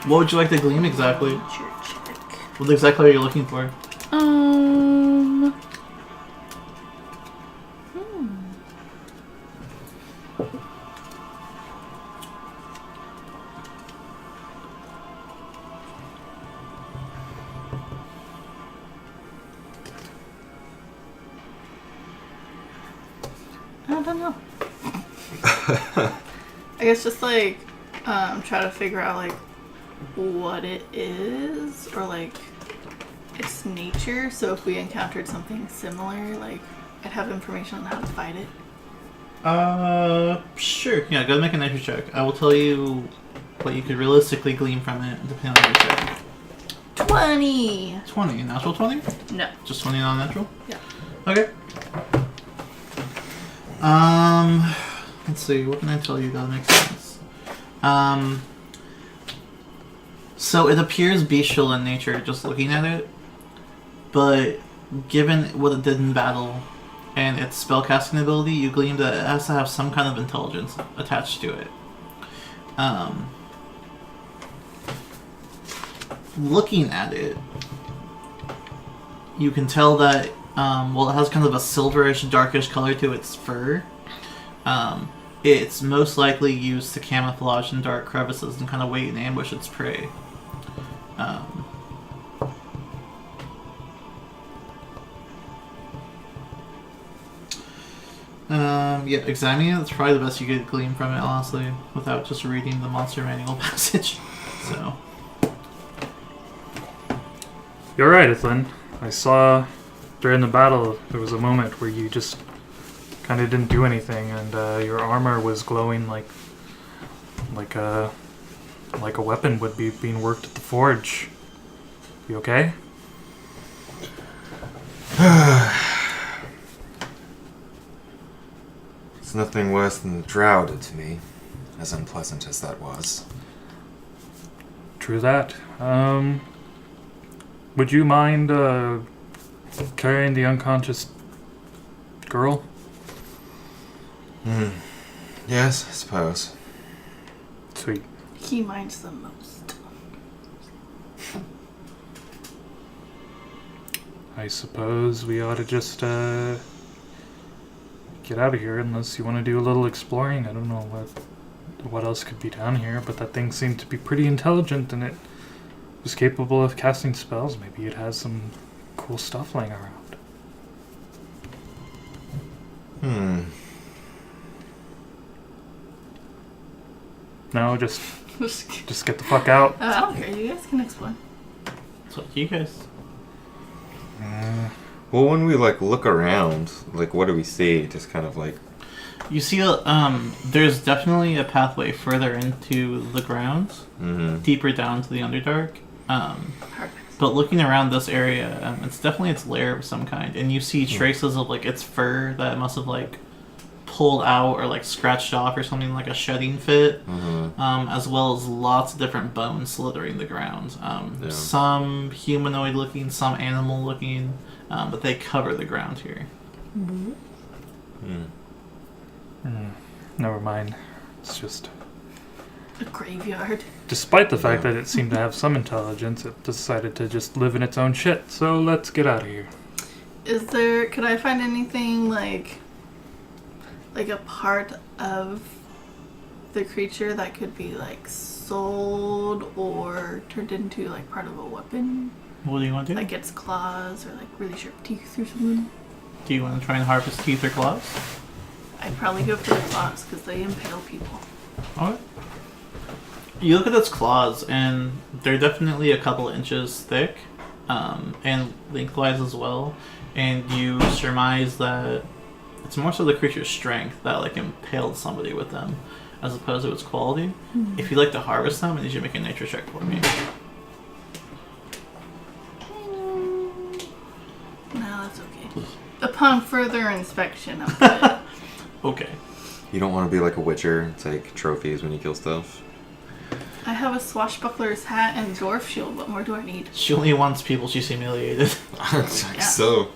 A: What would you like to glean exactly?
D: Nature check.
A: What exactly are you looking for?
D: I don't know. I guess just like try to figure out like what it is or like its nature. So if we encountered something similar, like I'd have information on how to fight it.
A: Sure. Yeah, go ahead and make a nature check. I will tell you what you could realistically glean from it, depending on your check.
D: 20.
A: 20. Natural 20?
D: No.
A: Just 20 non-natural?
D: Yeah.
A: Okay. Let's see, what can I tell you that makes sense? So it appears bestial in nature just looking at it, but given what it did in battle and its spellcasting ability, you glean that it has to have some kind of intelligence attached to it. Looking at it, you can tell that it has kind of a silverish, darkish color to its fur. It's most likely used to camouflage in dark crevices and kind of wait and ambush its prey. Yeah, examining it, that's probably the best you could glean from it, honestly, without just reading the monster manual passage. So.
C: You're right, Ethlin. I saw during the battle there was a moment where you just kind of didn't do anything, and your armor was glowing like a weapon would be being worked at the forge. You okay?
B: It's nothing worse than the drow did to me, as unpleasant as that was.
C: True that. Would you mind carrying the unconscious girl?
B: Yes, I suppose.
C: Sweet.
D: He minds the most.
C: I suppose we ought to just get out of here, unless you want to do a little exploring. I don't know what else could be down here, but that thing seemed to be pretty intelligent, and it was capable of casting spells. Maybe it has some cool stuff laying around. No, just get the fuck out.
D: I don't care. You guys can explore.
A: It's up to you guys.
B: Well, when we look around, what do we see? Just kind of
A: You see, there's definitely a pathway further into the ground, deeper down to the Underdark.
D: Perfect.
A: But looking around this area, it's definitely its lair of some kind, and you see traces of its fur that it must have pulled out or scratched off or something, like a shedding fit, as well as lots of different bones slithering the ground. Some humanoid looking, some animal looking, but they cover the ground here.
C: Never mind. It's just...
D: A graveyard.
C: Despite the fact that it seemed to have some intelligence, it decided to just live in its own shit. So let's get out of here.
D: Could I find anything like a part of the creature that could be sold or turned into part of a weapon?
A: What do you want to do?
D: Like its claws or really sharp teeth or something?
A: Do you want to try and harvest teeth or claws?
D: I'd probably go for the claws because they impale people.
A: Alright. You look at its claws, and they're definitely a couple inches thick, and lengthwise as well. And you surmise that it's more so the creature's strength that impaled somebody with them, as opposed to its quality. If you'd like to harvest them, I need you to make a nature check for me.
D: No, that's okay. Upon further inspection, I'm good.
A: Okay.
B: You don't want to be like a witcher and take trophies when you kill stuff.
D: I have a swashbuckler's hat and dwarf shield. What more do I need?
A: She only wants people she's humiliated.
B: So.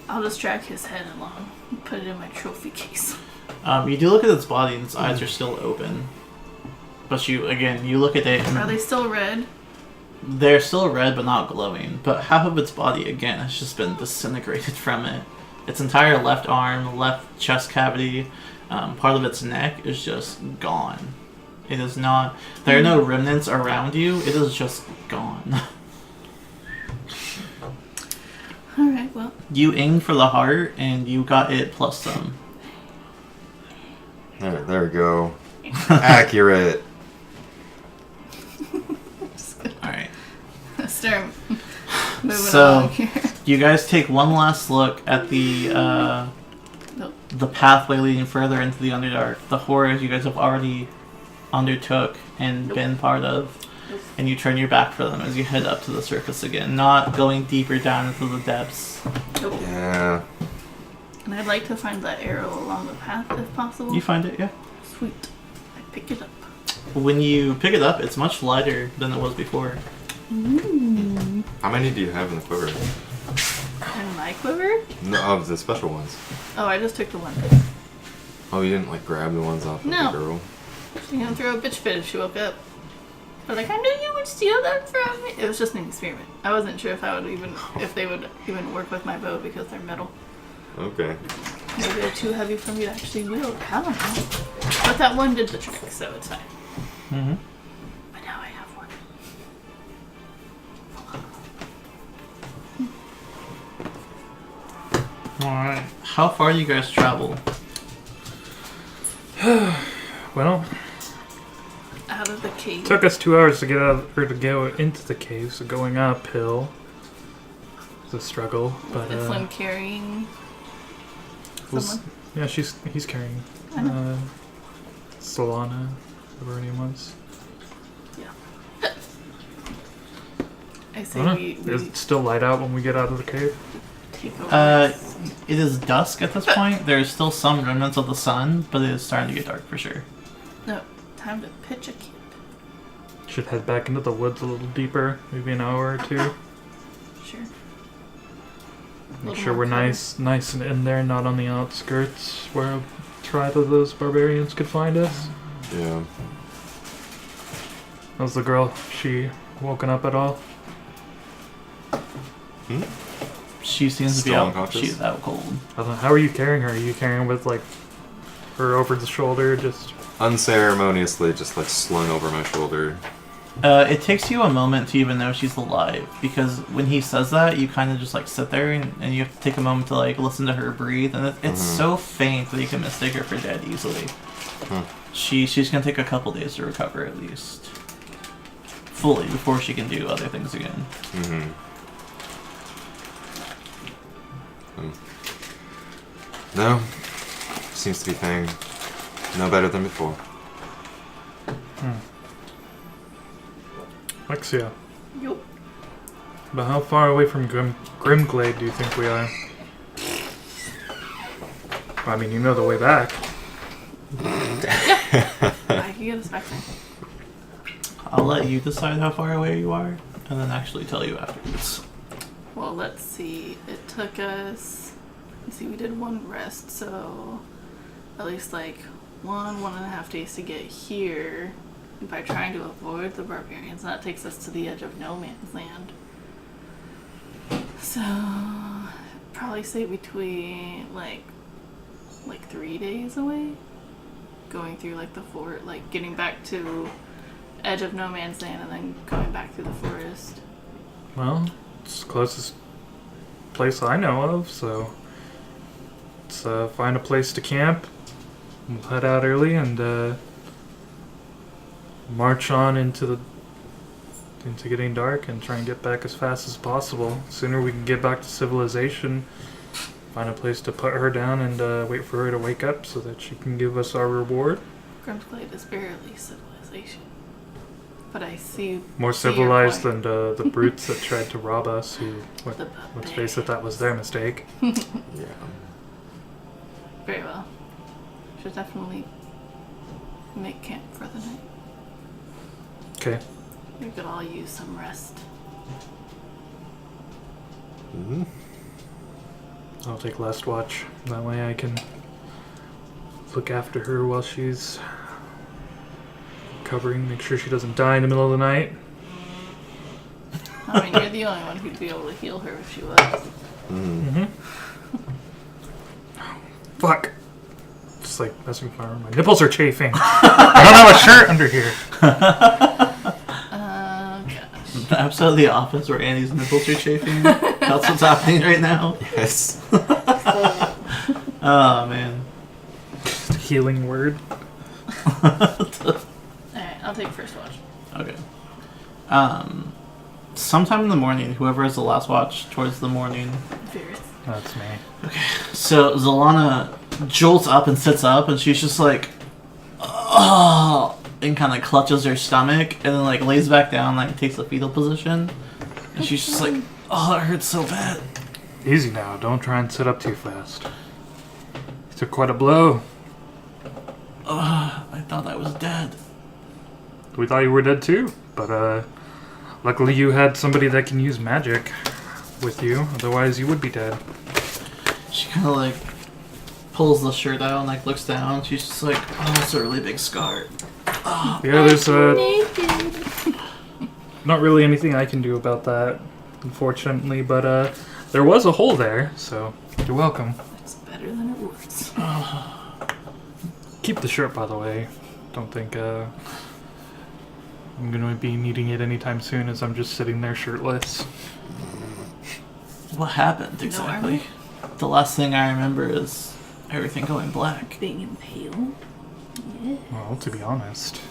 D: I'll just drag his head along and put it in my trophy case.
A: You do look at its body and its eyes are still open. But you look at it and
D: Are they still red?
A: they're still red but not glowing. But half of its body, again, has just been disintegrated from it. Its entire left arm, left chest cavity, part of its neck is just gone. It is not... There are no remnants around you. It is just gone.
D: Alright, well.
A: You aimed for the heart and you got it plus some.
B: There we go. Accurate.
A: Alright.
D: Start moving
A: So,
D: along here.
A: you guys take one last look at the pathway leading further into the Underdark. The horrors you guys have already undertook and been part of. And you turn your back for them as you head up to the surface again, not going deeper down into the depths.
D: Nope.
B: Yeah.
D: And I'd like to find that arrow along the path if possible.
A: You find it, yeah.
D: Sweet. I pick it up.
A: When you pick it up, it's much lighter than it was before.
D: Ooh.
B: How many do you have in the quiver?
D: And my quiver?
B: No, of the special ones.
D: Oh, I just took the one.
B: Oh, you didn't like grab the ones off of
D: No.
B: the girl?
D: She's gonna throw a bitch fit if she woke up. But like, I knew you would steal them from me. It was just an experiment. I wasn't sure if they would even work with my bow because they're metal.
B: Okay.
D: Maybe they're too heavy for me to actually wield. I don't know. But that one did the trick, so it's fine.
A: Mm-hmm.
D: But now I have one.
A: Alright. How far do you guys travel?
C: Well,
D: Out of the cave.
C: took us 2 hours to get out or to go into the cave, so going uphill is a struggle. But
D: Is Flynn carrying
C: we'll
D: someone?
C: yeah, he's carrying
D: I know.
C: Solana, whatever her name was.
D: Yeah. I say
C: Is it still light out when we get out of the cave?
D: take over.
A: It is dusk at this point. There's still some remnants of the sun, but it is starting to get dark for sure.
D: No, time to pitch a camp.
C: Should head back into the woods a little deeper, maybe an hour or two.
D: Sure.
C: Make
D: Little
C: sure
D: more
C: we're
D: cover.
C: nice and in there, not on the outskirts where a tribe of those barbarians could find us.
B: Yeah.
C: How's the girl? She woken up at all?
B: Hmm?
A: She seems to be
B: Still
A: out.
B: unconscious?
A: She's out cold.
C: I don't know, how are you carrying her? Are you carrying her with like her over the shoulder? Just
B: Unceremoniously, just like slung over my shoulder.
A: It takes you a moment to even know she's alive, because when he says that, you kind of just like sit there and you have to take a moment to like listen to her breathe, and it's so faint that you can mistake her for dead easily. She's gonna take a couple days to recover at least, fully, before she can do other things again.
B: No. Seems to be paying no better than before.
C: Lexia.
D: Yup.
C: But how far away from Grimglade do you think we are? I mean, you know the way back.
D: I can get us back there.
A: I'll let you decide how far away you are, and then actually tell you afterwards.
D: Well, let's see. It took us. Let's see. We did one rest, so at least like 1.5 days to get here by trying to avoid the barbarians. And that takes us to the edge of no man's land. So probably say between like 3 days away. Going through like the fort, like getting back to edge of no man's land and then going back through the forest.
C: Well, it's the closest place I know of, so let's find a place to camp. We'll head out early and march on into getting dark and try and get back as fast as possible. Sooner we can get back to civilization, find a place to put her down and wait for her to wake up so that she can give us our reward.
D: Grimsglade is barely civilization. But I see.
C: More
D: see your
C: civilized
D: point.
C: than the brutes that tried to rob us, who,
D: The
C: let's face it, that was their mistake.
B: Yeah.
D: Very well. Should definitely make camp for the night.
C: Okay.
D: We could all use some rest.
E: Mm-hmm.
C: I'll take last watch. That way I can look after her while she's recovering, make sure she doesn't die in the middle of the night.
D: I mean, you're the only one who'd be able to heal her if she was.
C: Mm-hmm. Fuck. Just like messing with my nipples are chafing. I don't have a shirt under here.
D: Gosh.
A: The episode of The Office where Annie's nipples are chafing. That's what's happening right now.
B: Yes.
A: Oh, man.
C: Just a healing word.
D: Alright, I'll take first watch.
A: Okay. Sometime in the morning, whoever has the last watch towards the morning.
D: Fierce.
C: That's me.
A: So Zolana jolts up and sits up, and she's just like, oh, and kind of clutches her stomach, and then like lays back down, like takes the fetal position, and she's just like, oh, that hurts so bad.
C: Easy now. Don't try and sit up too fast. You took quite a blow.
A: I thought I was dead.
C: We thought you were dead too, but luckily you had somebody that can use magic with you. Otherwise, you would be dead.
A: She kind of like pulls the shirt out and like looks down. She's just like, oh, that's a really big scar. Oh.
C: Yeah, there's not really anything I can do about that, unfortunately. But there was a hole there, so you're welcome.
D: It's better than it was.
C: Keep the shirt, by the way. Don't think I'm gonna be needing it anytime soon, as I'm just sitting there shirtless.
A: What happened exactly? The last thing I remember is everything going black.
D: Being impaled? Yeah.
C: Well, to be honest,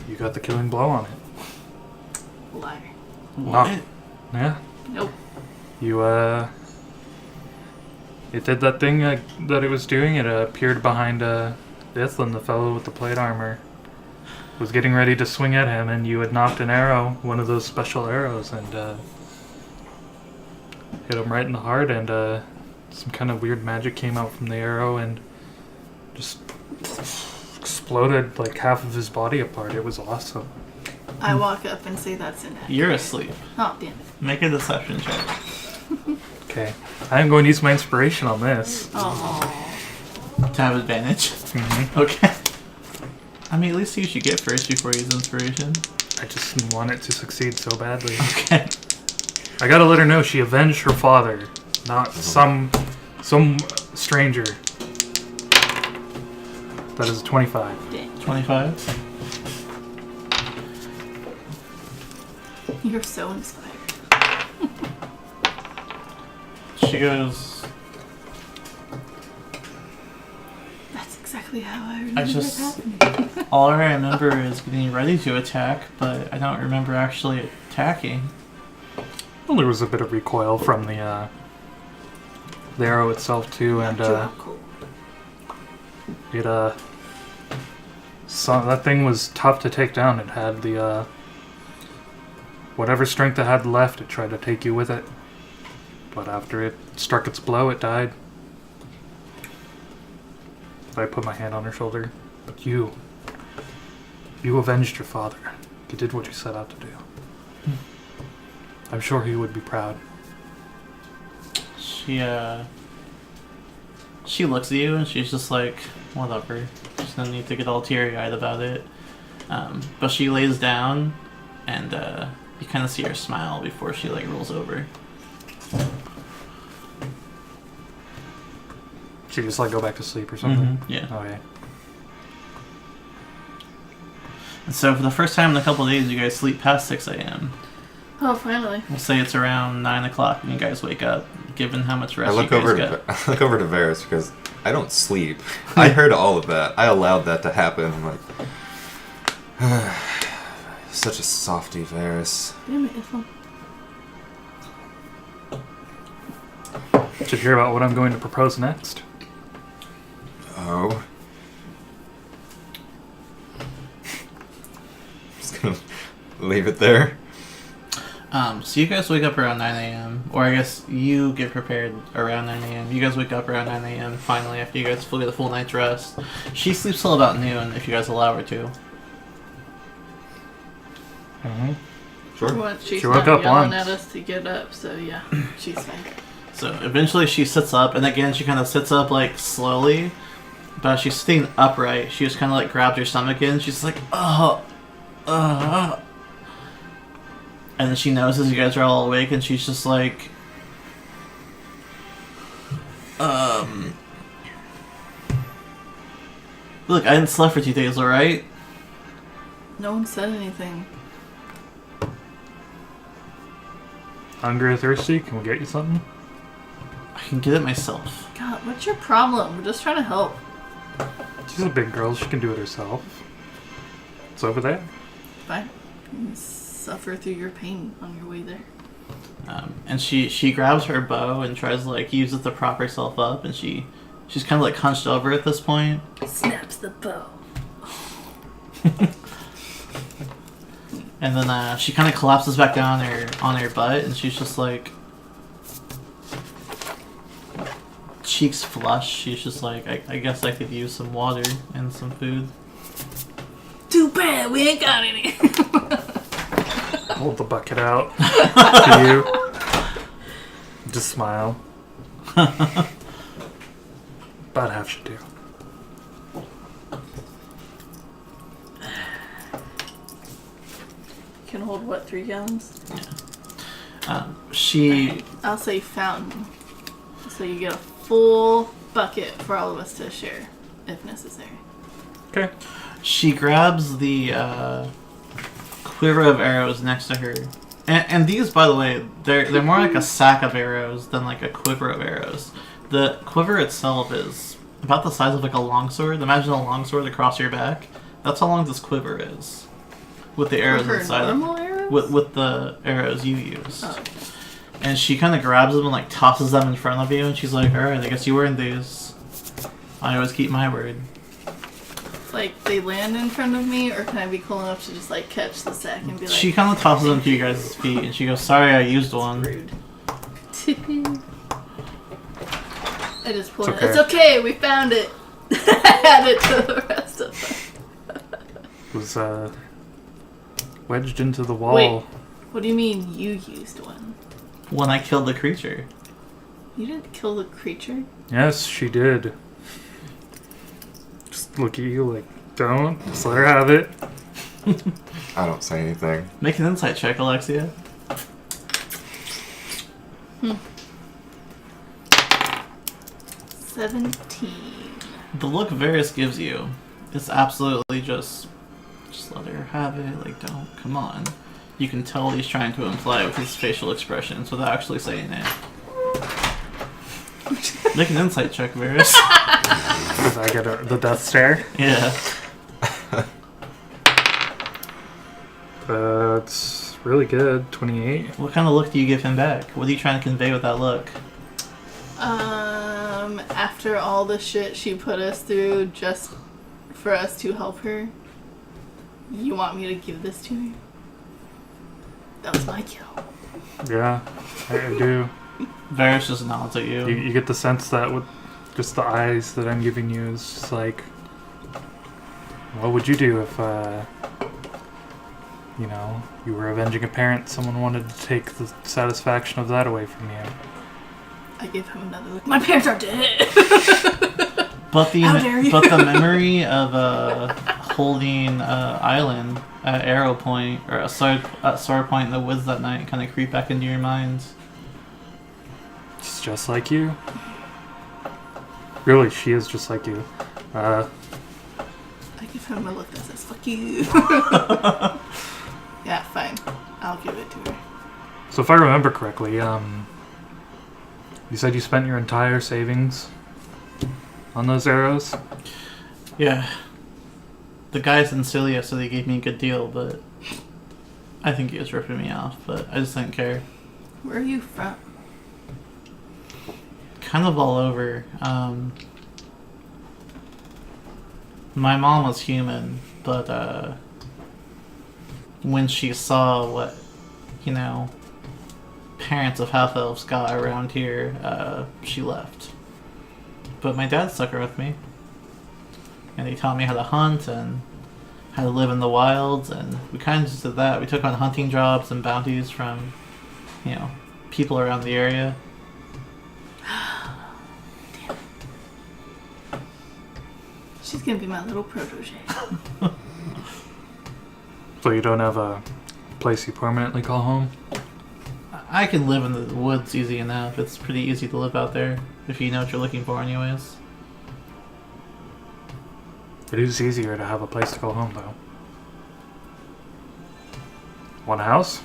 C: you got the killing blow on it.
D: Liar.
A: What?
C: Yeah.
D: Nope.
C: You, it did that thing that it was doing. It appeared behind Ithlin, the fellow with the plate armor. Was getting ready to swing at him, and you had knocked an arrow, one of those special arrows, and hit him right in the heart, and some kind of weird magic came out from the arrow and just exploded like half of his body apart. It was awesome.
D: I walk up and say that's inaccurate.
A: You're asleep.
D: Oh, damn it.
A: Make a deception check.
C: Okay. I am going to use my inspiration on this.
D: Oh.
A: To have advantage.
C: Mm-hmm.
A: Okay. I mean, at least you should get first before you use inspiration.
C: I just want it to succeed so badly.
A: Okay.
C: I gotta let her know she avenged her father, not some stranger. That is a 25.
D: Dang.
A: 25.
D: You're so inspired.
A: She goes,
D: That's exactly how I remember
A: I
D: it
A: just,
D: happening.
A: all I remember is getting ready to attack, but I don't remember actually attacking.
C: Well, there was a bit of recoil from the arrow itself too, and
D: Magical.
C: it that thing was tough to take down. It had the whatever strength it had left, it tried to take you with it. But after it struck its blow, it died. I put my hand on her shoulder. But you avenged your father. You did what you set out to do. I'm sure he would be proud.
A: She looks at you and she's just like, whatever. She's no need to get all teary-eyed about it. But she lays down and you kind of see her smile before she like rolls over.
C: She just like go back to sleep or something?
A: Yeah.
C: Okay.
A: And so for the first time in a couple of days, you guys sleep past 6 a.m.
D: Oh, finally.
A: We'll say it's around 9 o'clock when you guys wake up, given how much
B: I
A: rest
B: look
A: you guys
B: over
A: get.
B: to I look over to Varys because I don't sleep. I heard all of that. I allowed that to happen. I'm like, such a softy, Varys.
D: Damn it, Ithel.
C: Did you hear about what I'm going to propose next?
B: Oh. Just
E: gonna leave it there.
A: So you guys wake up around 9 a.m. Or I guess you get prepared around 9 a.m. You guys wake up around 9 a.m. finally after you guys get a full night's rest. She sleeps till about noon if you guys allow her to.
C: Mm-hmm.
E: Sure.
D: She's
C: She woke
D: not
C: up
D: yelling
C: once.
D: at us to get up, so yeah, she's fine.
A: So eventually she sits up, and again she kind of sits up like slowly, but she's sitting upright. She just kind of like grabs her stomach in. She's like, and then she notices you guys are all awake, and she's just like, look, I didn't sleep for 2 days, alright?
D: No one said anything.
C: Hungry or thirsty? Can we get you something?
A: I can get it myself.
D: God, what's your problem? We're just trying to help.
C: She's a big girl. She can do it herself. It's over there.
D: Fine. You suffer through your pain on your way there.
A: And she grabs her bow and tries to like use it to prop herself up, and she's kind of like hunched over at this point.
D: Snaps the bow.
A: And then she kind of collapses back down on her butt, and she's just like, cheeks flush. She's just like, I guess I could use some water and some food.
D: Too bad we ain't got any.
C: Hold the bucket out to you. Just smile. About half should do.
D: Can hold what, 3 gallons?
A: She
D: I'll say fountain. So you get a full bucket for all of us to share, if necessary.
C: Okay.
A: She grabs the quiver of arrows next to her, and these, by the way, they're more like a sack of arrows than like a quiver of arrows. The quiver itself is about the size of like a longsword. Imagine a longsword across your back. That's how long this quiver is, with the arrows
D: For
A: inside.
D: normal arrows?
A: With the arrows you used.
D: Oh.
A: And she kind of grabs them and like tosses them in front of you, and she's like, "All right, I guess you earned these. I always keep my word."
D: Like, they land in front of me, or can I be cool enough to just, like, catch the sack and be like...
A: She kind of tosses them to you guys' feet, and she goes, "Sorry, I used one."
D: Rude. I just pulled
C: It's
D: it.
C: okay.
D: It's okay, we found it. Add it to the rest of them.
C: It was wedged into the wall.
D: Wait, what do you mean you used one?
A: When I killed the creature.
D: You didn't kill the creature?
C: Yes, she did. Just look at you like, don't. Just let her have it.
B: I don't say anything.
A: Make an insight check, Alexia.
D: 17.
A: The look Varys gives you is absolutely just let her have it. Like, don't, come on. You can tell what he's trying to imply with his facial expressions without actually saying it. Make an insight check, Varys.
C: Did I get the death stare?
A: Yeah.
C: That's really good. 28.
A: What kind of look do you give him back? What are you trying to convey with that look?
D: After all the shit she put us through just for us to help her, you want me to give this to her? That was my kill.
C: Yeah, I do.
A: Varys just nods at you.
C: You get the sense that with just the eyes that I'm giving you is just like, what would you do if, you know, you were avenging a parent, someone wanted to take the satisfaction of that away from you?
D: I give him another look. My parents are dead!
A: But
D: How dare you.
A: but the memory of holding Island at arrow point or a sword point in the woods that night kind of creep back into your mind.
C: She's just like you. Really, she is just like you.
D: I give him a look that says, fuck you. Yeah, fine. I'll give it to her.
C: So if I remember correctly, you said you spent your entire savings on those arrows?
A: Yeah. The guys in Cilia said they gave me a good deal, but I think he was ripping me off, but I just didn't care.
D: Where are you from?
A: Kind of all over. My mom was human, but when she saw what, you know, parents of half elves got around here, she left. But my dad stuck her with me, and he taught me how to hunt and how to live in the wilds, and we kind of just did that. We took on hunting jobs and bounties from, you know, people around the area.
D: Damn. She's gonna be my little protege.
C: So you don't have a place you permanently call home?
A: I can live in the woods easy enough. It's pretty easy to live out there if you know what you're looking for anyways.
C: It is easier to have a place to call home, though. Want a house?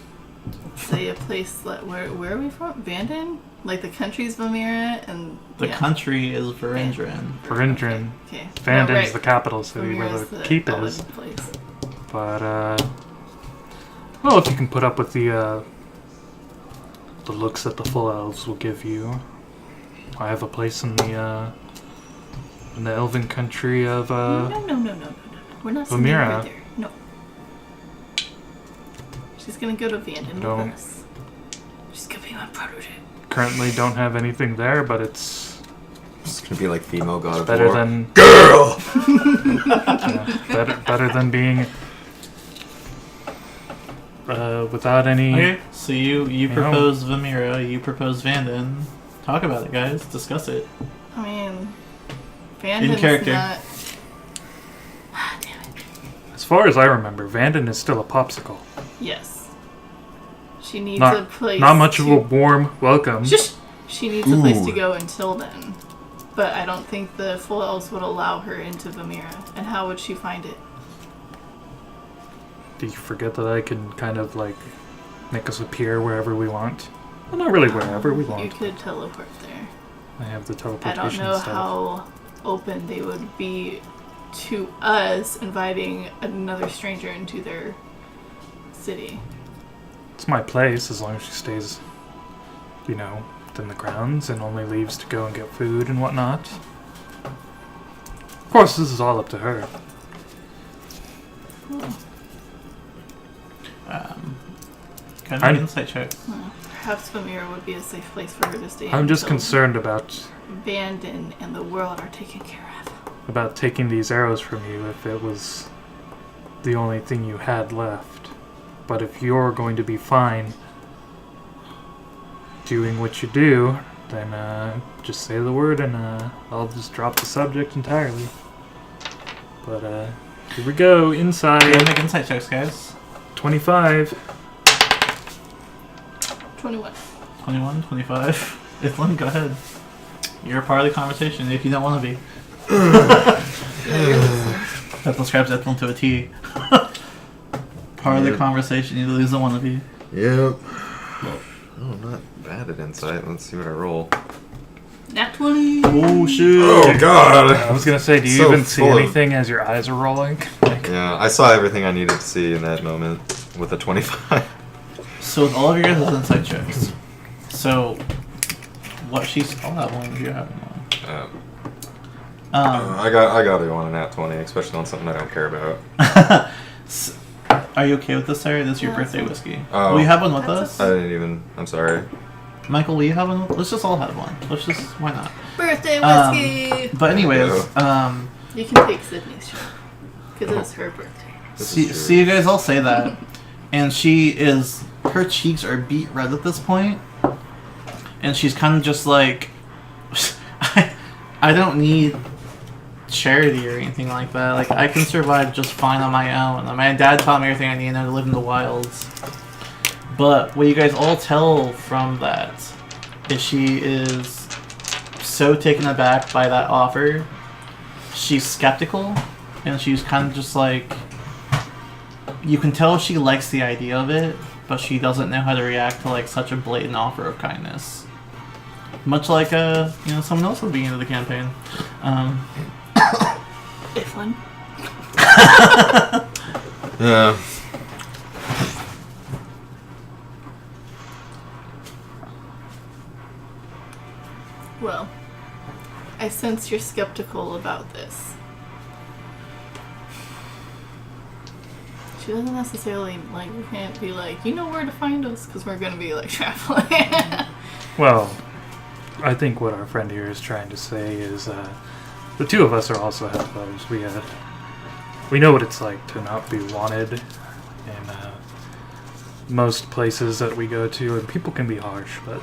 D: Say a place where are we from? Vanden? Like the country's Vamira and
A: The country is Verindran.
C: Verindran.
D: Okay.
C: Vanden's
D: No, right.
C: the capital city
D: Vamira's
C: where the keep
D: the
C: is.
D: place.
C: But, well, if you can put up with the looks that the full elves will give you, I have a place in the elven country of,
D: No. We're not sending her
C: Vamira.
D: there. No. She's gonna go to Vanden
C: Don't.
D: with us. She's gonna be my protege.
C: currently don't have anything there, but it's
B: It's gonna be like female God of
C: better
B: War.
C: than
B: Girl!
C: better than being without any.
A: Okay, so you
C: know.
A: propose Vamira, you propose Vanden. Talk about it, guys. Discuss it.
D: I mean, Vanden's
A: character.
D: not. Damn it.
C: As far as I remember, Vanden is still a popsicle.
D: Yes. She needs
C: Not
D: a place.
C: not much of
D: to...
C: a warm welcome.
D: Shush! She needs a place to
B: Ooh.
D: go until then. But I don't think the full elves would allow her into Vamira. And how would she find it?
C: Do you forget that I can kind of like make us appear wherever we want? Well, not really wherever we
D: You
C: want.
D: could teleport there.
C: I have the
D: I
C: teleportation
D: don't know
C: stuff.
D: how open they would be to us inviting another stranger into their city.
C: It's my place as long as she stays, you know, within the grounds and only leaves to go and get food and whatnot. Of course, this is all up to her.
A: Kind of
C: I'm-
A: an insight check.
D: Perhaps Vamira would be a safe place for her to stay.
C: I'm just
D: until
C: concerned about
D: Vanden and the world are taken care of.
C: taking these arrows from you if it was the only thing you had left. But if you're going to be fine doing what you do, then just say the word and I'll just drop the subject entirely. But here we go,
A: Yeah,
C: inside
A: make insight checks, guys.
C: 25.
D: 21.
A: 21, 25. Ithlin, go ahead. You're a part of the conversation if you don't want to be. That describes Ithlin to a T. Part of the
E: Yeah.
A: conversation you lose don't want to be.
E: Yep. Oh, I'm not bad at insight. Let's see what I roll.
D: Nat 20!
A: Oh, shit.
E: Oh God!
C: I was gonna say, do you
E: So
C: even see
E: full of-
C: anything as your eyes are rolling?
E: Yeah, I saw everything I needed to see in that moment with a 25.
A: So with all of your guys' insight checks, so what she's... I'll have one if you're having one.
E: I got to go on a nat 20, especially on something I don't care about.
A: Are you okay with this, Sarah? This is your
D: Yeah,
A: birthday
D: that's
A: whiskey.
E: Oh.
A: Will you have one with
D: That's
A: us?
E: I didn't even. I'm sorry.
A: Michael, will you have one? Let's just all have one. Let's just... Why not?
D: Birthday whiskey!
A: But anyways,
D: You can take Sydney's shot. Because it was her birthday.
E: This
A: see,
E: is true.
A: see you guys all say that. And she is... Her cheeks are beet red at this point. And she's kind of just like... I don't need charity or anything like that. Like, I can survive just fine on my own. My dad taught me everything I need to know to live in the wilds. But what you guys all tell from that is she is so taken aback by that offer. She's skeptical, and she's kind of just like... You can tell she likes the idea of it, but she doesn't know how to react to like such a blatant offer of kindness. Much like someone else would be into the campaign.
D: Iflin.
E: Yeah.
D: Well, I sense you're skeptical about this. She doesn't necessarily, like, we can't be like, you know where to find us, because we're going to be, like, traveling.
C: Well, I think what our friend here is trying to say is the two of us are also helpers. We know what it's like to not be wanted in most places that we go to, and people can be harsh, but,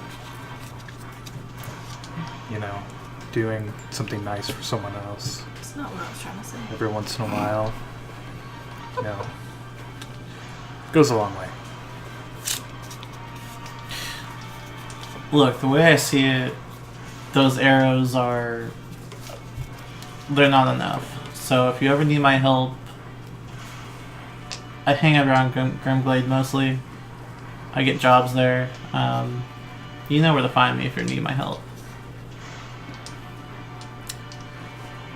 C: you know, doing something nice for someone else
D: That's not what I was trying to say.
C: every once in a while, you know, goes a long way.
A: Look, the way I see it, those arrows they're not enough. So if you ever need my help, I hang around Grimglade mostly. I get jobs there. You know where to find me if you need my help.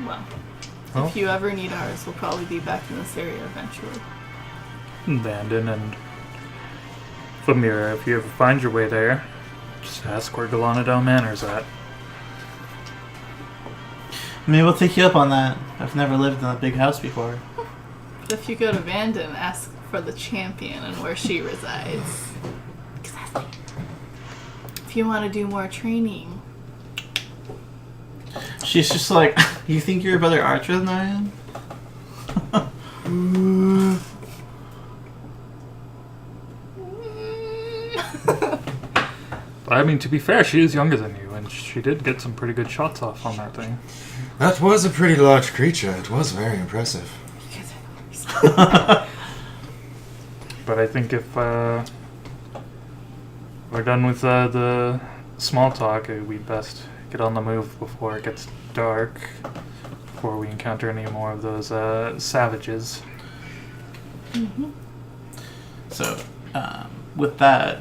D: Well,
C: Well.
D: if you ever need ours, we'll probably be back in this area eventually.
C: Bandon and Familar, if you ever find your way there, just ask where Galanadel Manor's at.
A: Maybe we'll take you up on that. I've never lived in a big house before.
D: If you go to Bandon, ask for the champion and where she resides. Exactly. If you want to do more training.
A: She's just like, you think you're a better archer than I am?
C: I mean, to be fair, she is younger than you, and she did get some pretty good shots off on that thing.
E: That was a pretty large creature. It was very impressive.
D: You guys are the worst.
C: But I think if we're done with the small talk, we'd best get on the move before it gets dark, before we encounter any more of those savages.
D: Mm-hmm.
A: So, with that,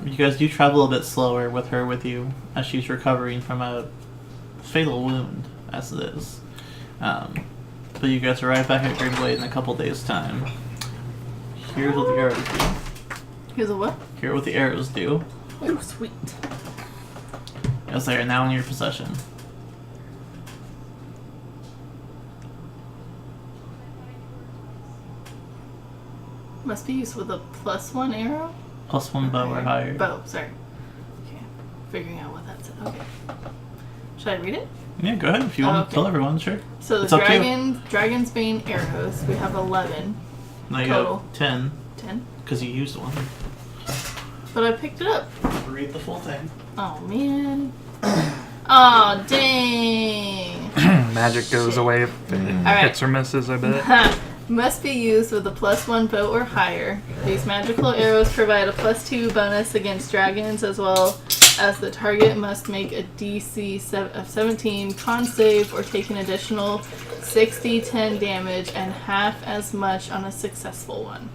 A: you guys do travel a bit slower with her with you as she's recovering from a fatal wound, as it is. But you guys arrive back at Grimglade in a couple days' time. Here's what the arrows do.
D: Here's a what?
A: Here are what the arrows do,
D: Oh, sweet.
A: as they are now in your possession.
D: Must be used with a +1 arrow?
A: +1 bow or higher.
D: Bow, sorry. Okay. Figuring out what that said. Okay. Should I read it?
A: Yeah, go ahead if you want
D: Okay.
A: to tell everyone, sure.
D: So the
A: It's up to you.
D: Dragon's Bane arrows, we have 11.
A: Now you
D: Total.
A: have 10,
D: 10.
A: because you used one.
D: But I picked it up.
A: Read the full thing.
D: Oh, man. Oh, dang.
C: Magic goes away if it
D: Alright.
C: hits or misses, I bet.
D: Must be used with a +1 bow or higher. These magical arrows provide a +2 bonus against dragons, as well as the target must make a DC of 17 con save or take an additional 6d10 damage and half as much on a successful one.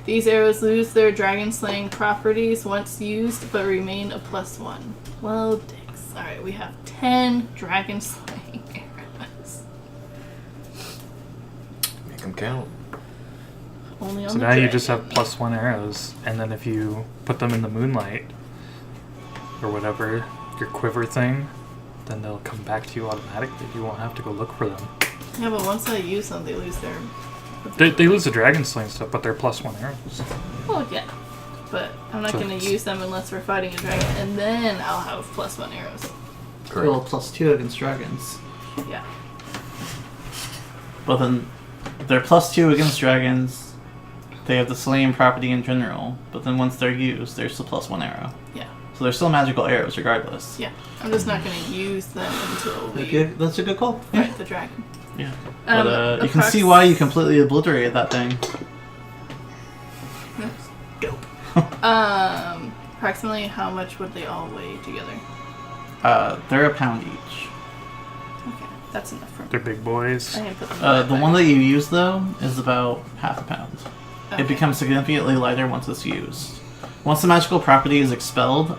D: These arrows lose their dragon slaying properties once used, but remain a +1. Well, dicks. Alright, we have 10 dragon slaying arrows.
E: Make them count.
D: Only on
C: So
D: the
C: now you just
D: dragon.
C: have +1 arrows, and then if you put them in the moonlight, or whatever, your quiver thing, then they'll come back to you automatically. You won't have to go look for them.
D: Yeah, but once I use them, they lose their...
C: They lose the dragon slaying stuff, but they're +1 arrows.
D: Well, yeah. But I'm not
C: So
D: going to
C: it's-
D: use them unless we're fighting a dragon, and then I'll have +1 arrows.
A: Roll +2 against dragons.
D: Yeah.
A: But then they're +2 against dragons. They have the slaying property in general. But then once they're used, there's the +1 arrow.
D: Yeah.
A: So they're still magical arrows regardless.
D: Yeah. I'm just not going to use them until we
A: Okay, that's a good call. Yeah.
D: fight the dragon.
A: Yeah. But you can see
D: approx-
A: why you completely obliterated that thing.
D: Dope. Approximately how much would they all weigh together?
A: They're a pound each.
D: Okay, that's enough for me.
C: They're big boys.
D: I didn't put them
A: The one that you use though is about half a pound.
D: Okay.
A: It becomes significantly lighter once it's used. Once the magical property is expelled,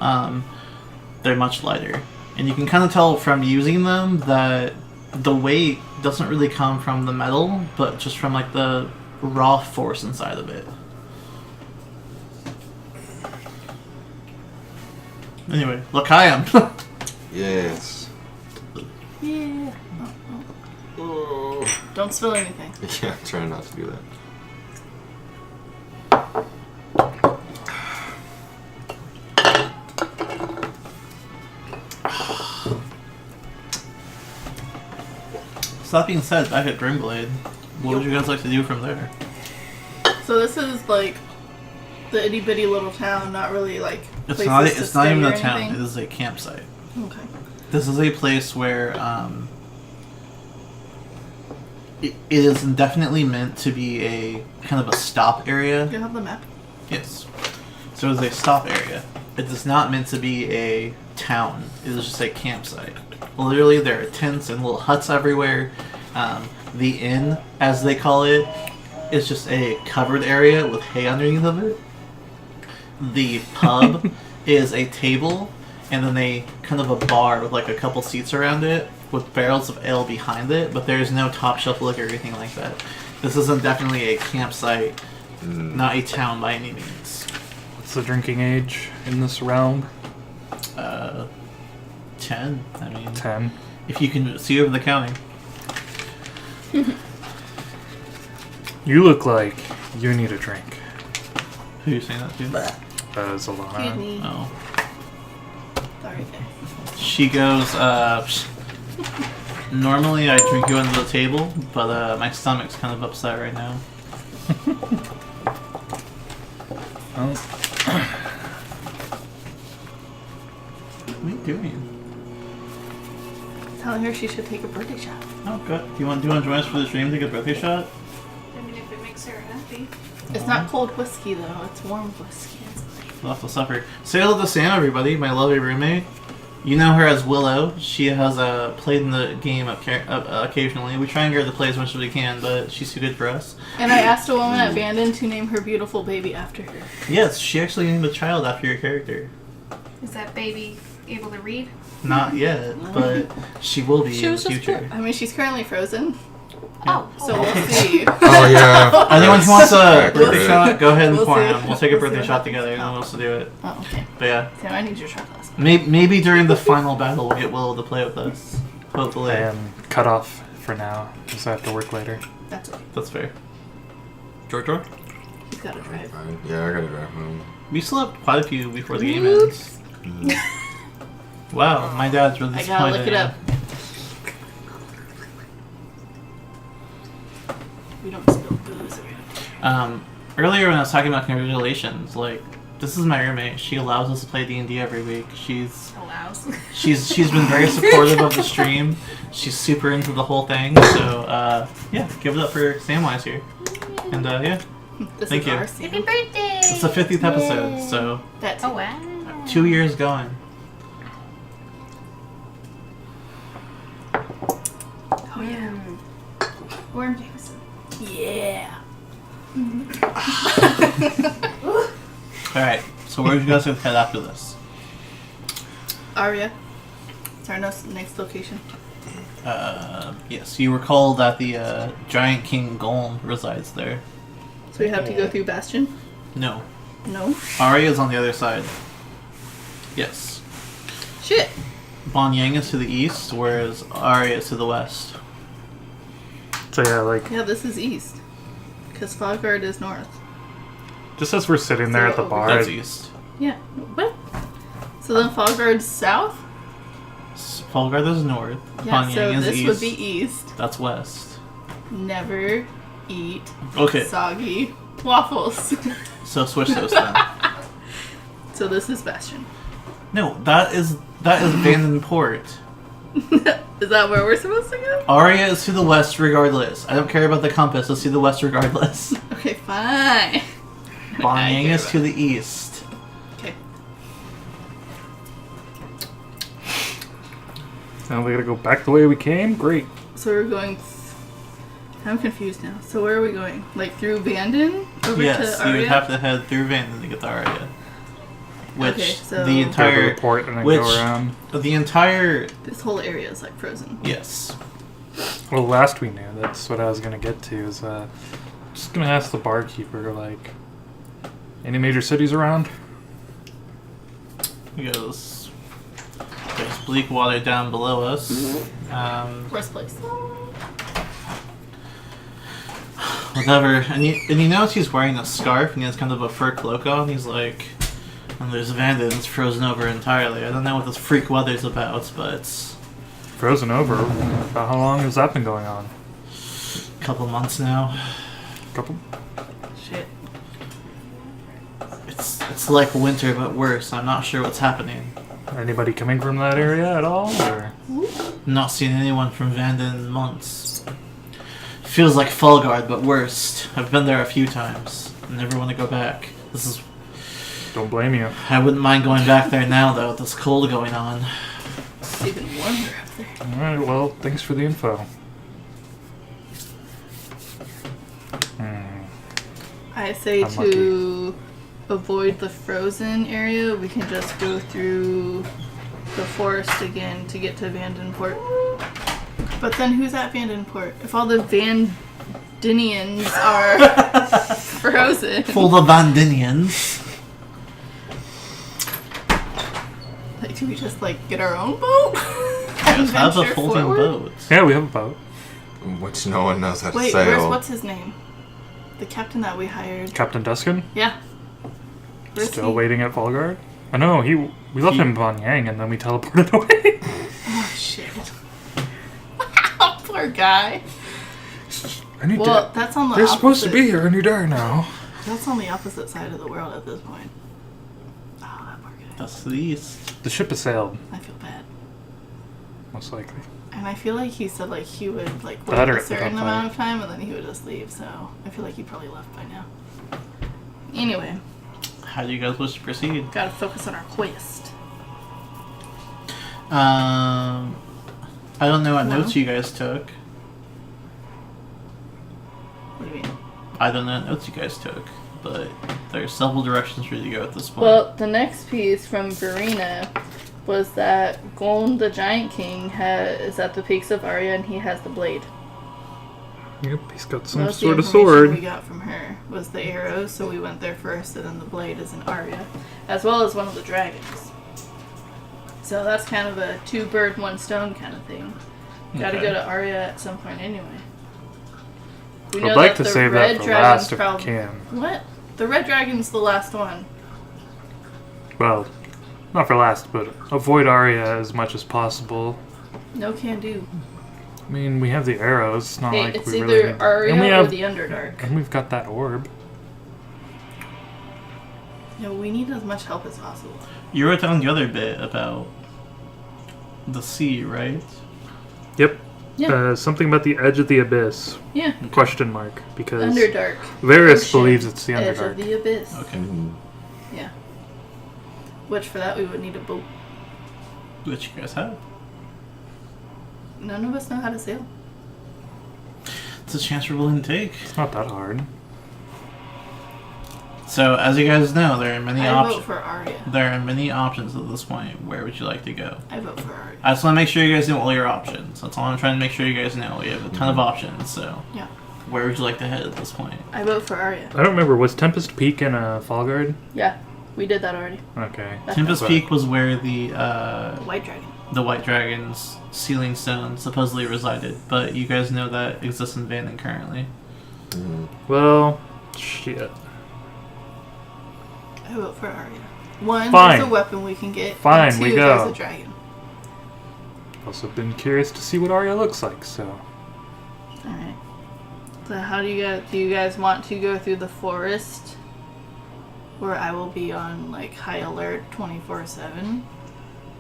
A: they're much lighter. And you can kind of tell from using them that the weight doesn't really come from the metal, but just from like the raw force inside of it. Anyway, L'Chaim.
E: Yes.
D: Yeah. Don't spill anything.
E: Yeah, I'm trying not to do that.
A: So that being said, back at Grimblade, what would you guys like to do from there?
D: So this is like the itty bitty little town, not really like.
A: It's
D: places
A: not.
D: to
A: It's not
D: stay
A: even
D: or
A: a town.
D: anything?
A: It is a campsite.
D: Okay.
A: This is a place where it is definitely meant to be a kind of a stop area.
D: Do you have the map?
A: Yes. So it's a stop area. It is not meant to be a town. It is just a campsite. Literally, there are tents and little huts everywhere. The inn, as they call it, is just a covered area with hay underneath of it. The pub is a table, and then a kind of a bar with like a couple seats around it, with barrels of ale behind it, but there's no top shelf liquor or anything like that. This isn't definitely a campsite, not a town by any means.
C: What's the drinking age in this realm?
A: 10. I mean,
C: 10.
A: if you can see over the counting.
C: You look like you need a drink.
A: Who are you saying that to?
D: Excuse
C: Zalana.
D: me.
A: Oh.
D: Sorry.
A: She goes, normally I drink you under the table, but my stomach's kind of upset right now.
C: Oh.
A: What are you doing?
D: Telling her she should take a birthday shot.
A: Oh, good. Do you want to join us for the stream to get a birthday shot?
F: I mean, if it makes her happy.
D: It's not cold whiskey though. It's warm whiskey.
A: We'll have to suffer. Say hello to Sam, everybody, my lovely roommate. You know her as Willow. She has played in the game occasionally. We try and get her to play as much as we can, but she's too good for us.
D: And I asked a woman at Bandon to name her beautiful baby after her.
A: Yes, she actually named a child after your character.
F: Is that baby able to read?
A: Not yet, but she will be
D: She
A: in
D: was
A: the
D: just
A: future.
D: I mean, she's currently frozen,
F: Oh,
D: so we'll see.
B: Oh yeah.
A: Anyone who wants a
B: That's
A: birthday
B: accurate.
A: shot, go ahead and
D: We'll
A: pour
D: see.
A: him. We'll take a
D: We'll
A: birthday
D: see.
A: shot together, and then we'll also do it.
D: Oh, okay.
A: But yeah,
D: Sam, I need your shot glass.
A: maybe during the final battle we'll get Willow to play with us. Hopefully.
C: I am cut off for now, because I have to work later.
D: That's okay.
A: That's fair. George?
D: He's got to drive.
B: Fine. Yeah, I gotta drive home.
A: We slept quite a few before the game ends. Wow, my dad's really
D: I
A: disappointed.
D: gotta look it up. We don't spill booze around.
A: Earlier when I was talking about congratulations, like, this is my roommate. She allows us to play D&D every week. She's been very supportive of the stream. She's super into the whole thing. So yeah, give it up for Samwise here. And yeah,
D: This
A: Thank
D: is
A: you.
D: our
F: Happy
D: Sam.
F: birthday!
A: it's the 50th episode, so
D: That's
F: Oh, wow.
A: 2 years going.
D: Oh yeah.
F: Warren Jameson.
D: Yeah.
A: All right, so where are you guys gonna head after this?
D: Aria. It's our next location.
A: Yes, you recall that the giant king Golem resides there.
D: So we have to go through Bastion?
A: No,
D: No.
A: Arya is on the other side. Yes.
D: Shit.
A: Banyang is to the east, whereas Arya is to the west.
C: So yeah, like,
D: Yeah, this is east. Because Fogguard is north.
C: just as we're sitting there at the bar,
A: That's east.
D: Yeah. What? So then Fogguard's south?
A: Falgard is north.
D: Yeah,
A: Banyang
D: so
A: is
D: this
A: east.
D: would be east.
A: That's west.
D: Never eat
A: Okay,
D: soggy waffles.
A: so switch those then.
D: So this is Bastion.
A: No, that is Bandon Port.
D: Is that where we're supposed to go?
A: Arya is to the west regardless. I don't care about the compass. Let's do the west regardless.
D: Okay, fine.
A: Banyang
D: I
A: is
D: get
A: to the east.
D: Okay.
C: now we gotta go back the way we came. Great.
D: So we're going. I'm confused now. So where are we going? Like through Bandon over
A: Yes,
D: to
A: you
D: Aria?
A: would have to head through Bandon to get to Arya. Which
D: Okay, so-
A: the
C: Go to the
A: entire
C: port and then
A: which-
C: go around.
A: the entire
D: This whole area is like frozen.
A: yes.
C: Well, last we knew, that's what I was gonna get to. Is just gonna ask the barkeeper, like, any major cities around?
A: There's bleak water down below us.
D: Worst place.
A: Whatever. And you notice he's wearing a scarf and he has kind of a fur cloak on. He's like, and there's Vanda and it's frozen over entirely. I don't know what this freak weather's about, but it's
C: Frozen over. About how long has that been going on?
A: Couple months now.
C: Couple.
D: Shit.
A: It's like winter but worse. I'm not sure what's happening.
C: Anybody coming from that area at all? Or?
A: Not seen anyone from Vanda in months. Feels like Falgard but worse. I've been there a few times. I never want to go back. This is.
C: Don't blame you.
A: I wouldn't mind going back there now though. With this cold going on.
D: It's even warmer up there.
C: Alright, well, thanks for the info.
D: I say
C: I'm
D: to avoid the frozen area, we can just go through the forest again to get to Vandenport. But then who's at Vandenport? If all the Vandinians are frozen.
A: Full of Vandinians.
D: Like, do we just, like, get our own boat? And
A: Just have a
D: venture
A: floating
D: forward?
A: boat.
C: Yeah, we have a boat.
B: Which no one knows how to
D: Wait,
B: sail.
D: what's his name? The captain that we hired.
C: Captain Duskin?
D: Yeah. Where's
C: Still
D: he?
C: waiting at Falgard? I know, we left him in Von Yang and then we teleported away.
D: Oh, shit. Poor guy.
C: And he
D: Well,
C: did.
D: that's on the
C: They're
D: opposite.
C: supposed to be here and you die now.
D: That's on the opposite side of the world at this point. Oh, that poor guy.
A: That's to the east.
C: The ship has sailed,
D: I feel bad.
C: most likely.
D: And I feel like he said like he would like wait
C: That or
D: a certain
C: without
D: amount of time and then he would just leave. So I feel like he probably left by now. Anyway,
A: How do you guys wish to proceed?
D: gotta focus on our quest.
A: I don't know what
D: Well.
A: notes you guys took.
D: What do you mean?
A: I don't know what notes you guys took, but there's several directions for you to go at this point.
D: Well, the next piece from Verena was that Golem the Giant King is at the peaks of Arya and he has the blade.
C: Yep, he's got
D: That
C: some
D: was the
C: sort of
D: information we
C: sword.
D: got from her was the arrows, so we went there first, and then the blade is in Arya, as well as one of the dragons. So that's kind of a two bird, one stone kind of thing. Got to
A: Okay.
D: go to Arya at some point anyway. We
C: I'd
D: know
C: like
D: that
C: to
D: the
C: save
D: red
C: that for
D: dragon's
C: last if we
D: prob-
C: can.
D: What? The red dragon's the last one.
C: Well, not for last, but avoid Arya as much as possible.
D: No can do.
C: I mean, we have the arrows. It's not
D: Hey,
C: like
D: it's
C: we
D: either
C: really need...
D: Arya
C: and we
D: or
C: have,
D: the Underdark.
C: and we've got that orb.
D: No, we need as much help as possible.
A: You wrote down the other bit about the sea, right?
C: Yep.
D: Yeah.
C: Something about the edge of the abyss.
D: Yeah.
C: Question mark. Because
D: Underdark.
C: Varys
D: Ocean,
C: believes it's the
D: Edge of
C: Underdark.
D: the abyss.
A: Okay.
D: Yeah. Which for that we would need a boat.
A: Which you guys have.
D: None of us know how to sail.
A: It's a chance we're willing to take.
C: It's not that hard.
A: So, as you guys know, there are many
D: I vote
A: options.
D: for Arya.
A: There are many options at this point. Where would you like to go?
D: I vote for Arya.
A: I just want to make sure you guys know all your options. That's all I'm trying to make sure you guys know. We have a ton of options, so
D: Yeah.
A: where would you like to head at this point?
D: I vote for Arya.
C: I don't remember. Was Tempest Peak in Falgard?
D: Yeah. We did that already.
C: Okay.
D: That's
A: Tempest
C: But-
A: Peak was where the
D: the White Dragon.
A: White Dragon's sealing stone supposedly resided, but you guys know that exists in Vanden currently.
C: Well, shit.
D: I vote for Arya. One,
C: Fine.
D: there's a weapon we can get.
C: Fine,
D: and two,
C: we go.
D: there's a dragon.
C: Also been curious to see what Arya looks like, so...
D: Alright. So how do you guys want to go through the forest? Where I will be on like high alert 24/7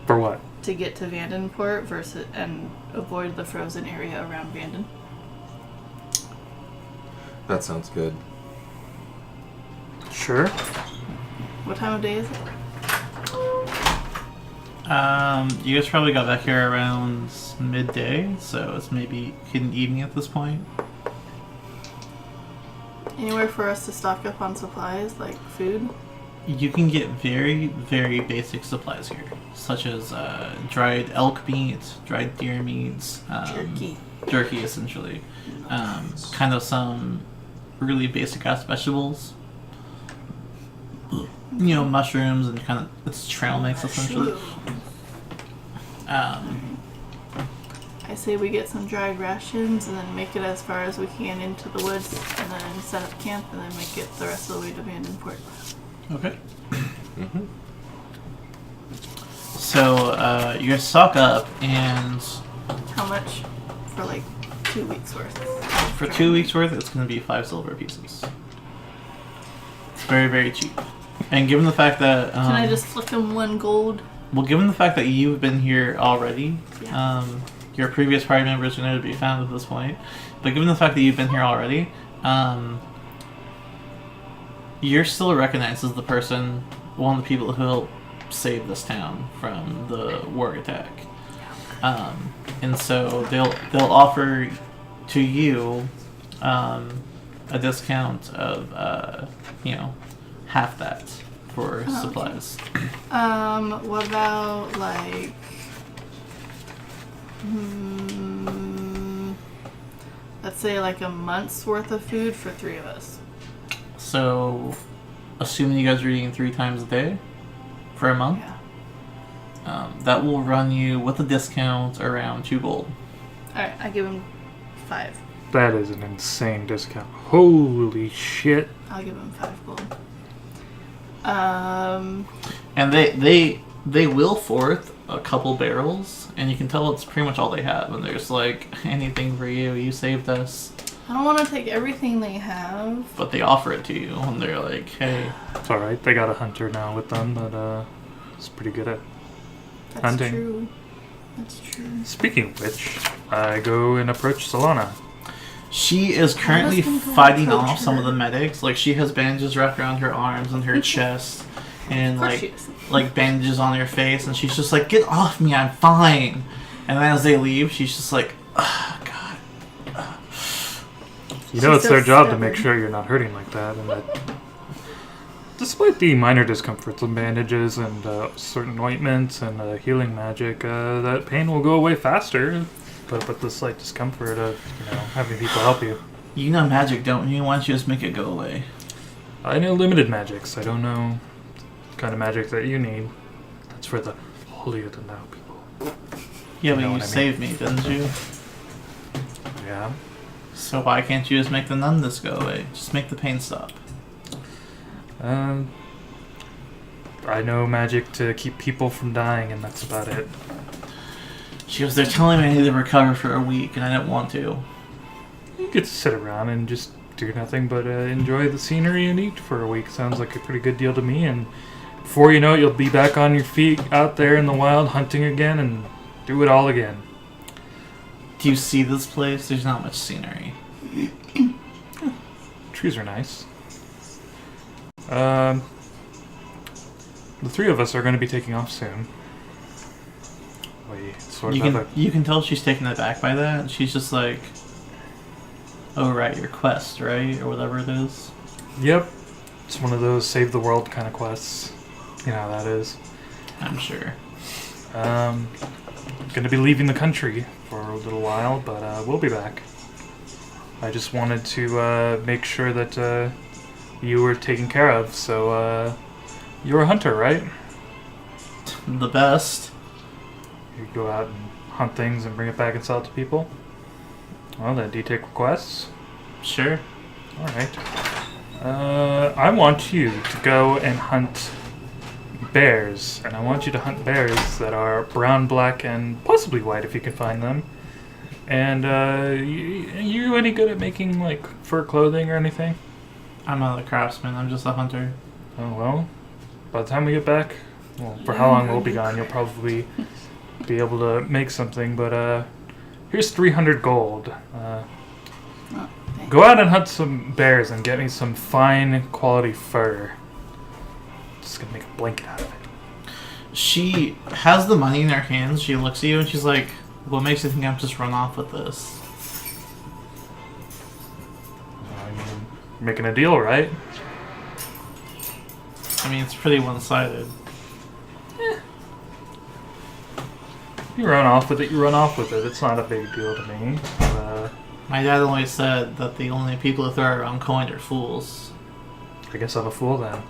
C: For what?
D: to get to Vandenport versus and avoid the frozen area around Vanden.
B: That sounds good.
C: Sure.
D: What time of day is it?
A: You guys probably got back here around midday, so it's maybe hidden evening at this point.
D: Anywhere for us to stock up on supplies like food?
A: You can get very, very basic supplies here, such as dried elk meat, dried deer meats, jerky essentially, kind of some really basic ass vegetables. You know, mushrooms and kind of it's trail mix essentially.
D: I say we get some dried rations and then make it as far as we can into the woods and then set up camp and then make it the rest of the way to Vandenport.
A: Okay. So you guys stock up, and
D: How much for like 2 weeks worth?
A: For 2 weeks worth, it's going to be 5 silver pieces. It's very, very cheap. And given the fact that...
D: Can I just flip him 1 gold?
A: Well, given the fact that you've been here already,
D: Yeah.
A: your previous party members are going to be found at this point, but given the fact that you've been here already, you're still recognized as the person, one of the people who helped save this town from the warg attack. And so they'll offer to you a discount of half that for supplies.
D: What about like let's say like a month's worth of food for 3 of us.
A: So, assuming you guys are eating 3 times a day for a month,
D: Yeah.
A: that will run you with a discount around 2 gold.
D: Alright, I give him 5.
C: That is an insane discount. Holy shit.
D: I'll give him 5 gold.
A: And they will forth a couple barrels, and you can tell it's pretty much all they have. And there's like, anything for you. You saved us.
D: I don't want to take everything they have.
A: But they offer it to you, and they're like, hey.
C: It's alright. They got a hunter now with them that is pretty good at
D: That's
C: hunting.
D: true. That's true.
C: Speaking of which, I go and approach Solana.
A: She is currently
D: I was gonna go
A: fighting
D: approach
A: off some
D: her.
A: of the medics. Like, she has bandages wrapped around her arms and her chest, and
D: Of course she is.
A: like bandages on her face, and she's just like, get off me, I'm fine. And then as they leave, she's just like, oh, God.
C: You know,
D: She's
C: it's
D: so
C: their job to
D: stubborn.
C: make sure you're not hurting like that, and that despite the minor discomforts of bandages and certain ointments and healing magic, that pain will go away faster. But with the slight discomfort of, having people help you.
A: You know magic, don't you? Why don't you just make it go away?
C: I know limited magics. I don't know the kind of magic that you need. That's for the holier than thou people.
A: Yeah, but
C: know
A: you
C: what I mean.
A: saved me, didn't you?
C: Yeah.
A: So why can't you just make the numbness go away? Just make the pain stop.
C: I know magic to keep people from dying, and that's about it.
A: She goes, they're telling me I need to recover for a week, and I don't want to.
C: You get to sit around and just do nothing but enjoy the scenery and eat for a week. Sounds like a pretty good deal to me. And before you know it, you'll be back on your feet out there in the wild hunting again and do it all again.
A: Do you see this place? There's not much scenery.
C: Trees are nice. The 3 of us are going to be taking off soon. We sort of
A: You can tell she's taken aback by that. And she's just like, oh, right, your quest, right? Or whatever it is.
C: Yep. It's one of those save the world kind of quests. You know how that is.
A: I'm sure.
C: Going to be leaving the country for a little while, but we'll be back. I just wanted to make sure that you were taken care of. So you're a hunter, right?
A: The best.
C: You go out and hunt things and bring it back and sell it to people? Well, then, do you take requests?
A: Sure.
C: Alright. I want you to go and hunt bears. And I want you to hunt bears that are brown, black, and possibly white if you can find them. And, you any good at making, like, fur clothing or anything?
A: I'm not a craftsman. I'm just a hunter.
C: Oh, well. By the time we get back, well, for how long we'll be gone, you'll probably be able to make something, but here's 300 gold.
D: Oh, thanks.
C: Go out and hunt some bears and get me some fine quality fur. Just gonna make a blanket out of it.
A: She has the money in her hands. She looks at you and she's like, what makes you think I'm just run off with this?
C: I mean, making a deal, right?
A: I mean, it's pretty one-sided.
C: You run off with it, you run off with it. It's not a big deal to me.
A: My dad always said that the only people who throw around coin are fools.
C: I guess I'm a fool then.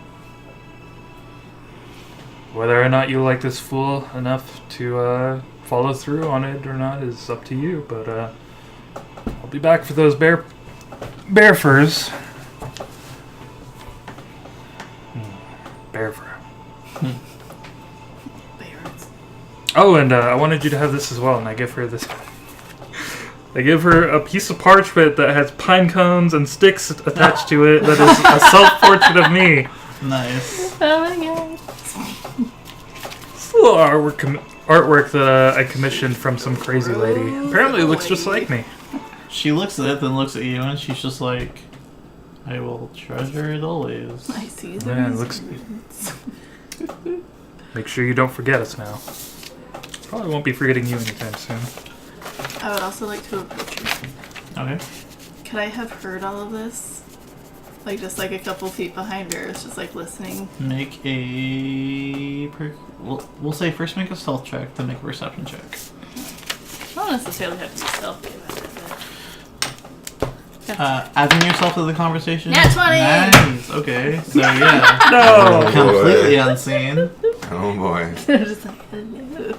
C: Whether or not you like this fool enough to follow through on it or not is up to you, but I'll be back for those bear furs. Bear fur.
D: Bears.
C: Oh, and I wanted you to have this as well, and I give her this They give her a piece of parchment that has pine cones and sticks attached to it that is a self-portrait of me.
A: Nice.
D: Oh my god.
C: It's a little artwork that I commissioned from some crazy lady. Apparently it looks just like me.
A: She looks at it, then looks at you, and she's just like, I will treasure it always.
D: I see the
C: Man, it looks... Make sure you don't forget us now. Probably won't be forgetting you anytime soon.
D: I would also like to approach you.
A: Okay.
D: Could I have heard all of this? Like, just like a couple feet behind her, it's just like listening.
A: Make a... We'll say first make a stealth check, then make a perception check.
D: I don't necessarily have to be stealthy about it,
A: Adding yourself to the conversation?
D: Nat 20!
A: Nice! Okay, so yeah.
C: No!
A: Completely unseen.
B: Oh boy.
D: but they're just like, hello.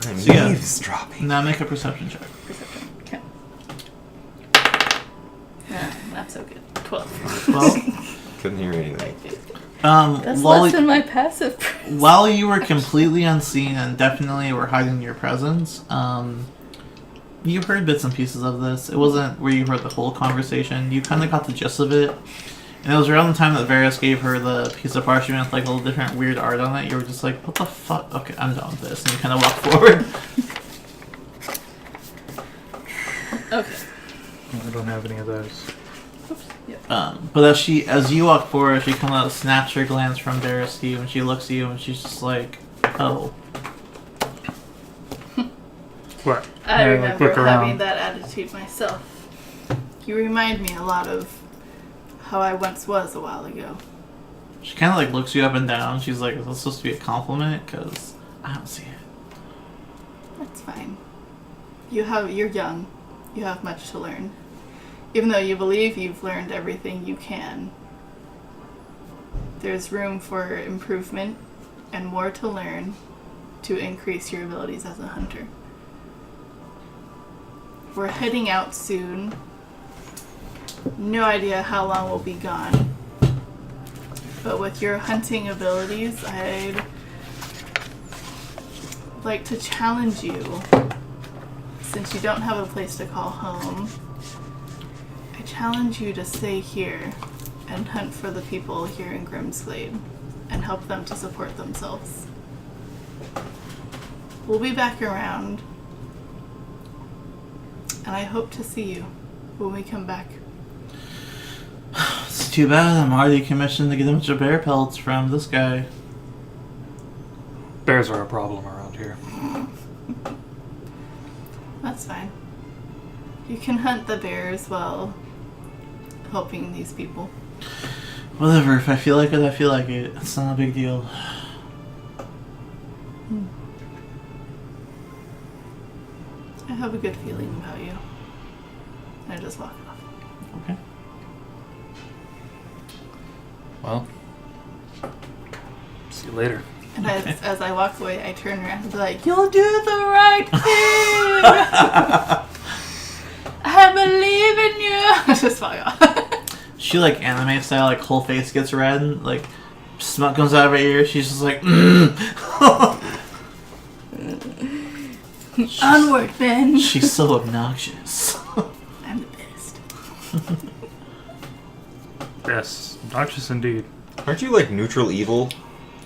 B: I'm
A: So, yeah.
B: eavesdropping.
A: Now make a perception check.
D: Perception. Okay. Not so good. 12.
A: Well,
B: Couldn't hear anything.
D: That's less than my passive.
A: while you were completely unseen and definitely were hiding your presence, you heard bits and pieces of this. It wasn't where you heard the whole conversation. You kind of got the gist of it. And it was around the time that Varys gave her the piece of parchment with like a little different weird art on it. You were just like, what the fuck? Okay, I'm done with this. And you kind of walked forward.
D: Okay.
C: I don't have any of those.
D: Oops. Yep.
A: But as you walk forward, she kind of snaps her glance from Varys to you, and she looks at you, and she's just like, oh.
C: What?
D: I
C: Yeah,
D: remember
C: look around.
D: having that attitude myself. You remind me a lot of how I once was a while ago.
A: She kind of like looks you up and down. She's like, is this supposed to be a compliment? Because I don't see it.
D: That's fine. You're young. You have much to learn. Even though you believe you've learned everything you can, there's room for improvement and more to learn to increase your abilities as a hunter. We're heading out soon. No idea how long we'll be gone. But with your hunting abilities, I'd like to challenge you. Since you don't have a place to call home, I challenge you to stay here and hunt for the people here in Grimsglade and help them to support themselves. We'll be back around, and I hope to see you when we come back.
A: It's too bad I'm already commissioned to get a bunch of bear pelts from this guy.
C: Bears are a problem around here.
D: That's fine. You can hunt the bears while helping these people.
A: Whatever, if I feel like it, I feel like it. It's not a big deal.
D: I have a good feeling about you. And I just walk off.
A: Okay.
C: Well, see you later.
D: And as I walk away, I turn around and be like, you'll do the right thing! I believe in you! Just walk off.
A: She like anime style, like whole face gets red, and, like smoke comes out of her ear. She's just like,
D: Onward, Ben!
A: She's so obnoxious.
D: I'm the best.
C: Yes, obnoxious indeed.
B: Aren't you like neutral evil?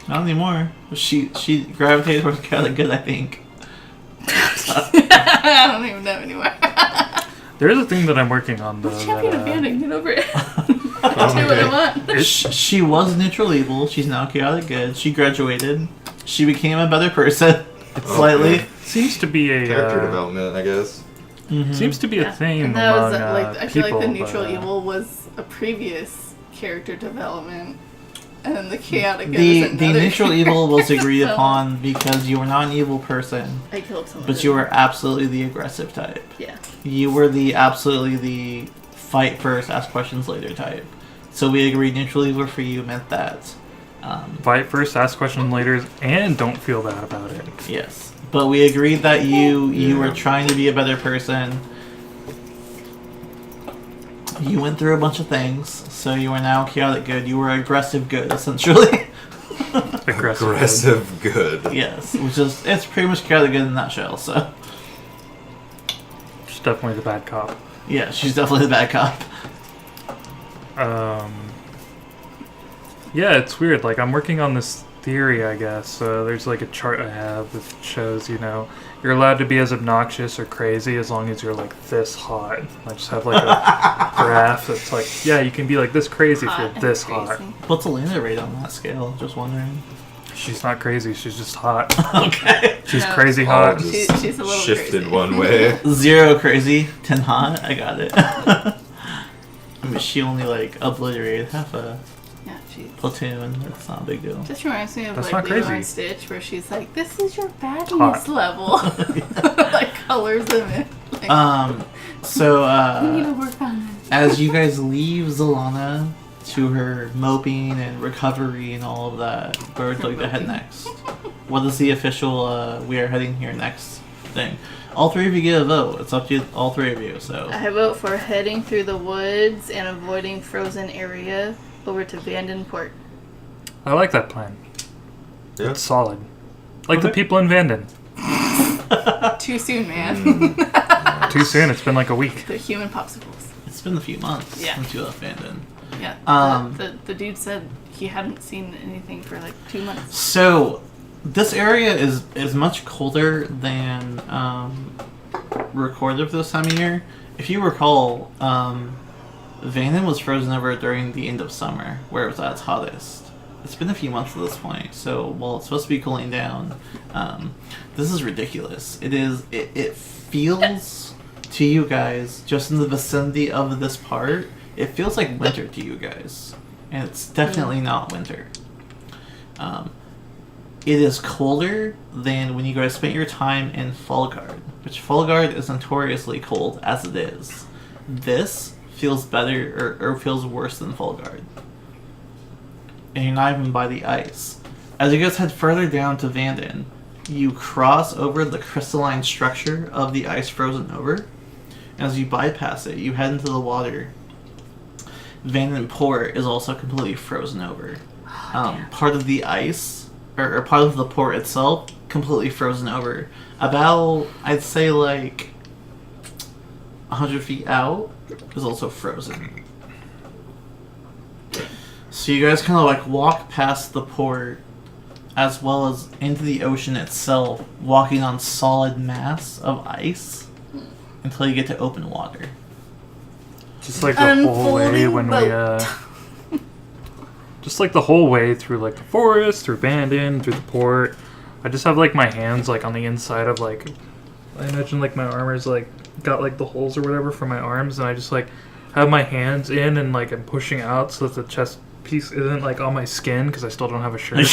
A: Not anymore. She gravitated towards kind of good, I think.
D: I don't even know anymore.
C: There is a thing that I'm working on though.
D: Champion of Banding, get over it.
B: Oh,
D: Do what I want.
A: She was neutral evil. She's now chaotic good. She graduated. She became a better person. Slightly.
B: Okay.
C: Seems to be a
B: Character development, I guess.
A: Mm-hmm.
C: seems to be a theme
D: And that
C: among
D: was like I feel
C: people.
D: like the neutral
C: but,
D: evil was a previous character development, and then the chaotic good
A: The
D: is another
A: neutral evil was agreed
D: So,
A: upon because you were not an evil person,
D: I killed someone.
A: but you were absolutely the aggressive type.
D: Yeah.
A: You were absolutely the fight first, ask questions later type. So we agreed neutral evil for you meant that.
C: Fight first, ask questions later, and don't feel bad about it.
A: Yes. But we agreed that you were trying to be a better person. You went through a bunch of things, so you are now chaotic good. You were aggressive good, essentially.
C: Aggressive.
B: Good.
A: Yes, which is, it's pretty much chaotic good in a nutshell, so.
C: Just definitely the bad cop.
A: Yeah, she's definitely the bad cop.
C: Yeah, it's weird. Like, I'm working on this theory, I guess. There's like a chart I have that shows, you're allowed to be as obnoxious or crazy as long as you're like this hot. I just have like a graph that's like, yeah, you can be like this crazy if you're this hot.
A: What's Elena rate on that scale? Just wondering.
C: She's not crazy, she's just hot.
A: Okay.
C: She's
D: Yeah.
C: crazy
B: Oh,
C: hot.
B: just
D: She's a little
B: shifted
D: crazy.
B: one way.
A: 0 crazy, 10 hot. I got it. I mean, she only like obliterated half a
D: Yeah, she
A: platoon. That's not a big deal.
D: just reminds me of
C: That's
D: like
C: not
D: Lilo
C: crazy.
D: and Stitch, where she's like, "This is your
C: Hot.
D: badness level." Like colors them in. Like,
A: So
D: we need to work on that.
A: as you guys leave Zalana to her moping and recovery and all of that, where would you like to head next? What is the official we are heading here next thing? All three of you get a vote. It's up to you, all three of you. So
D: I vote for heading through the woods and avoiding frozen area over to Vanden Port.
C: I like that plan.
E: Yeah.
C: It's solid. Like the
A: Okay.
C: people in Vanden.
D: Too soon, man.
C: Too soon, it's been like a week.
D: They're human popsicles.
A: it's been a few months
D: Yeah.
A: since you left Vanden.
D: Yeah. The dude said he hadn't seen anything for like 2 months.
A: So this area is much colder than recorded for this time of year. If you recall, Vanden was frozen over during the end of summer, where it was at its hottest. It's been a few months at this point, so while it's supposed to be cooling down, this is ridiculous. It feels to you guys, just in the vicinity of this part, it feels like winter to you guys. And it's definitely not winter. It is colder than when you guys spent your time in Fallgard, which Fallgard is notoriously cold as it is. This feels better or feels worse than Fallgard. And you're not even by the ice. As you guys head further down to Vanden, you cross over the crystalline structure of the ice frozen over. As you bypass it, you head into the water. Vanden Port is also completely frozen over. Part of the ice, or part of the port itself, completely frozen over. About, I'd say like 100 feet out, is also frozen. So you guys kind of like walk past the port, as well as into the ocean itself, walking on solid mass of ice, until you get to open water.
C: Just like the whole way
D: Unfolding
C: when
D: boat.
C: we, just like the whole way through like the forest, through Vanden, through the port. I just have like my hands like on the inside of like, I imagine like my armor's like got like the holes or whatever for my arms, and I just like have my hands in and like I'm pushing out so that the chest piece isn't like on my skin because I still don't have a shirt,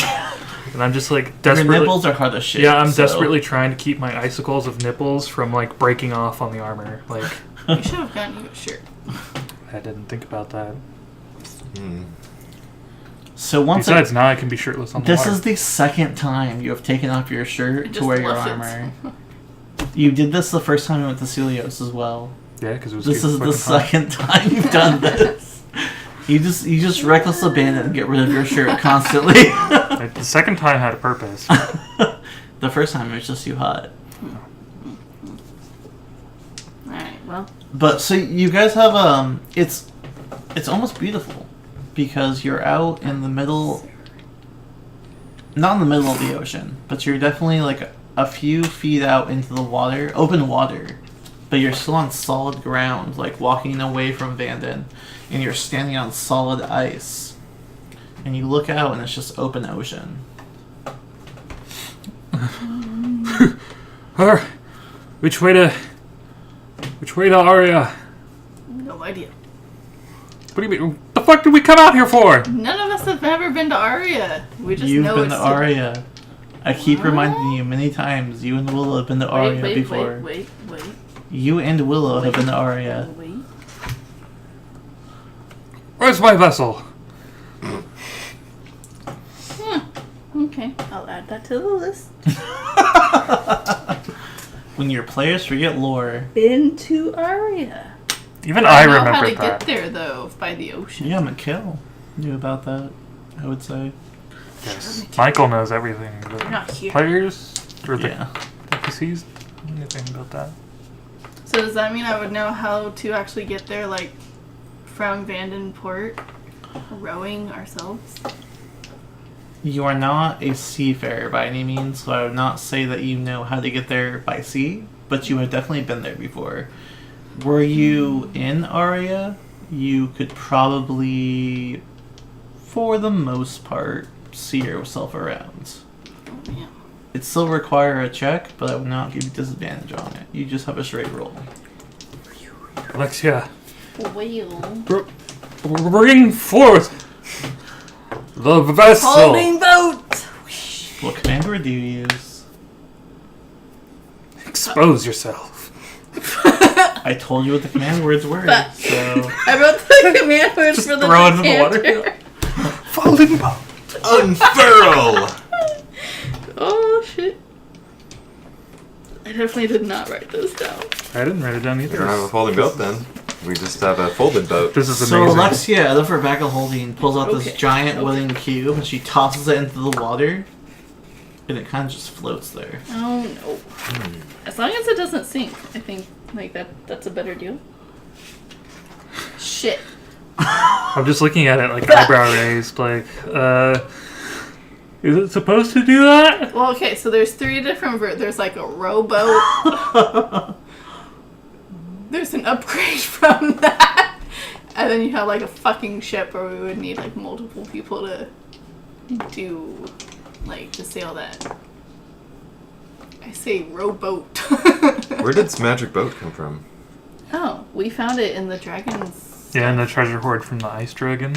C: and I'm just like
A: Your
C: desperately.
A: nipples are hard to shake.
C: Yeah, I'm
A: so-
C: desperately trying to keep my icicles of nipples from like breaking off on the armor. Like
D: You should have gotten you a shirt.
C: I didn't think about that.
A: So once
C: Besides, now I can be shirtless on the
A: this
C: water.
A: is the second time you have taken off your shirt to
D: Just
A: wear your
D: left it.
A: armor. You did this the first time you went to Celios as well.
C: Yeah, because it was.
A: This
C: too
A: is the
C: fucking hot.
A: second time you've done this. You just reckless abandon and get rid of your shirt constantly.
C: Like, the second time had a purpose.
A: The first time it was just too hot.
D: Alright, well.
A: But so you guys have it's almost beautiful because you're out in the middle, not in the middle of the ocean, but you're definitely like a few feet out into the water, open water, but you're still on solid ground, like walking away from Vanden, and you're standing on solid ice, and you look out and it's just open ocean.
C: Alright, which way to Aria?
D: No idea.
C: What do you mean? What the fuck did we come out here for?
D: None of us have ever been to Aria. We just
A: You've
D: know
A: been
D: it's
A: to Aria. I keep
D: What?
A: reminding you many times. You and Willow have been to Aria before.
D: Wait.
A: You and Willow have been to Aria.
D: Wait.
C: Where's my vessel?
D: Okay, I'll add that to the list.
A: When your players forget lore.
D: Been to Aria.
C: Even I
D: know how
C: remember
D: to
C: that.
D: get there though, by the ocean.
A: Yeah, Mikhail knew about that, I would say.
C: Yes. Michael knows everything.
D: You're
C: The
D: not here.
C: players or the
A: Yeah.
C: NPCs, anything about that?
D: So does that mean I would know how to actually get there, like, from Vandenport, rowing ourselves?
A: You are not a seafarer by any means, so I would not say that you know how to get there by sea, but you have definitely been there before. Were you in Aria, you could probably, for the most part, see yourself around.
D: Oh, yeah.
A: It still require a check, but I would not give you disadvantage on it. You just have a straight roll.
C: Alexia,
D: Well.
C: bring forth the vessel.
D: Holding boat!
A: What command word do you use?
C: Expose yourself.
A: I told you what the command words were,
D: But-
A: so...
D: I wrote the command words
C: Just
D: for the
C: throw it in the water.
D: decanter.
C: Folding boat.
E: Unfurl!
D: Oh, shit. I definitely did not write this down.
C: I didn't write it down
E: We don't have a
C: either.
E: folding boat then. We just have a folded boat.
C: This is
A: So
C: amazing.
A: Alexia, out of her bag of holding, pulls out this
D: Okay.
A: giant wooden cube, and she tosses it into the water, and it kind of just floats there.
D: Oh, no. As long as it doesn't sink, I think, like, that's a better deal. Shit.
C: I'm just looking at it like eyebrow raised, like, is it supposed to do that?
D: Well, okay, so there's 3 different there's like a rowboat. There's an upgrade from that. And then you have like a fucking ship where we would need like multiple people to do, like, to sail that. I say rowboat.
E: Where did this magic boat come from?
D: Oh, we found it in the dragon's.
C: Yeah, and the treasure hoard from the ice dragon.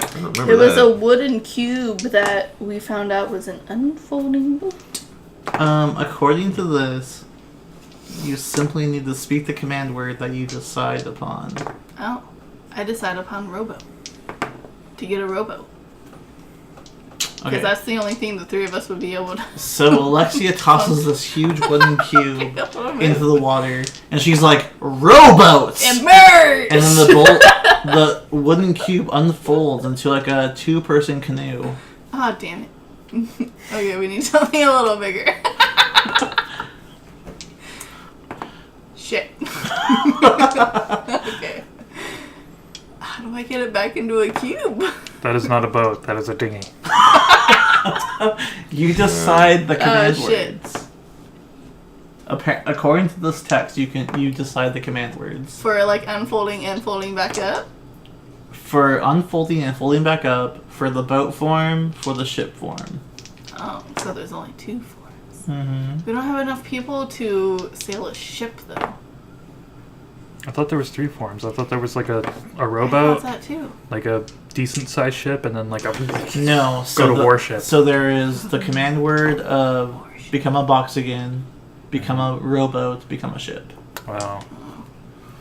E: I don't remember
D: It was
E: that.
D: a wooden cube that we found out was an unfolding boat.
A: According to this, you simply need to speak the command word that you decide upon.
D: Oh, I decide upon rowboat. To get a rowboat. Because
A: Okay.
D: that's the only thing the 3 of us would be able to.
A: So Alexia tosses this huge wooden cube into the water, and she's like, "Rowboats!"
D: Immerse!
A: And then the wooden cube unfolds into like a 2-person canoe.
D: Oh, damn it. Okay, we need something a little bigger. Shit. Okay. How do I get it back into a cube?
C: That is not a boat, that is a dinghy.
A: You decide the command
D: shit.
A: words. According to this text, you decide the command words.
D: For like unfolding and folding back up?
A: For unfolding and folding back up, for the boat form, for the ship form.
D: Oh, so there's only 2 forms.
A: Mm-hmm.
D: We don't have enough people to sail a ship, though.
C: I thought there was 3 forms. I thought there was like a
D: I
C: rowboat,
D: thought that too.
C: like a decent sized ship, and then like a
A: No, so
C: Go to warship.
A: So there is the command word of become a box again, become a rowboat, become a ship.
C: Wow.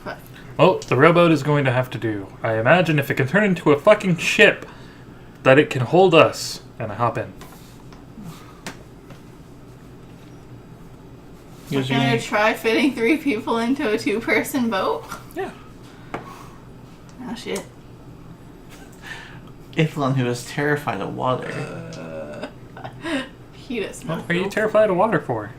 D: Fuck.
C: Well, the rowboat is going to have to do. I imagine if it can turn into a fucking ship, that it can hold us. And I hop in.
A: Here's
D: We're
A: your
D: gonna
A: name.
D: try fitting 3 people into a 2-person boat?
C: Yeah.
D: Oh, shit.
A: Ithlin, who is terrified of water.
D: He does
C: What
D: not.
C: are you terrified of water for?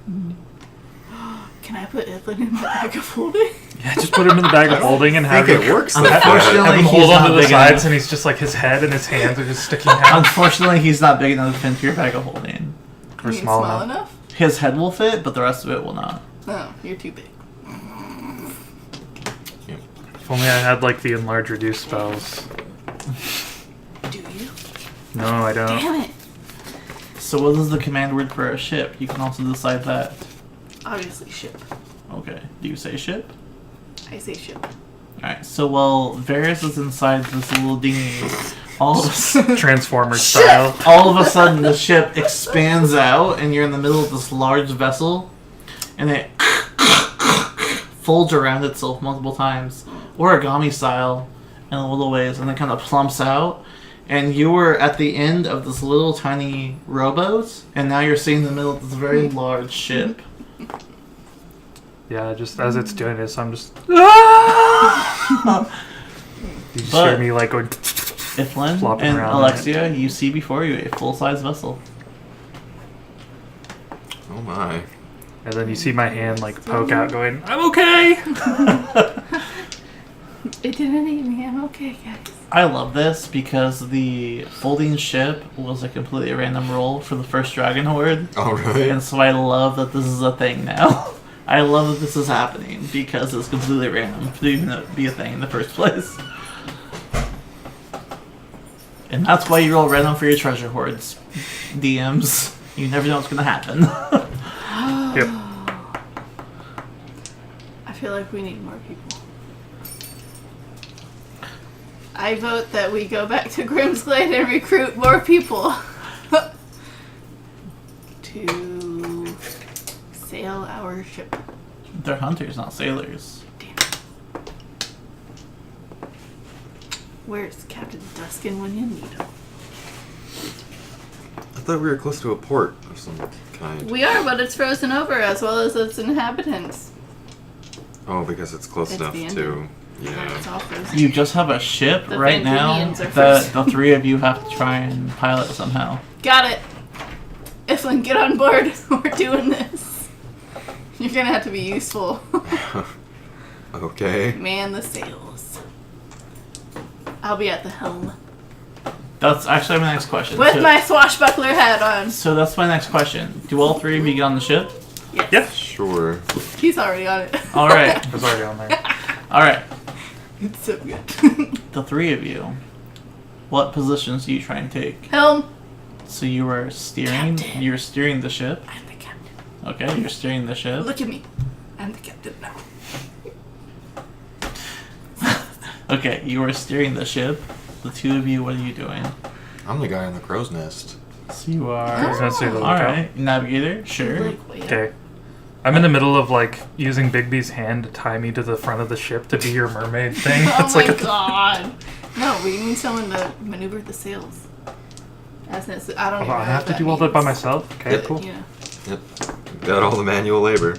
D: Can I put Ithlin in the bag of holding?
C: Yeah, just put him in the bag of holding and
E: I
C: have
E: think
C: him,
E: it works
A: I'm
E: like
A: unfortunately-
E: that.
C: have him
A: he's
C: hold
A: not
C: onto the
A: big
C: sides,
A: enough.
C: and he's just like his head and his hands are just sticking out.
A: Unfortunately, he's not big enough to fit into your bag of holding.
C: Or
D: You mean
C: small enough.
A: His head will fit, but the rest of it will not.
D: No, you're too big.
C: If only I had like the enlarge reduce spells.
D: Do you?
C: No, I don't.
D: Damn it.
A: So what is the command word for a ship? You can also decide that.
D: Obviously, ship.
A: Okay. Do you say ship?
D: I say ship.
A: Alright, so while Varys is inside this little dinghy, all of
C: Transformer style.
A: a sudden the ship expands out and you're in the middle of this large vessel and it folds around itself multiple times, origami style, in a little ways, and then kind of plumps out. And you were at the end of this little tiny rowboat, and now you're sitting in the middle of this very large ship.
C: Yeah, just as it's doing this, I'm just. You just
A: But-
C: hear me like going.
A: Ithlin
C: Flopping
A: and
C: around in
A: Alexia, you see before you a full-size vessel.
E: Oh my.
C: And then you see my hand like poke out going, I'm okay!
D: It didn't eat me. I'm okay, guys.
A: I love this because the folding ship was a completely random roll for the first Dragon Horde.
B: Oh, really?
A: And so I love that this is a thing now. I love that this is happening because it's completely random to even be a thing in the first place. And that's why you roll random for your treasure hoards. DMs, you never know what's going to happen.
C: Yep.
D: I feel like we need more people. I vote that we go back to Grimsglade and recruit more people to sail our ship.
A: They're hunters, not sailors.
D: Damn it. Where's Captain Duskin when you need him?
B: I thought we were close to a port of some kind.
D: We are, but it's frozen over as well as its inhabitants.
B: Oh, because it's close
D: It's
B: enough
D: the
B: to...
D: It's
B: Yeah.
D: all frozen.
A: You just have a ship
D: The
A: right now
D: amphibians are
A: that
D: frozen.
A: the three of you have to try and pilot somehow.
D: Got it. Iflin, get on board. We're doing this. You're gonna have to be useful.
B: Okay.
D: Man the sails. I'll be at the helm.
A: That's actually my next question.
D: With
A: So-
D: my swashbuckler hat on.
A: So that's my next question. Do all three of you get on the ship?
D: Yes.
C: Yeah.
B: Sure.
D: He's already on it.
A: All right.
C: I was already on there.
A: All right.
D: It's so good.
A: The three of you. What positions do you try and take?
D: Helm.
A: So you were steering.
D: Captain.
A: You were steering the ship.
D: I'm the captain.
A: Okay, you're steering the ship.
D: Look at me. I'm the captain now.
A: Okay, you were steering the ship. The two of you, what are you doing?
B: I'm the guy in the crow's nest.
A: So you
D: Oh.
A: are.
C: Let's see the
A: All
C: lookout.
A: right, navigator. Sure.
D: Like, way up.
C: Okay. I'm in the middle of like using Bigby's hand to tie me to the front of the ship to be your mermaid thing.
D: Oh
C: It's
D: my
C: like
D: god. No, we need someone to maneuver the sails. As necessary. I don't even know
C: I have
D: what
C: to do all that by
D: means.
C: myself. Okay,
B: Yep.
C: cool.
D: Yeah.
B: Yep. Got all the manual labor.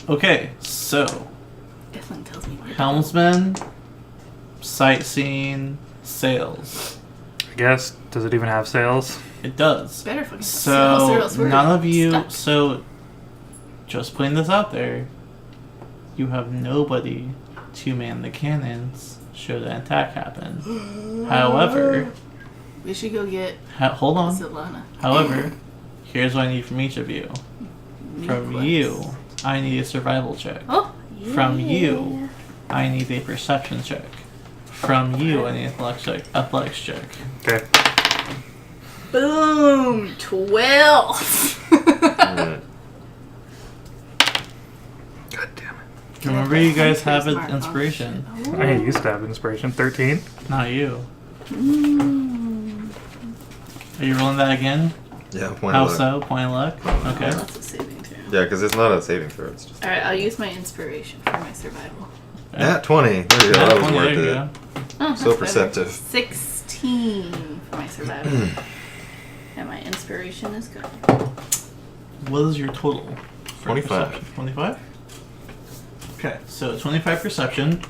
A: Okay, so
D: Iflin tells me what to do.
A: helmsman, sightseeing, sails.
C: I guess. Does it even have sails?
A: It does.
D: Better fucking sails or
A: So
D: else we're
A: none of you.
D: stuck.
A: So just putting this out there, you have nobody to man the cannons should an attack happen. However,
D: We should go get
A: hold on.
D: Silana.
A: However, here's what I need from each of you. From
D: Quest.
A: you, I need a survival check.
D: Oh.
A: From
D: yeah.
A: you, I need a perception check. From you, I need an athletics check.
C: Okay.
D: Boom! 12!
B: Alright.
C: God damn it.
A: Remember, you guys have
D: Smart,
A: an
D: huh?
A: inspiration.
C: I used to have inspiration. 13.
A: Not you.
D: Mm.
A: Are you rolling that again?
B: Yeah, point
A: How
B: of luck.
A: so? Point of luck? Okay.
D: That's a saving throw.
B: Yeah, because it's not a saving throw. It's just...
D: Alright, I'll use my inspiration for my survival.
B: Nat 20. There you go.
A: Yeah,
B: That was
A: 20,
B: worth
A: there you
B: it.
A: go.
D: Oh,
B: So
D: that's
B: perceptive.
D: better. 16 for my survival. And my inspiration is good.
A: What is your total? for
B: 25.
A: perception? 25? Okay, so 25 perception,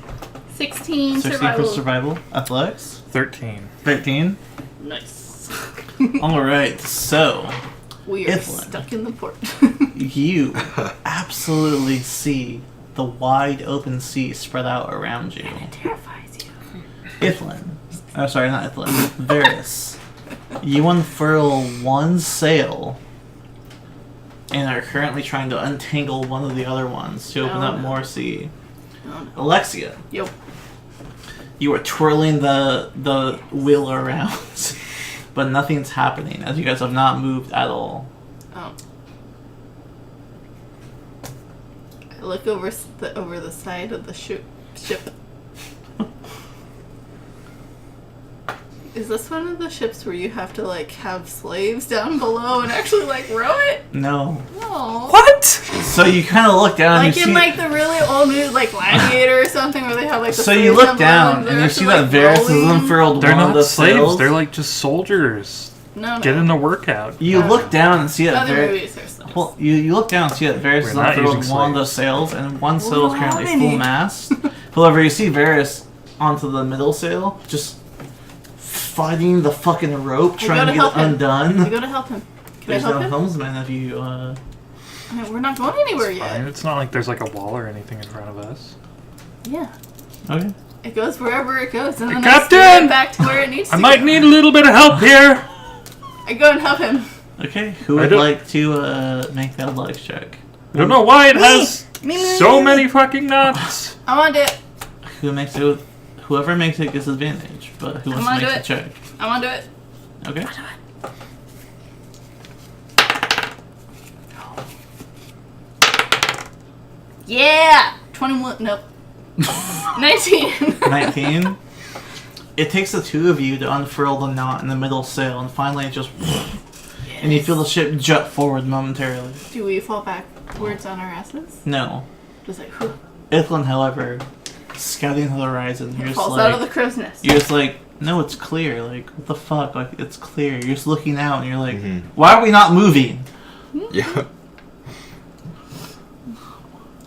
D: 16
A: 16
D: survival.
A: for survival, athletics,
C: 13.
A: 13.
D: Nice.
A: Alright, so
D: We are
A: Iflin.
D: stuck in the port.
A: you absolutely see the wide open sea spread out around you.
D: It terrifies you.
A: Iflin. Oh, sorry, not Iflin. Varys. You unfurl one sail and are currently trying to untangle one of the other ones to open
D: Oh,
A: up
D: no.
A: more sea.
D: Oh, no.
A: Alexia,
D: Yo.
A: you are twirling the wheel around, but nothing's happening as you guys have not moved at all.
D: Oh. I look over the side of the ship. Is this one of the ships where you have to like have slaves down below and actually like row it?
A: No.
D: No.
C: What?
A: So you kind of look down
D: Like
A: and you
D: in
A: see.
D: like the really old movie, like Gladiator or something, where they have like the
A: So you
D: slaves
A: look
D: down below
A: down
D: and
A: and
D: they're
A: you see
D: actually,
A: that
D: like,
A: Varys has
D: rolling.
A: unfurled
C: They're
A: one of
C: not
A: the
C: slaves.
A: sails.
C: They're like just soldiers.
D: No.
C: Getting a workout.
A: You look down and see that
D: Other
A: Varys.
D: movies are slaves.
A: Well, you look down and see that Varys has
C: We're not
A: unfurled
C: using
A: one of the
C: slaves.
A: sails, and one sail is
D: Well,
A: currently
D: how many?
A: full mast. However, you see Varys onto the middle sail, just fighting the fucking rope,
D: I
A: trying
D: go
A: to
D: to
A: get
D: help
A: it
D: him. I
A: undone.
D: go to help him. Can
A: There's
D: I help
A: no
D: him?
A: helmsman if you.
D: I mean, we're not going anywhere
C: It's
D: yet.
C: fine. It's not like there's like a wall or anything in front of us.
D: Yeah.
A: Okay.
D: It goes wherever it goes, and then
C: Captain!
D: I steer it back to where it needs to
C: I might
D: go.
C: need a little bit of help here.
D: I go and help him.
A: Okay. Who
C: I
A: would
C: don't-
A: like to make that athletics check?
C: I don't know why it
D: Me!
C: has
D: Me.
C: so many fucking nuts.
D: I want to do it.
A: Who makes it? Whoever makes it gets advantage. But who wants to
D: I'm
A: make
D: gonna
A: the
D: do
A: check?
D: I want to do it.
A: Okay.
D: Yeah! 21. Nope. 19.
A: 19. It takes the two of you to unfurl the knot in the middle sail, and finally it just. And you feel the ship jut forward momentarily.
D: Do we fall backwards on our asses?
A: No.
D: Just like, whew.
A: Ithlin, however, scouting the horizon, you're
D: It
A: just
D: falls
A: like.
D: out of the crow's nest.
A: You're just like, no, it's clear. Like, what the fuck? Like, it's clear. You're just looking out, and you're like,
B: Mhm.
A: why are we not moving?
B: Yeah.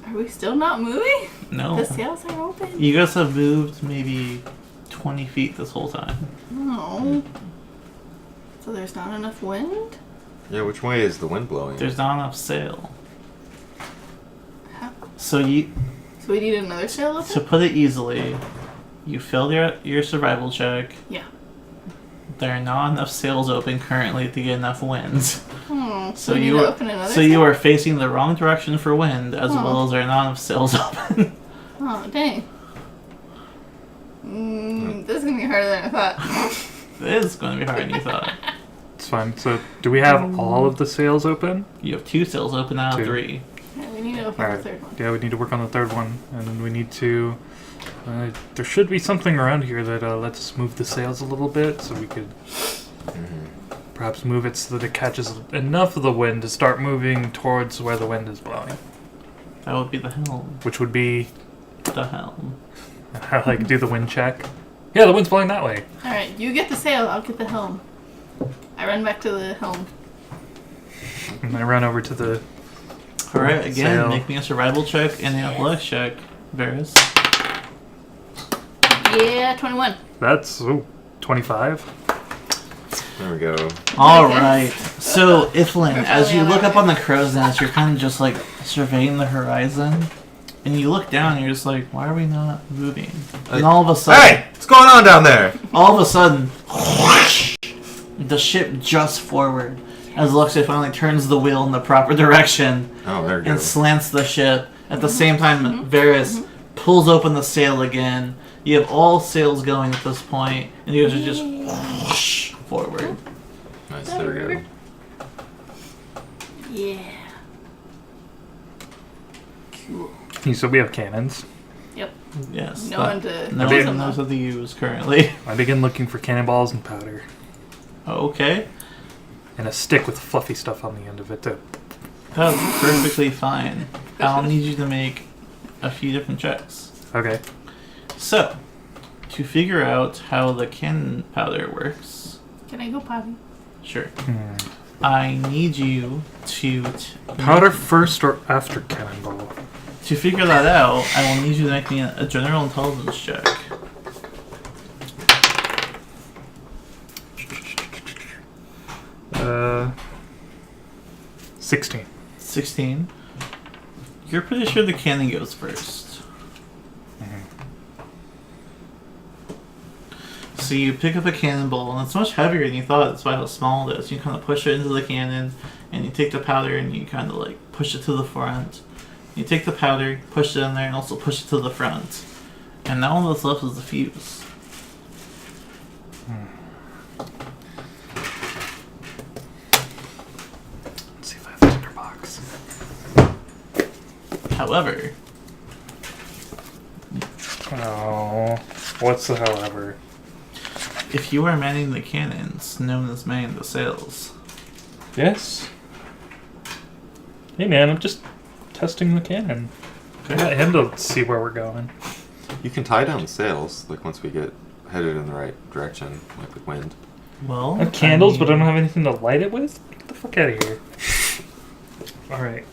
D: Are we still not moving?
A: No.
D: The sails are open.
A: You guys have moved maybe 20 feet this whole time.
D: No. So there's not enough wind?
B: Yeah, which way is the wind blowing?
A: There's not enough sail.
D: How?
A: So you,
D: So we need another sail
A: to
D: open?
A: put it easily, you failed your survival check.
D: Yeah.
A: There are not enough sails open currently to get enough winds.
D: Hmm.
A: So
D: we need
A: you
D: to
A: were,
D: open another
A: so you
D: sail?
A: are facing the wrong direction for wind, as
D: Huh.
A: well as there are not enough sails open.
D: Oh, dang. This is going to be harder than I thought.
A: It is going to be harder than you thought.
C: It's fine. So, do we have all of the sails open?
A: You have 2 sails open out of
C: Two.
A: 3.
D: Yeah, we need to open
C: Alright.
D: the third one.
C: Yeah, we need to work on the third one, and then we need to. There should be something around here that lets us move the sails a little bit, so we could
B: Mhm.
C: perhaps move it so that it catches enough of the wind to start moving towards where the wind is blowing,
A: That would be the helm.
C: which would be
A: The helm.
C: like do the wind check. Yeah, the wind's blowing that way.
D: Alright, you get the sail, I'll get the helm. I run back to the helm.
C: And I run over to the.
A: Alright, again,
C: Sail.
A: make me a survival check and an athletics check, Varys.
D: Yeah, 21.
C: That's 25.
B: There we go.
A: Alright, so Ithlin, as you
D: Probably
A: look
D: on
A: up on the crow's nest, you're kind of just like surveying the horizon. And you look down and you're just like, why are we not moving? And all of a sudden,
E: Hey! What's going on down there?
A: all of a sudden, the ship juts forward as Luxray finally turns the wheel in the proper direction
B: Oh, there we go.
A: and slants the ship. At the same time, Varys pulls open the sail again. You have all sails going at this point, and you guys are just whoosh forward.
B: Nice, there we go.
D: Yeah. Cool.
C: So we have cannons.
D: Yep.
A: Yes.
D: No
A: but
D: one to
A: no
D: use
A: one
D: them,
A: knows
D: though.
A: what to use currently.
C: I begin looking for cannonballs and powder,
A: Okay.
C: and a stick with fluffy stuff on the end of it too.
A: That's perfectly fine. I'll need you to make a few different checks.
C: Okay.
A: So, to figure out how the cannon powder works,
D: Can I go potty?
A: sure. I need you to
C: Powder first or after cannonball?
A: To figure that out, I will need you to make me a general intelligence check.
C: Uh, 16.
A: 16. You're pretty sure the cannon goes first. So you pick up a cannonball, and it's much heavier than you thought. That's why how small it is. You kind of push it into the cannon, and you take the powder, and you kind of like push it to the front. You take the powder, push it in there, and also push it to the front. And now all that's left is the fuse.
C: Let's see if I have a tinderbox.
A: However,
C: Oh, what's the however?
A: if you are manning the cannons, known as manning the sails,
C: Yes. Hey man, I'm just testing the cannon. I got him to see where we're going.
B: You can tie down the sails, like once we get headed in the right direction, like with wind.
A: well,
C: I have candles, but I
A: mean,
C: don't have anything to light it with? Get the fuck out of here. Alright.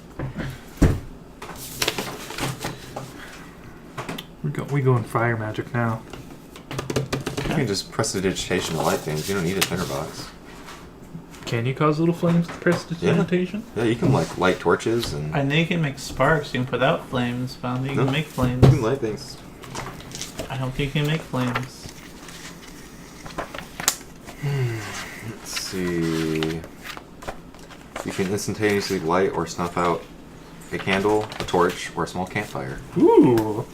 C: We go in fire magic now.
B: You can just press the digitation to light things. You don't need a tinderbox.
C: Can you cause little flames with prestidigitation?
B: Yeah, you can like light torches and
A: I know you can make sparks. You can put out flames, but I don't think you
B: No.
A: can make flames.
B: you can light things.
A: I don't think you can make flames.
B: Let's see. You can instantaneously light or snuff out a candle, a torch, or a small campfire.
C: Ooh.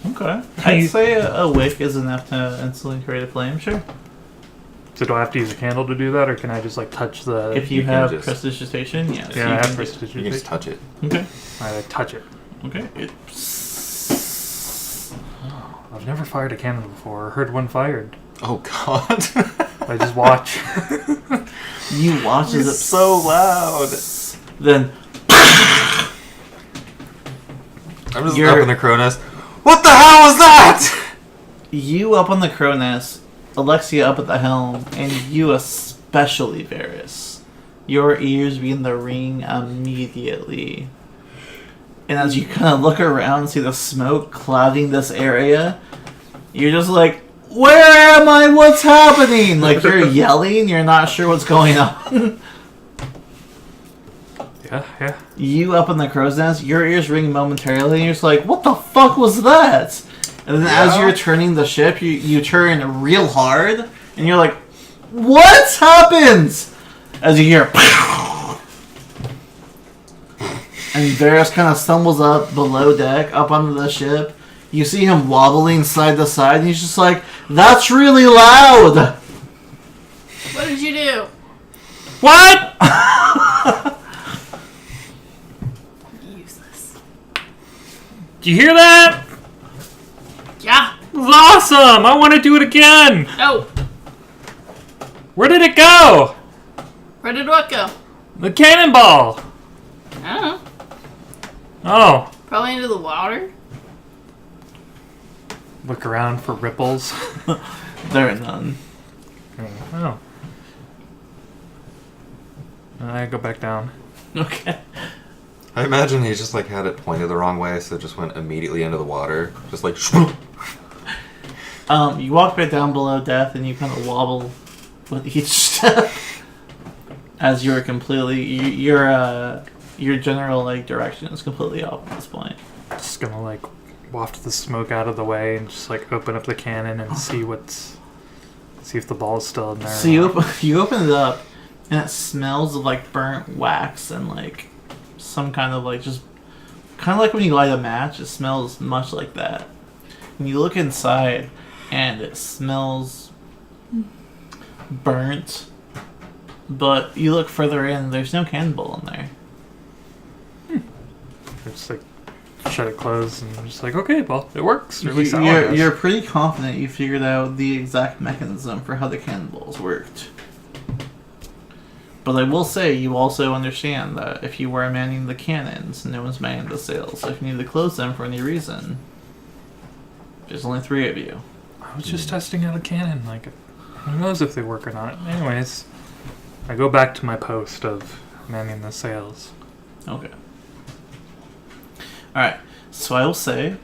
A: Okay.
C: Can you-
A: I'd say a wick is enough to instantly create a flame, sure.
C: So do I have to use a candle to do that, or can I just like touch the?
A: If you
B: you can
A: have
B: just-
A: prestidigitation, yes.
C: yeah,
A: you
C: I have
A: can do-
B: You can just
C: prestidigitation.
B: touch it.
A: Okay.
C: Alright, I touch it.
A: Okay.
C: I've never fired a cannon before, or heard one fired.
B: Oh God!
C: I just watch.
A: You watch as
B: It's
A: it
B: so loud.
A: Then
B: I'm just
A: You're-
B: up in the crow nest. What the hell was that?
A: you up on the crow nest, Alexia up at the helm, and you especially, Varys. Your ears begin to ring immediately. And as you kind of look around and see the smoke clouding this area, you're just like, where am I? What's happening? Like, you're yelling, you're not sure what's going on.
C: Yeah.
A: You up in the crow's nest, your ears ring momentarily, and you're just like, what the fuck was that? And then as
B: Yeah.
A: you're turning the ship, you turn real hard, and you're like, what happened? As you hear, and Varys kind of stumbles up below deck, up onto the ship. You see him wobbling side to side, and he's just like, that's really loud!
D: What did you do?
C: What?
D: Useless.
C: Do you hear that?
D: Yeah.
C: It was awesome! I want to do it again!
D: Oh,
C: Where did it go?
D: where did what go?
C: The cannonball!
D: I don't know.
C: Oh.
D: Probably into the water.
C: Look around for ripples.
A: There are none.
C: Oh. I go back down.
A: Okay.
B: I imagine he just like had it pointed the wrong way, so it just went immediately into the water. Just like.
A: You walk back down below death, and you kind of wobble with each step as you're completely your general like direction is completely off at this point.
C: Just gonna like waft the smoke out of the way and just like open up the cannon and see if the ball's still in there.
A: So you open it up, and it smells of like burnt wax and like some kind of like just kind of like when you light a match. It smells much like that. And you look inside, and it smells burnt. But you look further in, there's no cannonball in there.
C: I just like shut it closed and I'm just like, okay, well, it works. Or at least that one
A: You're,
C: does.
A: you're pretty confident you figured out the exact mechanism for how the cannonballs worked. But I will say, you also understand that if you were manning the cannons, no one's manning the sails. If you need to close them for any reason, there's only 3 of you.
C: I was just testing out a cannon. Like, who knows if they work or not. Anyways, I go back to my post of manning the sails.
A: Okay. Alright, so I will say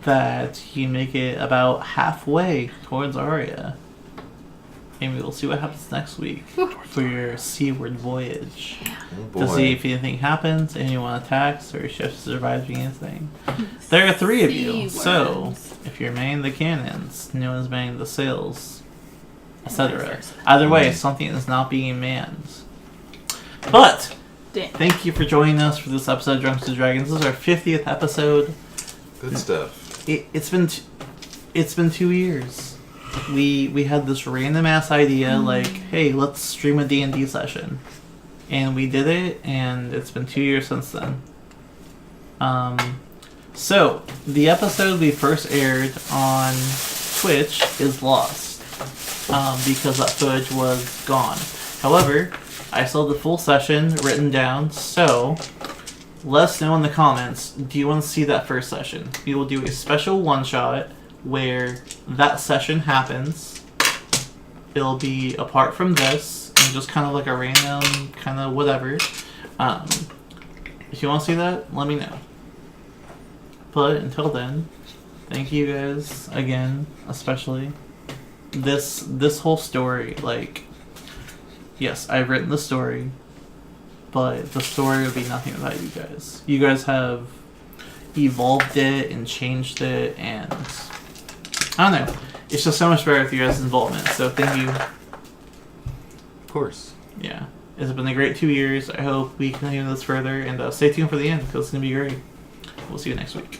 A: that you make it about halfway towards Aria. And we will see what happens next week for your seaward voyage.
B: Oh,
A: To see
B: boy.
A: if anything happens, anyone attacks, or ships surviving anything. There are 3 of you, so if you're manning the cannons, no one's manning the sails, etc. Either way, something is not being manned. But
D: Damn.
A: thank you for joining us for this episode of Drunkards and Dragons. This is our 50th episode.
B: Good stuff.
A: It's been 2 years. We had this random ass idea like, hey, let's stream a D&D session, and we did it, and it's been 2 years since then. So the episode we first aired on Twitch is lost because that footage was gone. However, I still have the full session written down, so let us know in the comments, do you want to see that first session? We will do a special one-shot where that session happens. It'll be apart from this, and just kind of like a random kind of whatever. If you want to see that, let me know. But until then, thank you guys again, especially. This whole story, like, yes, I've written the story, but the story would be nothing without you guys. You guys have evolved it and changed it, and I don't know. It's just so much better with you guys' involvement. So thank you.
B: Of course.
A: Yeah, it's been a great 2 years. I hope we continue this further, and stay tuned for the end because it's gonna be great. We'll see you next week.